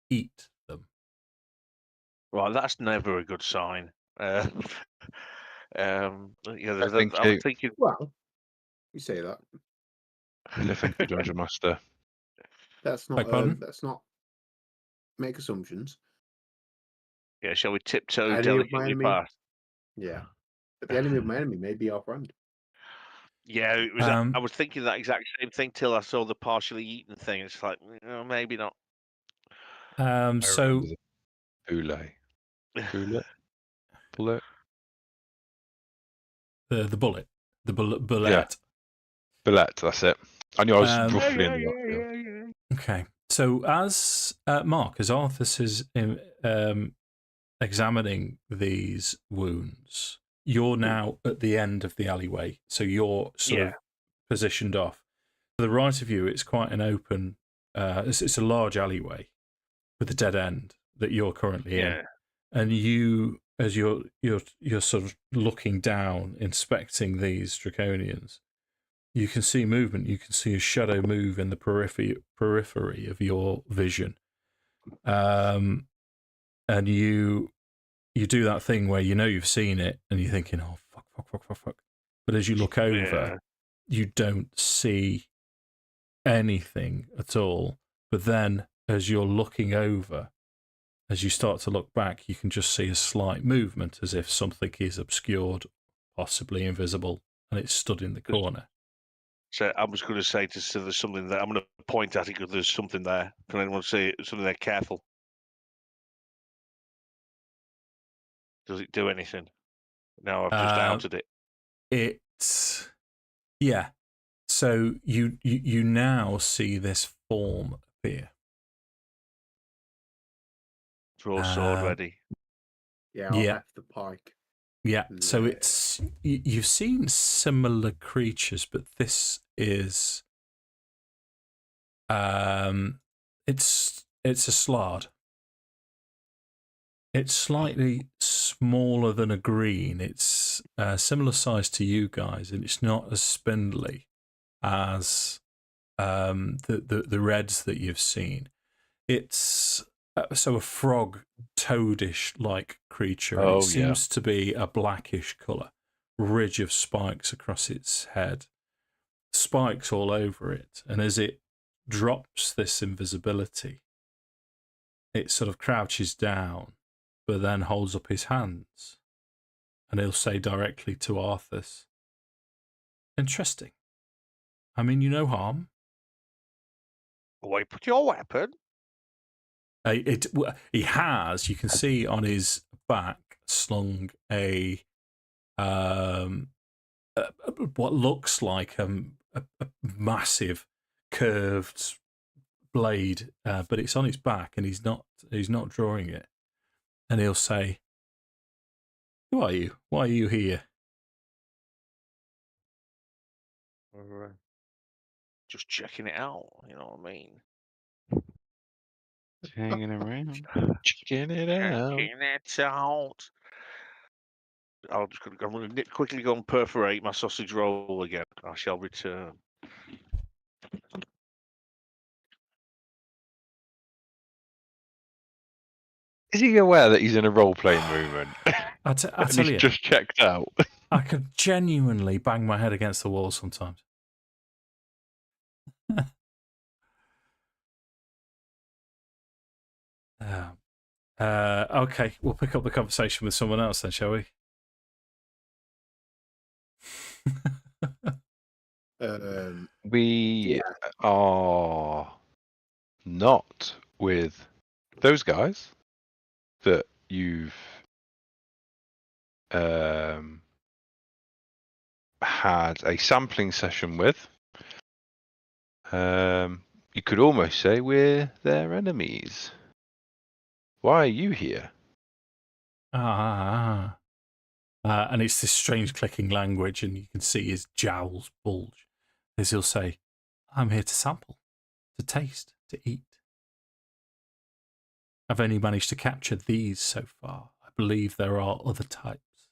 eat them. Right, that's never a good sign. Yeah, I'm think thinking. Well, you say that. Thank you, dungeonmaster. Let's Beg pardon? let's not make assumptions. Yeah, shall we tiptoe Enemy of my delicately enemy. past? Yeah. But the enemy of my enemy may be our friend. Yeah, it was. I was thinking that exact same thing till I saw the partially eaten thing. It's like, maybe not. So Bullet. the bullet, the bullet. Yeah. Bullet, that's it. I knew I was roughly in the right field. Okay, so as Arthas is examining these wounds, you're now at the end of the alleyway, so you're sort of positioned off. To the right of you, it's quite an open. It's a large alleyway with a dead end that you're currently in, and you, as you're sort of looking down, inspecting these draconians, you can see movement. You can see a shadow move in the periphery of your vision, and you do that thing where you know you've seen it, and you're thinking, "Oh fuck!" But as you look over, you don't see anything at all. But then, as you're looking over, as you start to look back, you can just see a slight movement, as if something is obscured, possibly invisible, and it's stood in the corner. So I was going to say so there's something there. I'm going to point at it because there's something there. Can anyone see it? Something there? Careful. Does it do anything? No, I've just outed it. Yeah. So you now see this form appear. Draw sword ready. Yeah, I'll have the pike. Yeah, so you've seen similar creatures, but this is it's a slard. It's slightly smaller than a green. It's similar size to you guys, and it's not as spindly as the reds that you've seen. It's so a frog, toadish like creature. It seems to be a blackish colour ridge of spikes across its head, spikes all over it, and as it drops this invisibility, it sort of crouches down, but then holds up his hands, and he'll say directly to Arthas, "Interesting. I mean you no harm." Wait, put your weapon. He has. You can see on his back slung a what looks like a massive curved blade, but it's on his back, and he's not drawing it. And he'll say, "Who are you? Why are you here?" Just checking it out. You know what I mean? Hanging around. Checking it out. Checking it out. I'm going to quickly go and perforate my sausage roll again. I shall return. Is he aware that he's in a role-playing movement? I And tell he's you, just checked out. I can genuinely bang my head against the wall sometimes. Okay, we'll pick up the conversation with someone else then, shall we? We are not with those guys that you've had a sampling session with. You could almost say we're their enemies. Why are you here? And it's this strange clicking language, and you can see his jowls bulge as he'll say, "I'm here to sample, to taste, to eat. I've only managed to capture these so far. I believe there are other types."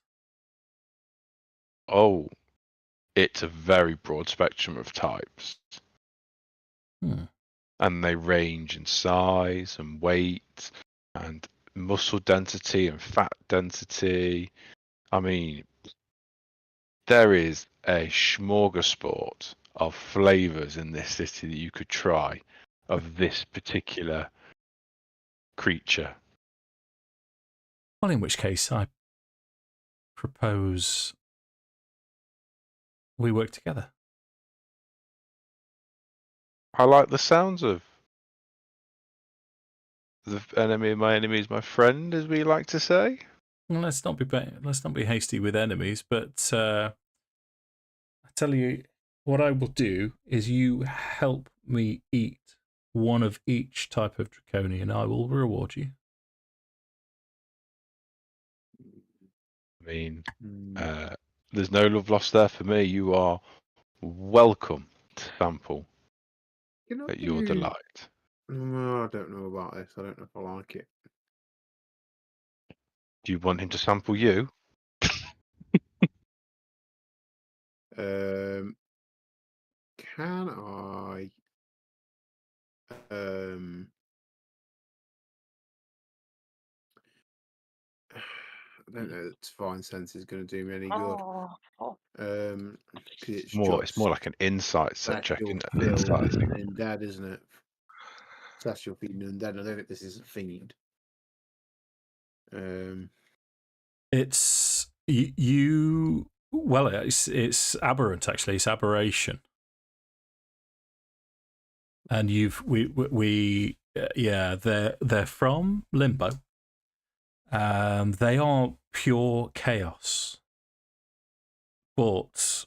Oh, it's a very broad spectrum of types. And they range in size and weight and muscle density and fat density. I mean, there is a smorgasbord of flavors in this city that you could try of this particular creature. Well, in which case, I propose we work together. I like the sounds of the enemy of my enemy is my friend, as we like to say. Well, let's not be hasty with enemies, but I tell you what I will do is you help me eat one of each type of draconian. I will reward you. I mean, there's no love lost there for me. You are welcome to sample at your delight. I don't know about this. I don't know if I like it. Do you want him to sample you? Can I? I don't know that Divine Sense is going to do me any good. It's more like an insight check, isn't it? Insight. Undead, isn't it? Celestial feeding undead. I don't think this is a fiend. It's you. Well, it's aberrant actually. It's aberration. And they're from Limbo. They are pure chaos, but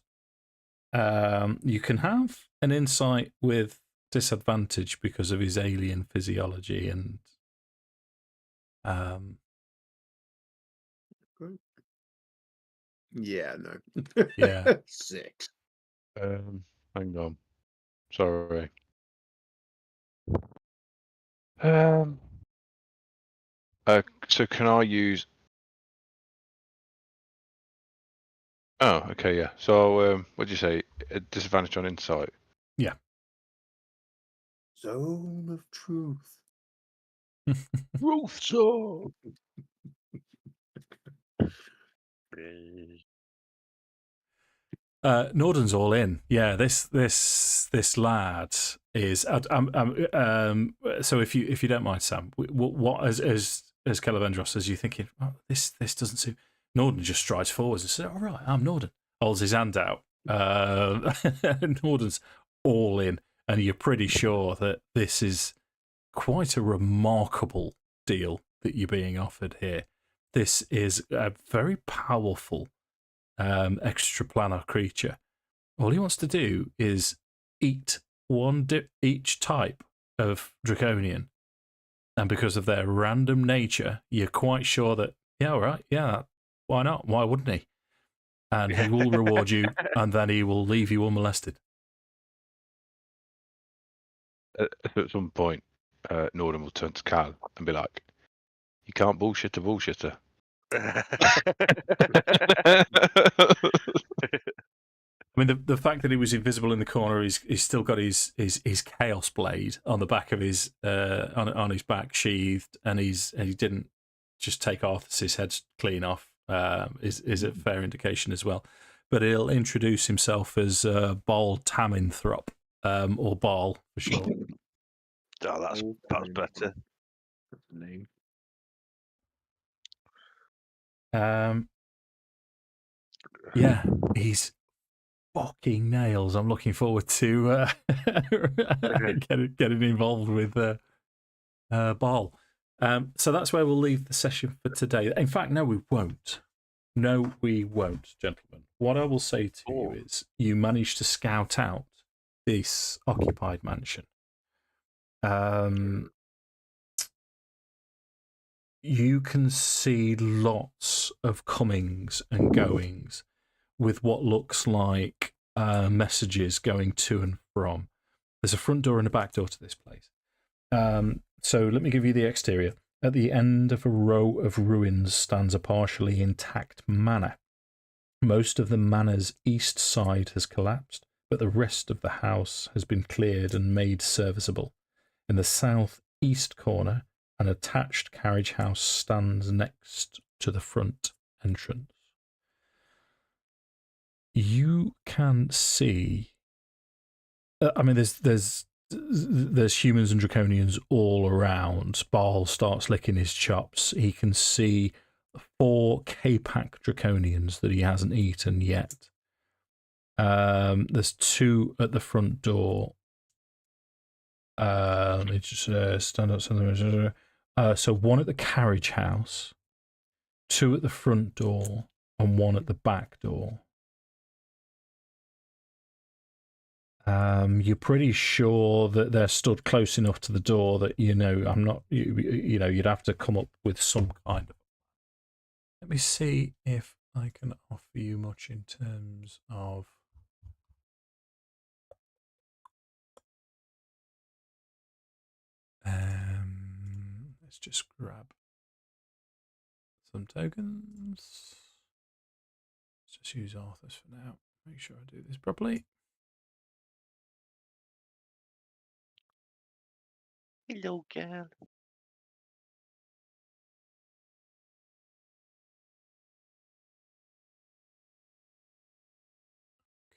you can have an insight with disadvantage because of his alien physiology and yeah, no. Yeah. 6. Hang on. Sorry. So can I use? Oh, okay, yeah. So, what did you say? A disadvantage on insight. Yeah. Zone of truth. Truth zone. Nordan's all in. Yeah, this lad is. So if you don't mind, Sam, what as Kelevendros, as you thinking, oh, this doesn't suit. Nordan just strides forwards and says, "All right, I'm Nordan." Holds his hand out. Nordan's all in, and you're pretty sure that this is quite a remarkable deal that you're being offered here. This is a very powerful extraplanar creature. All he wants to do is eat each type of draconian, and because of their random nature, you're quite sure that all right, why not? Why wouldn't he? And he will reward you, and then he will leave you unmolested. At some point, Nordan will turn to Cal and be like, "You can't bullshit a bullshitter." I mean, the fact that he was invisible in the corner, he's still got his chaos blade on the back of his on his back sheathed, and he didn't just take Arthas's head clean off. Is a fair indication as well. But he'll introduce himself as Bal Taminthrop, or Bal for short. Oh, that's better. That's the name. Yeah, he's fucking nails. I'm looking forward to getting involved with Bal. So that's where we'll leave the session for today. In fact, no, we won't. No, we won't, gentlemen. What I will say to you is you managed to scout out this occupied mansion. You can see lots of comings and goings with what looks like messages going to and from. There's a front door and a back door to this place. So let me give you the exterior. At the end of a row of ruins stands a partially intact manor. Most of the manor's east side has collapsed, but the rest of the house has been cleared and made serviceable. In the southeast corner, an attached carriage house stands next to the front entrance. You can see. I mean, there's humans and draconians all around. Bal starts licking his chops. He can see 4 K-Pack draconians that he hasn't eaten yet. There's 2 at the front door. Let me just stand up. So 1 at the carriage house, 2 at the front door, and 1 at the back door. You're pretty sure that they're stood close enough to the door that I'm not. You'd have to come up with some kind of. Let me see if I can offer you much in terms of. Let's just grab some tokens. Let's just use Arthas for now. Make sure I do this properly. Hello, girl.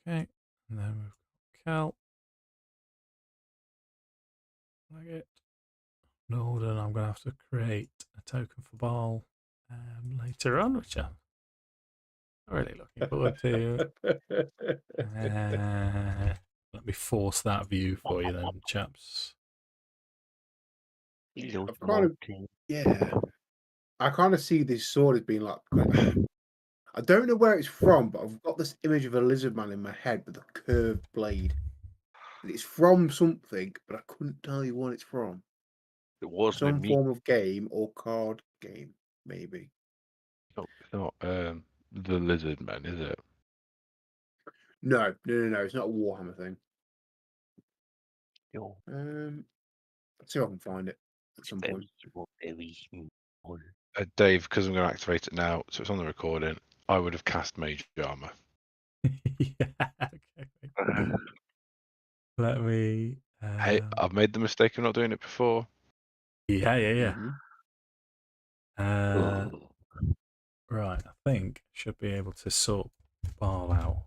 Okay, and then we've got Cal. Leggit. Nordan, I'm going to have to create a token for Bal later on, which I'm really looking forward to. Let me force that view for you then, chaps. Hello, I've kind of, yeah. I kind of see this sword as being like. I don't know where it's from, but I've got this image of a lizard man in my head with a curved blade. And it's from something, but I couldn't tell you what it's from. It wasn't Some me. form of game or card game, maybe. It's not the lizard man, is it? No. It's not a Warhammer thing. Yo, Let's see if I can find it at some point. Dave, because I'm going to activate it now, so it's on the recording. I would have cast Mage Armor. Yeah, okay. Let me. Hey, I've made the mistake of not doing it before. Yeah. Mhm. Right, I think should be able to sort Bal out.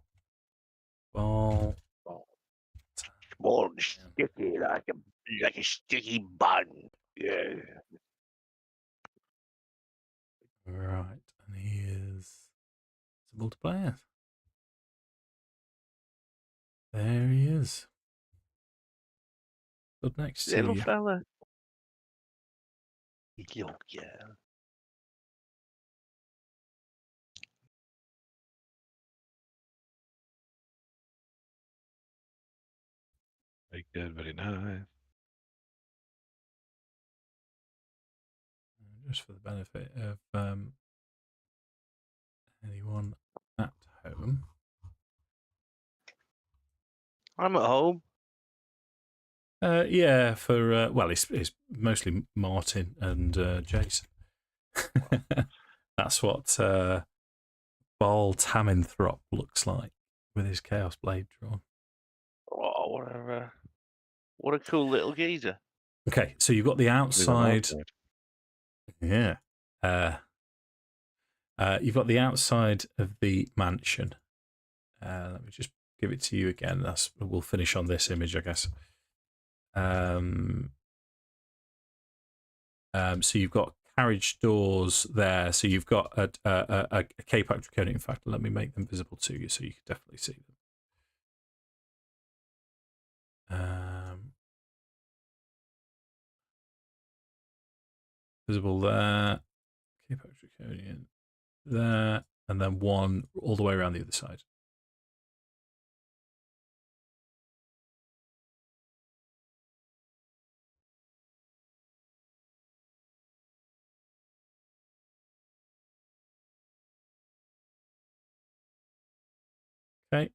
Ball. Small and sticky like a sticky bun. Yeah. Right, and he is a multiplayer. There he is. Up next to Little you. fella. Yeah. Very good, very nice. Just for the benefit of anyone at home. I'm at home. Yeah, for well, it's mostly Martin and Jason. That's what Bal Taminthrop looks like with his Chaos Blade drawn. Oh, what a cool little geezer. Okay, so you've got the outside. Yeah. You've got the outside of the mansion. Let me just give it to you again. We'll finish on this image, I guess. So you've got carriage doors there. So you've got a K-Pack Draconian. In fact, let me make them visible to you so you can definitely see them. Visible there. K-Pack Draconian there. And then one all the way around the other side. Okay.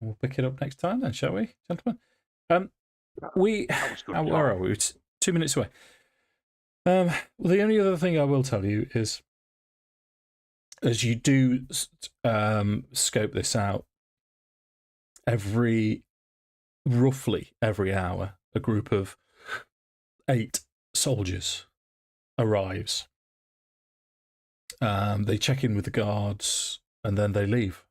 We'll pick it up next time then, shall we, gentlemen? Where are we? It's 2 minutes away. Well, the only other thing I will tell you is, as you do scope this out, roughly every hour, a group of 8 soldiers arrives. They check in with the guards and then they leave.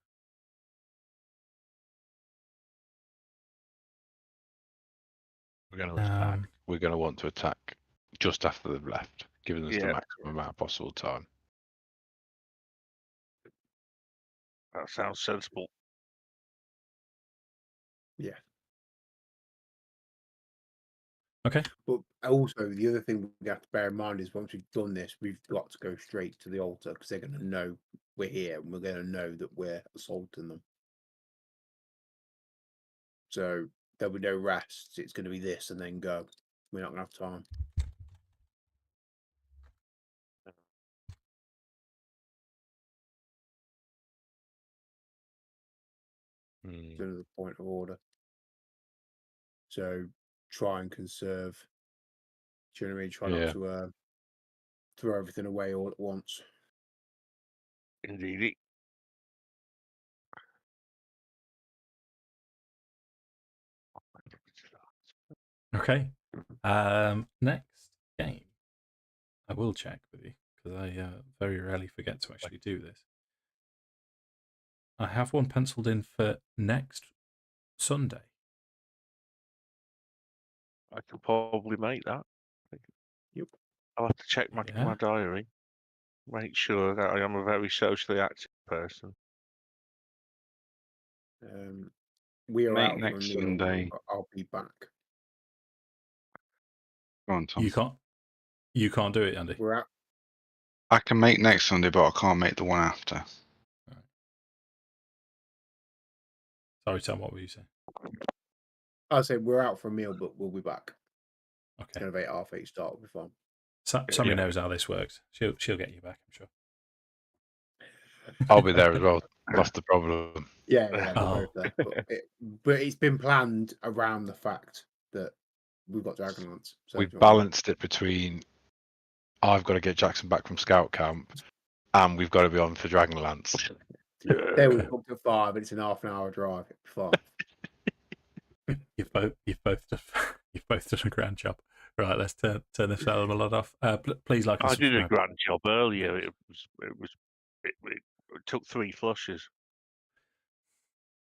We're going to want to attack just after they've left, giving us the maximum amount of possible time. That sounds sensible. Yeah. Okay. But also, the other thing we have to bear in mind is once we've done this, we've got to go straight to the altar because they're going to know we're here and we're going to know that we're assaulting them. So there'll be no rest. It's going to be this and then go. We're not going to have time. It's another point of order. So try and conserve. Do you know what I mean? Try not to throw everything away all at once. Indeed. Okay. Next game. I will check with you because I very rarely forget to actually do this. I have one penciled in for next Sunday. I could probably make that. Yep. I'll have to check my diary. Make sure that I am a very socially active person. We are out next from Sunday. I'll be back. Go on, Tom. You can't do it, Andy. We're out. I can make next Sunday, but I can't make the one after. Right. Sorry, Tom, what were you saying? I'll say we're out for a meal, but we'll be back. Okay. Kind of 8:30 start will be fine. Sammy knows how this works. She'll get you back, I'm sure. I'll be there as well. That's the problem. Yeah, we're both there. But it's been planned around the fact that we've got Dragonlance. So We've balanced it between I've got to get Jackson back from Scout Camp and we've got to be on for Dragonlance. They were booked at 5, and it's an half-an-hour drive. It'll be fine. You've both done a grand job. Right, let's turn this element off. Please like and I did a subscribe. grand job earlier. It took 3 flushes.